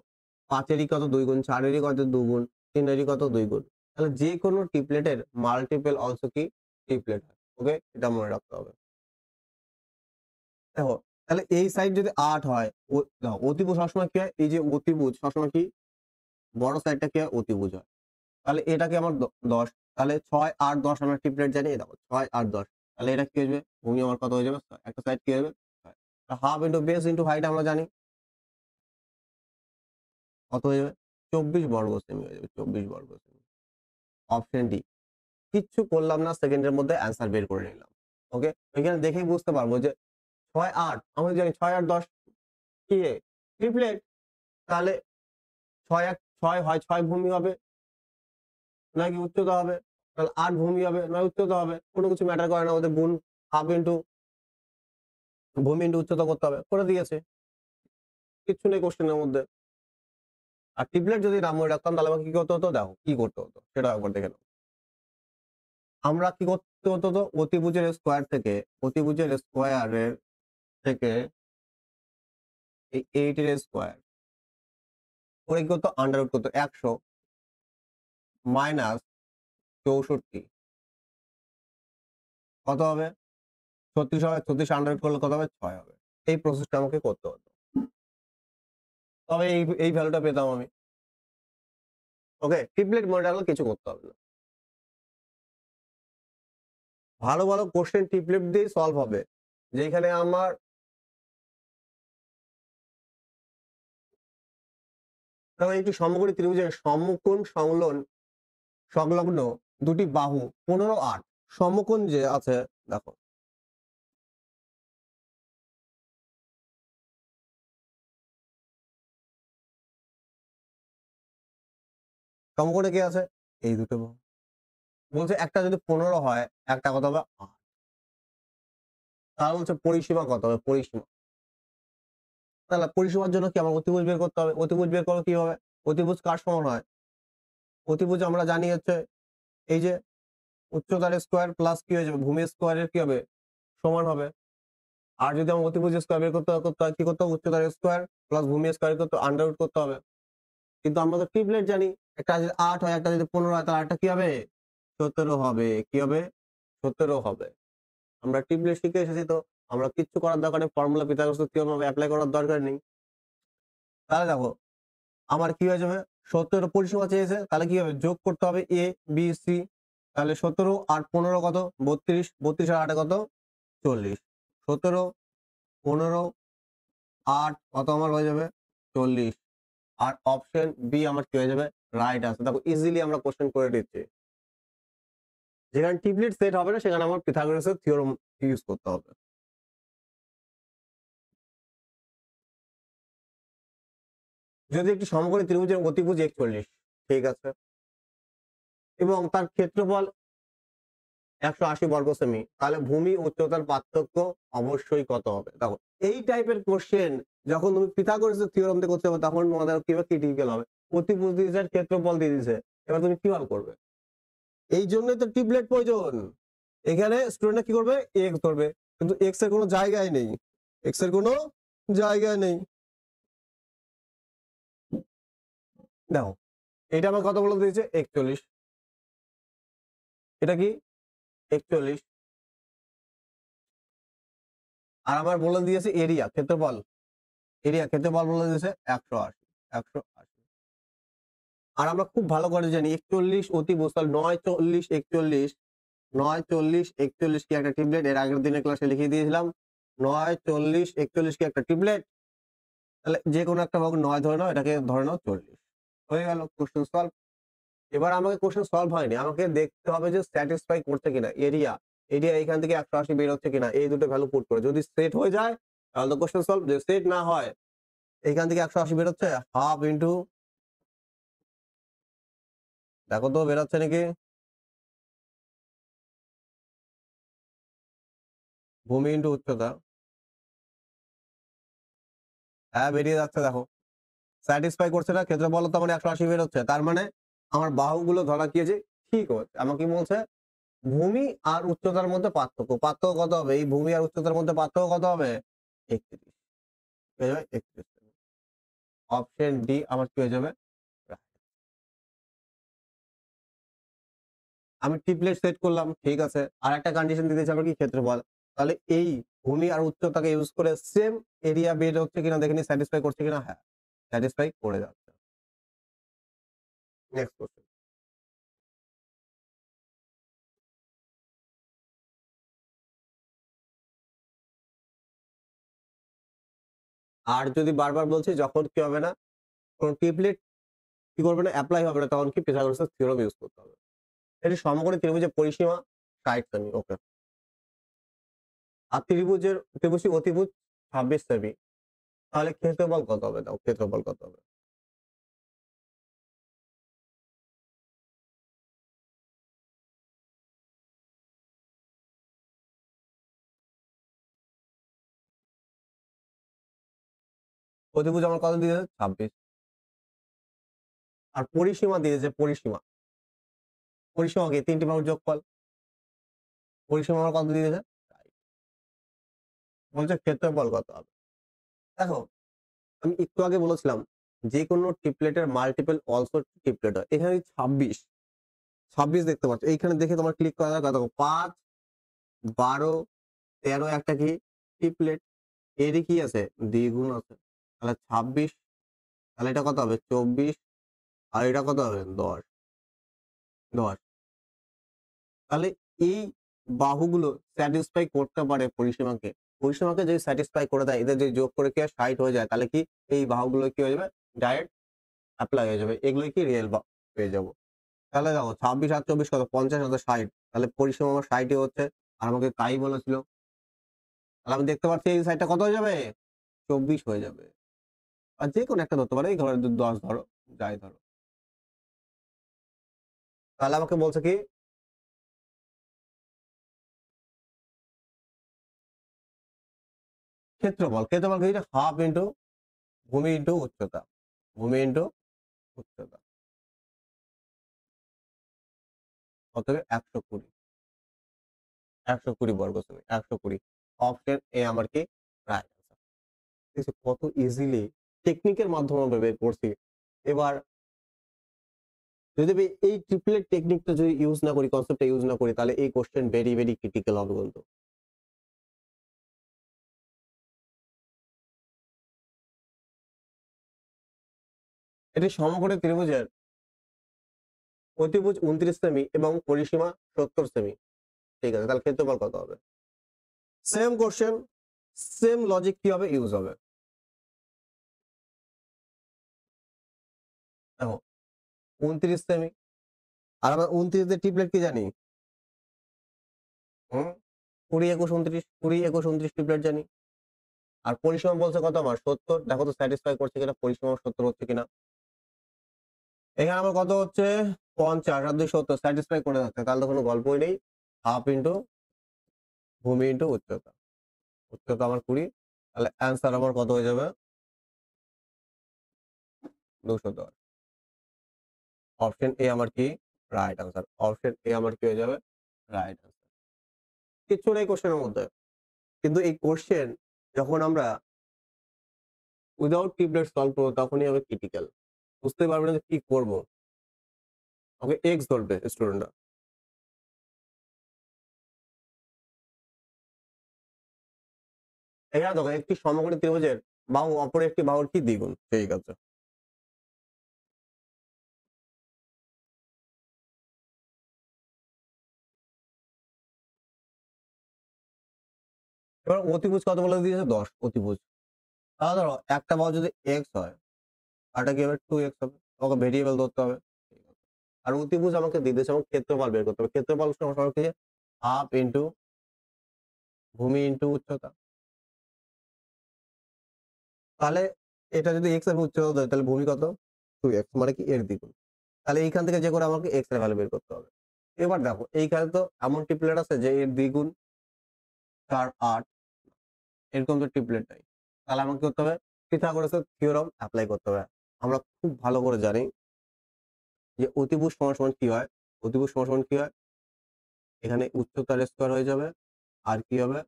Speaker 1: 5-এরই কত 2 গুণ, 4-এরই কত 2 গুণ, 3-এরই কত 2 গুণ। তাহলে যে কোনো ট্রিপলেটের মাল্টিপল অলসো কি ট্রিপলেট হয়। ওকে, এটা মনে রাখতে হবে। দেখো তাহলে এই সাইড যদি 8 হয়, দেখো অতিভুজ সবসময় কি হয়, এই যে অতিভুজ সবসময় কি বড় সাইডটা কি হয় অতিভুজ হয়। তাহলে এটা কি আমার 10, তাহলে 6, 8, 10 আমরা ট্রিপলেট জানি। দেখো 6, 8, 10, তাহলে এটা কি হয়ে ভূমি আমার কত হয়ে যাবে, একটা সাইড কি হবে half into base into height আমরা জানি কত হয়ে যাবে 24 বর্গ সেমি হয়ে যাবে, 24 বর্গ সেমি। Option D. কিচ্ছু করলাম না, সেকেন্ডের মধ্যে অ্যান্সার বের করে নিলাম। ওকে, এখানে দেখেই বুঝতে পারবো যে 6, 8 আমরা জানি 6, 8, 10 কি ট্রিপলেট। তাহলে 6 হয় 6 ভূমি হবে নাকি উচ্চতা হবে, তাহলে 8 ভূমি হবে নয় উচ্চতা হবে, কোনো কিছু ম্যাটার করে না, ওদের গুণ হাফ ইন্টু ভূমি ইন্টু উচ্চতা করতে হবে, করে দিয়েছে। কিচ্ছু নেই কোশ্চেনের মধ্যে। আর ট্রিপলেট যদি না মনে রাখতাম তাহলে আমাকে কি করতে হতো, দেখো কি করতে হতো সেটা একবার দেখে নাও। আমরা কি করতে হতো, তো অতিভুজের স্কোয়ার থেকে, অতিভুজের স্কোয়ারের থেকে এই 8 এর স্কোয়ার করে কি করতো আন্ডার রুট করতো 100 মাইনাস 64 কত হবে 36 হবে। 36 আন্ডার রুট করলে কত হবে 6 হবে। এই প্রসেসটা আমাকে করতে হতো, তবে এই ভ্যালুটা পেতাম আমি। ওকে, ট্রিপলেট মনে রাখলে কিছু করতে হবে না। ভালো ভালো কোশ্চেন ট্রিপলেট দিয়ে সলভ হবে, যেখানে আমার একটি সমকোণী ত্রিভুজের সমকোণ সংলগ্ন দুটি বাহু 15, 8 সমকোণ যে আছে। দেখো সমকোণে কে আছে, এই দুটো বাহু। বলছে একটা যদি 15 হয়, একটা কত হবে 8। তাহলে বলছে পরিসীমা কত হবে, পরিসীমা। তাহলে পরিসীমার জন্য কি আমার অতিভুজ বের করতে হবে। অতিভুজ বের করো কিভাবে, অতিভুজ কার সমান হয়, অতিভুজ আমরা জানি হচ্ছে এই যে উচ্চতার স্কোয়ার প্লাস কি হয়ে যাবে ভূমি স্কোয়ারের কি হবে সমান হবে। আর যদি আমার অতিভুজ স্কোয়ার বের করতে হয় কি করতে হবে উচ্চতার স্কোয়ার প্লাস ভূমি স্কোয়ার করতে আন্ডার রুট করতে হবে। কিন্তু আমরা তো ট্রিপলেট জানি, একটা যদি 8 হয় একটা যদি 15 হয় তাহলে আরেকটা কি হবে 17 হবে। কি হবে 17 হবে। আমরা ট্রিপলেট শিখে এসেছি, তো আমরা কিচ্ছু করার দরকার নেই, ফর্মুলা পিথাগোরাসের থিওরেম অ্যাপ্লাই করার দরকার নেই। তাহলে দেখো আমার কি হয়ে যাবে 17 পরিসীমা চেয়েছে, তাহলে কি হবে যোগ করতে হবে এ বি সি। তাহলে 17 আর 15 কত 32, 32 আর 8 কত 40। 17 15 8 কত আমার হয়ে যাবে 40। আর অপশন বি আমার কি হয়ে যাবে রাইট আছে। দেখো ইজিলি আমরা কোশ্চেন করে দিচ্ছি। যেখানে ট্রিপলেট সেট হবে না সেখানে আমার পিথাগোরাসের থিওরেম ইউজ করতে হবে। যদি একটি সমকোণী ত্রিভুজের অতিভুজ 41, ঠিক আছে, এবং তার ক্ষেত্রফল 180 বর্গ সেমি, তাহলে ভূমি উচ্চতার পার্থক্য অবশ্যই কত হবে। দেখো এই টাইপের কোশ্চেন যখন তুমি পিথাগোরাসের থিওরেম দিয়ে করতে হবে তখন তোমাদের কিভাবে ক্রিটিক্যাল হবে। অতিভুজ দিয়েছে ক্ষেত্রফল দিয়ে দিয়েছে, এবার তুমি কিভাবে করবে। এই জন্যই তো ট্রিপলেট প্রয়োজন। এখানে স্টুডেন্টরা কি করবে এক্স ধরবে, কিন্তু এক্স এর কোনো জায়গায় নেই, এক্স এর কোনো জায়গায় নেই। দেখো এটা আমার কত বলে দিয়েছে 41, এটা কি 41, আর আমার বলে দিয়েছে এরিয়া ক্ষেত্রফল, ক্ষেত্রফল বলে দিয়েছে 180, 180। আর আমরা খুব ভালো করে জানি 41 অতিভুজ, তাহলে 9 40 41, 9 40 41 কি একটা ট্রিপলেট, এর আগের দিনের ক্লাসে লিখিয়ে দিয়েছিলাম 9 40 41 কি একটা ট্রিপলেট। তাহলে যে কোনো একটা ভাগ 9 ধরে নাও, এটাকে ধরে নাও 40, হয়ে গেল কোশ্চেন সলভ। এবার আমাকে কোশ্চেন সলভ হয়নি, আমাকে দেখতে হবে যে স্যাটিসফাই করছে কিনা এরিয়া, এখান থেকে 180 বের হচ্ছে কিনা, এই দুটো ভ্যালু পুট করে যদি সেট হয়ে যায় তাহলে তো কোশ্চেন সলভ। যদি সেট না হয় এইখান থেকে 180 বের হচ্ছে হাফ ইন্টু, দেখো তো বের হচ্ছে নাকি, ভূমি ইন্টু উচ্চতা, হ্যাঁ বেরিয়ে যাচ্ছে। দেখো স্যাটিসফাই করছে না, ক্ষেত্রফল তো আমার 180 বের হচ্ছে, তার মানে আমার বাহুগুলো ধরা কি হয়েছে ঠিক হচ্ছে। আমাকে কি বলছে ভূমি আর উচ্চতার মধ্যে পার্থক্য, কত হবে এই ভূমি আর উচ্চতার মধ্যে পার্থক্য কত হবে 31, হয়ে যাবে 31। অপশন ডি আমার কি হয়ে যাবে right। আমি ট্রিপলেট সেট করলাম, ঠিক আছে, আর একটা কন্ডিশন দিতে চাই কি ক্ষেত্রফল, তাহলে এই ভূমি আর উচ্চতাকে ইউজ করে সেম এরিয়া বের হচ্ছে কিনা দেখে নি, স্যাটিসফাই করছে কিনা, হ্যাঁ স্যাটিসফাই করে যাচ্ছে। নেক্সট কোশ্চেন, আর যদি বারবার বলছি যখন কি হবে না কোন ট্রিপলেট কি করবে না অ্যাপ্লাই হবে না, তখন কি পিথাগোরাসের থিওরেম ইউজ করতে হবে। এটি সমকোণী ত্রিভুজের পরিসীমা 60 সেমি, ওকে। আর ত্রিভুজটি অতিভুজ 26 সেমি, তাহলে ক্ষেত্রফল কত হবে, দাও ক্ষেত্রফল কত হবে। অতিভুজ আমার কত দিয়েছে 26, আর পরিসীমা দিয়েছে পরিসীমা কি 3টি বাহুর যোগফল, পরিসীমা আমার কত দিয়েছে 60, বলছে ক্ষেত্রফল কত হবে। দেখো আমি একটু আগে বলেছিলাম যে কোনো ট্রিপলেটের মাল্টিপল অলসো ট্রিপলেট হয়। এখানে 26 দেখতে পাচ্ছ, এইখানে দেখে তোমার ক্লিক করা দরকার। দেখো 5 12 13 একটা কি ট্রিপলেট, এরই কি আছে দ্বিগুণ আছে, তাহলে 26, তাহলে এটা কত হবে 24, আর এটা কত হবে 10, তাহলে এই বাহুগুলো স্যাটিসফাই করতে পারে পরিসীমাকে, যদি স্যাটিসফাই করে দেয়, এদের যদি যোগ করে কি 60 হয়ে যায়, তাহলে কি এই বাহুগুলো কি হয়ে যাবে ডাইরেক্ট অ্যাপ্লাই হয়ে যাবে, এগুলোই কি রিয়েল পেয়ে যাবো। তাহলে দেখো 26 আর 24 কত 50 আর 60, তাহলে পরিসীমা আমার 60 হচ্ছে, আর আমাকে তাই বলেছিল, তাহলে আমি দেখতে পাচ্ছি এই সাইডটা কত হয়ে যাবে 24 হয়ে যাবে। আর যে কোনো একটা ধরতে পারে, এই ঘরের 10 ধরো, যাই ধরো, তাহলে আমাকে বলছে কি ক্ষেত্রফল কি হাফ ইন্টু ভূমি ইন্টু উচ্চতা, ভূমি ইন্টু উচ্চতা, অতএব 120। 120 বর্গ সেমি, 120। অপশন এ আমার কি রাইট আনসার। কত ইজিলি টেকনিকের মাধ্যমে আমরা বের করছি। এবার যদি আমি এই ট্রিপলেট টেকনিকটা যদি ইউজ না করি, কনসেপ্টটা ইউজ না করি, তাহলে এই কোশ্চেন ভেরি ভেরি ক্রিটিক্যাল হবে বন্ধু। এটি সমকোণী ত্রিভুজের অতিভুজ 29 সেমি এবং পরিসীমা 70 সেমি। ঠিক আছে, তাহলে ক্ষেত্রফল কত হবে? সেম কোশ্চেন, সেম লজিক কি হবে ইউজ হবে। দেখো 29 সেমি, আর আমরা 29 দিয়ে ট্রিপলেট কি জানি? 20 21 29, 20 21 29 ট্রিপলেট জানি। আর পরিসীমা বলছে কত আমার? 70। দেখো তো স্যাটিসফাই করছে কিনা, পরিসীমা 70 হচ্ছে কিনা। এখানে আমার কত হচ্ছে? 50 আর 2 70, স্যাটিসফাই করে যাচ্ছে, তাহলে তো কোনো গল্পই নেই। হাফ ইন্টু ভূমি ইন্টু উচ্চতা। উচ্চতা আমার 20, তাহলে অ্যান্সার আমার কত হয়ে যাবে? 210। অপশন এ আমার কি রাইট আনসার। অপশন এ আমার কি হয়ে যাবে? Right answer. কিচ্ছু নেই কোশ্চেনের মধ্যে। কিন্তু এই কোশ্চেন যখন আমরা উইদাউট ট্রিপলেট সলভ করবো তখনই হবে ক্রিটিক্যাল। বুঝতে পারবে না যে কি করবো। ওকে এক্স ধরবে স্টুডেন্টরা। এখানে দেখো একটি সমকোণী ত্রিভুজের বাহু অপর একটি বাহুর কি দ্বিগুণ? ঠিক আছে। এবার অতিভুজ কত বলে দিয়েছে? 10 অতিভুজ। তাহলে ধরো একটা বাহু যদি এক্স হয়, আরটা কি হবে? 2x হবে। আমাকে ভেরিয়েবল ধরতে হবে। ঠিক আছে। আর অতিভুজ আমাকে দিয়ে দিয়েছে, আমাকে ক্ষেত্রফল বের করতে হবে। ক্ষেত্রফল সমান কি? হাফ ইন্টু ভূমি ইন্টু উচ্চতা। তাহলে এটা যদি এক্স এর উচ্চতা ধরি, তাহলে ভূমি কত? 2x, মানে কি এর দ্বিগুণ। তাহলে এইখান থেকে যে করে আমাকে এক্স এর ভ্যালু বের করতে হবে। এবার দেখো এইখানে তো এমন ট্রিপলেট আছে যে এর দ্বিগুণ 4 8, এরকম তো ট্রিপলেট নাই। তাহলে আমাকে কি করতে হবে? পিথাগোরাসের থিওরেম এপ্লাই করতে হবে। আমরা খুব ভালো করে জানি যে অতিভুজ সমান সমান কি হয়? অতিভুজ সমান সমান কি হয়? এখানে উচ্চতার স্কয়ার হয়ে যাবে। আর কি হবে?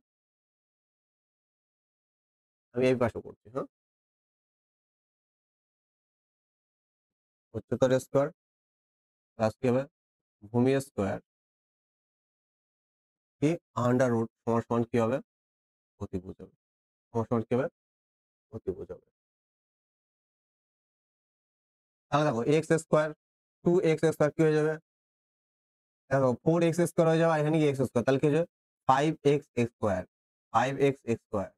Speaker 1: আমি এই পাশে করছি, হ্যাঁ? উচ্চতার স্কয়ার প্লাস কি হবে? ভূমি স্কয়ার কি আন্ডার রুট সমান সমান কি হবে? অতিভুজ হবে। সমান সমান কি হবে? অতিভুজ হবে। তাহলে দেখো এক্স স্কয়ার 2x স্কয়ার কি হয়ে যাবে? দেখো 4x স্কয়ার হয়ে যাবে, আর এখানে কি x স্কয়ার, তাহলে কি হয়ে যাবে? 5x square, 5x square.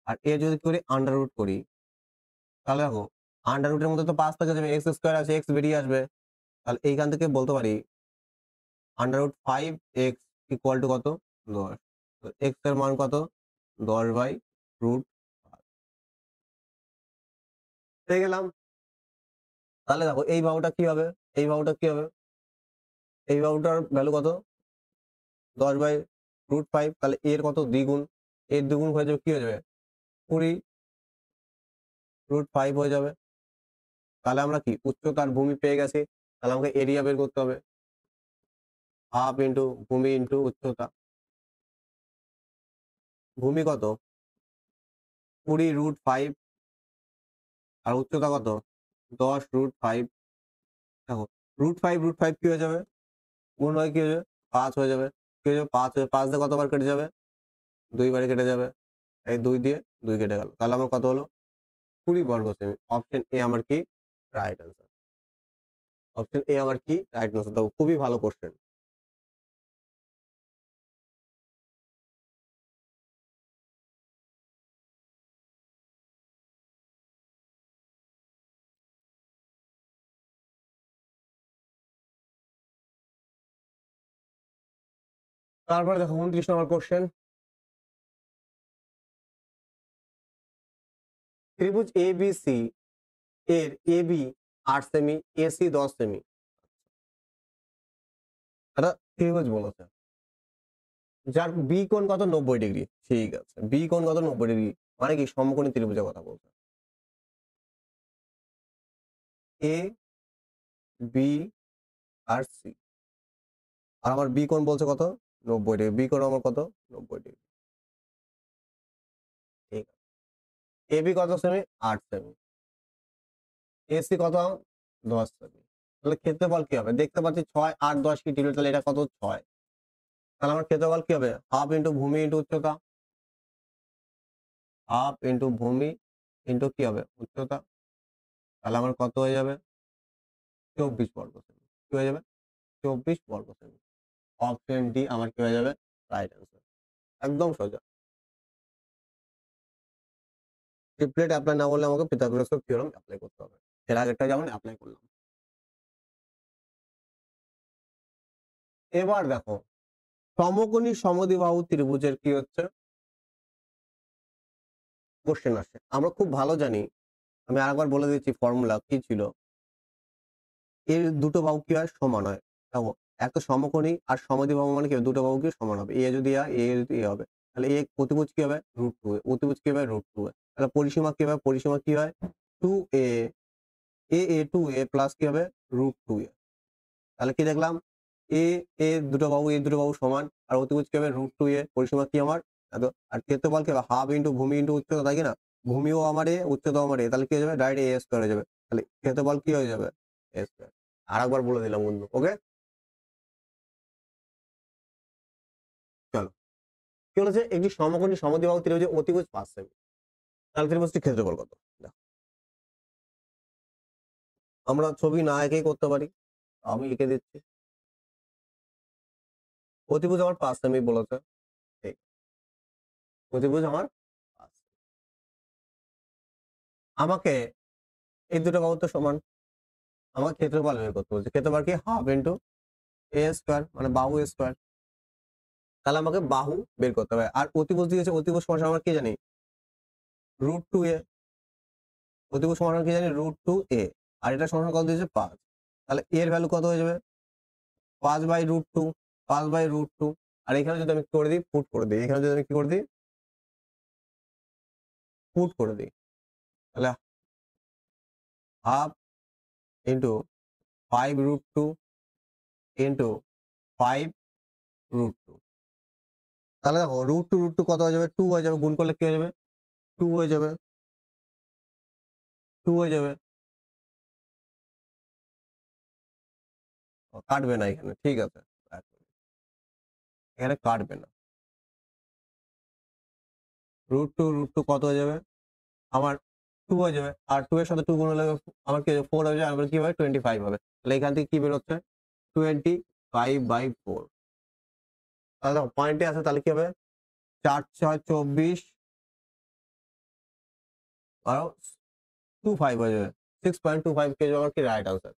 Speaker 1: আর এ যদি করি আন্ডার রুট করি, তাহলে দেখো আন্ডার রুটের মধ্যে তো 5 থেকে যাবে, x স্কয়ার আছে, x বেরিয়ে আসবে। তাহলে এইখান থেকে বলতে পারি under root 5x equal to কত? 10। তো x এর মান কত? 10 বাই রুট। পেয়ে গেলাম। তাহলে দেখো এই বাহুটা কি হবে? এই বাহুটা কি হবে? এই বাহুটার ভ্যালু কত? 10 বাই রুট 5। তাহলে এর কত? দ্বিগুণ। এর দ্বিগুণ হয়ে যাবে কি হয়ে যাবে? 20 রুট 5 হয়ে যাবে। তাহলে আমরা কি উচ্চতার ভূমি পেয়ে গেছি। তাহলে আমাকে এরিয়া বের করতে হবে। হাফ ইন্টু ভূমি ইন্টু উচ্চতা। ভূমি কত? 20 রুট 5, আর উচ্চতা কত? 10 রুট 5। দেখো রুট 5 কি হয়ে যাবে? গুণ হয় কি হয়ে যাবে? 5 হয়ে যাবে। কি হয়ে যাবে? 5 হয়ে 5 দিয়ে কতবার কেটে যাবে? 2 বারে কেটে যাবে। এই 2 দিয়ে 2 কেটে গেল। তাহলে আমার কত হলো? 20 বর্গ সেমি। অপশন এ আমার কি রাইট আনসার। অপশন এ আমার কি রাইট আনসার। দেখো খুবই ভালো কোশ্চেন। তারপরে দেখো 29 নম্বর কোশ্চেন। ত্রিভুজ এবিসি এর এবি 8 সেমি, এসি 10 সেমি। এটা ত্রিভুজ বলেছে। যার বি কোণ কত? 90 ডিগ্রি। ঠিক আছে, বি কোণ কত? 90 ডিগ্রি। মানে কি সমকোণী ত্রিভুজের কথা বলছে। এ বি আর সি। আর আমার বি কোণ বলছে কত? 90 ডিগ্রি। বি কোণ আমার কত? 90 ডিগ্রি। ঠিক আছে। এবি কত সেমি? 8 সেমি। এসি কত? 10 সেমি। তাহলে ক্ষেত্রফল কি হবে? দেখতে পাচ্ছি 6, 8, 10 কি ছিল, তাহলে এটা কত? 6। তাহলে আমার ক্ষেত্রফল কি হবে? হাফ ইনটু ভূমি ইনটু উচ্চতা। হাফ ইনটু ভূমি ইনটু কি হবে? উচ্চতা। তাহলে আমার কত হয়ে যাবে? 24 বর্গ সেমি। কি হয়ে যাবে? 24 বর্গ সেমি। অপশন ডি আমার কি হয়ে যাবে? Right answer. একদম সোজা। ট্রিপলেট এপ্লাই না করলে আমাকে পিথাগোরাসের থিওরেম এপ্লাই করতে হবে। এর আগেরটা যেমন এপ্লাই করলাম। এবার দেখো, সমকোণী সমদ্বিবাহু ত্রিভুজের কি হচ্ছে? কোশ্চেন আসছে। আমরা খুব ভালো জানি, আমি আরেকবার বলে দিচ্ছি ফর্মুলা কি ছিল। এর দুটো বাহু কি হয়? সমান হয়। দেখো, একটা সমকোণী আর সমদ্বিবাহু মানে কি হবে? দুটো বাহু কি সমান হবে। এ যদি এ যদি এ হবে। তাহলে এ অতিভুজ কি হবে? √2 এ। অতিভুজ কি হবে? √2 এ। তাহলে পরিসীমা কি হবে? পরিসীমা কি হয়? 2a a 2a প্লাস কি হবে? √2a। তাহলে কি দেখলাম? এ এ দুটো বাহু সমান, আর অতিভুজ কি হবে? √2a। পরিসীমা কি আমার? এত। আর ক্ষেত্রফল কি হবে? হাফ ইনটু ভূমি ইনটু উচ্চতা, তাই কি না? ভূমিও আমার এ, উচ্চতাও আমার এ। তাহলে কি হয়ে যাবে? ডাইরেক্ট a স্কয়ার হয়ে যাবে। তাহলে ক্ষেত্রফল কি হয়ে যাবে? a square. আরেকবার বলে দিলাম বন্ধু। ওকে? চলো। কি বলেছে? একটি সমকোণী সমদ্বিবাহু ত্রিভুজের অতিভুজ 5 সেমি। তাহলে ত্রিভুজটির ক্ষেত্রফল কত? দেখো। আমরা ছবি না এঁকেই করতে পারি। আমি এঁকে দিচ্ছি। অতিভুজ আমার 5 সেমি বলেছে। ঠিক। অতিভুজ আমার 5 সেমি। আমাকে এই দুটো বাহু তো সমান। আমার ক্ষেত্রফল বের করতে বলছে। ক্ষেত্রফল কি? হাফ ইনটু a স্কয়ার, মানে বাহু স্কয়ার। তাহলে আমাকে বাহু বের করতে হবে। আর অতিভুজ দিয়েছে, অতিভুজ সমান আমরা কি জানি? √2a। অতিভুজ সমান কি জানি? √2a। আর এটা সমান কত দিয়েছে? 5। তাহলে a এর ভ্যালু কত হয়ে যাবে? 5/√2। 5/√2। আর এখানে যদি আমি করে দিই, পুট করে দিই। এখানে যদি আমি কি করে দিই? পুট করে দিই। তাহলে হাফ ইনটু 5√2 ইনটু 5√2। তাহলে দেখো, √2 কত হয়ে যাবে? 2 হয়ে যাবে। গুণ করলে কি হয়ে যাবে? 2 হয়ে যাবে। 2 হয়ে যাবে। কাটবে না এখানে। ঠিক আছে। এখানে কাটবে না। √2 কত হয়ে যাবে? আমার 2 হয়ে যাবে। আর 2 এর সাথে 2 গুণ হলে আমার কি 4 হয়ে যায়। আমার কি হবে? 25 হবে। তাহলে এখান থেকে কি বেরোচ্ছে? 25/4। তাহলে দেখো পয়েন্টে আছে, তাহলে কি হবে? 4 6 24 আর 25 হয়ে যাবে। 6.25 কেজি আমার কি রাইট আনসার।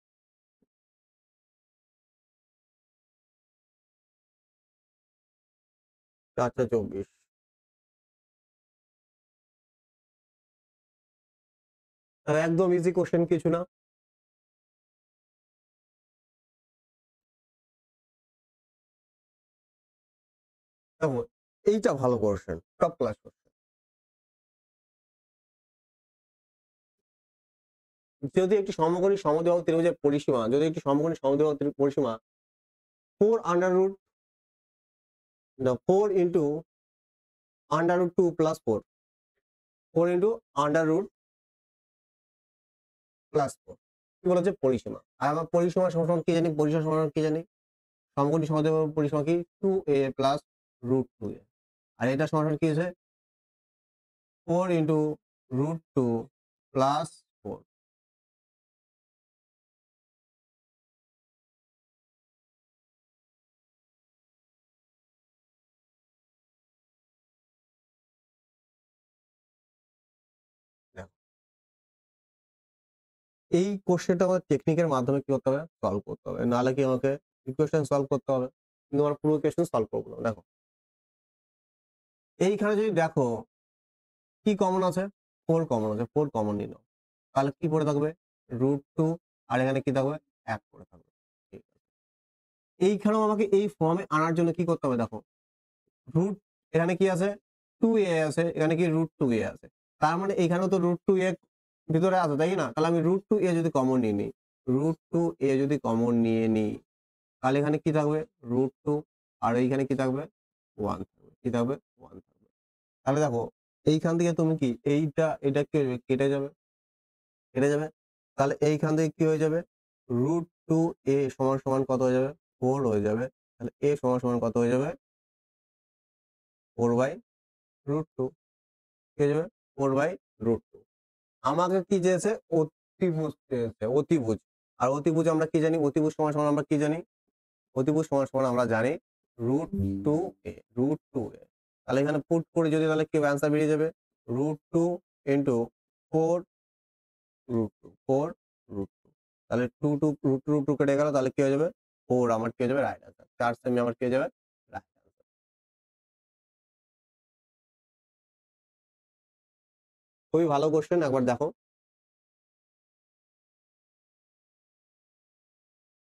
Speaker 1: 4 6 24। একদম ইজি কোশ্চেন, কিছু না। দেখো, এইটা ভালো কোশ্চেন, টপ ক্লাস কোশ্চেন। যদি একটি সমকোণী সমদ্বিবাহু ত্রিভুজের পরিসীমা, যদি একটি সমকোণী সমদ্বিবাহু পরিসীমা 4 under root 4 into under root 2 plus 4, 4 into under root plus 4 কি বলেছে? পরিসীমা। আর আমার পরিসীমা সমান কি জানি? পরিসীমা সমান কি জানি? সমকোণী সমদ্বিবাহু পরিসীমা কি? 2a plus √2a। আর এটা সমান কি আছে? 4 ইন্টু √2 প্লাস 4। এই কোশ্চেনটা আমাদের টেকনিকের মাধ্যমে কি করতে হবে? সলভ করতে হবে। নাহলে কি আমাকে ইকুয়েশন সলভ করতে হবে। কিন্তু আমরা পুরো ইকুয়েশন সলভ করব না। দেখো, এইখানে যদি দেখো কি কমন আছে? 4 কমন আছে। 4 কমন নিয়ে নাও। তাহলে কি পড়ে থাকবে? √2। আর এখানে কি থাকবে? 1 পড়ে থাকবে। ঠিক আছে। এইখানেও আমাকে এই ফর্মে আনার জন্য কি করতে হবে? দেখো, রুট এখানে কি আছে? 2a আছে। এখানে কি √2a আছে। তার মানে এখানেও তো √2a ভিতরে আছে, তাই না? তাহলে আমি √2a যদি কমন নিয়ে নিই, √2a যদি কমন নিয়ে নিই, তাহলে এখানে কি থাকবে? √2 আর এইখানে কি থাকবে 1 থাকবে, কি থাকবে 1 থাকবে। তাহলে দেখো এইখান থেকে তুমি কি এটা কি হয়ে কেটে যাবে, কেটে যাবে। তাহলে এইখান থেকে কি হয়ে যাবে √2a সমান সমান কত হয়ে যাবে 4 হয়ে যাবে। তাহলে a সমান সমান কত হয়ে যাবে 4/√2 কি হয়ে যাবে 4/√2। আমাকে কি চেয়েছে অতিভুজ চেয়েছে, অতিভুজ। আর অতিভুজ আমরা কি জানি, অতিভুজ সমান সমান আমরা কি জানি, অতিভুজ সমান সমান আমরা জানি √2a, √2a। তাহলে এখানে পুট করে যদি তাহলে কি অ্যান্সার বেরিয়ে যাবে √2 ইন্টু 4√2 তাহলে 2 কেটে গেল, তাহলে কি হয়ে যাবে 4 আমার কি হয়ে যাবে রাইট আনসার। 4 সেমি আমার কি হয়ে যাবে রাইট আনসার। খুবই ভালো কোশ্চেন, একবার দেখো।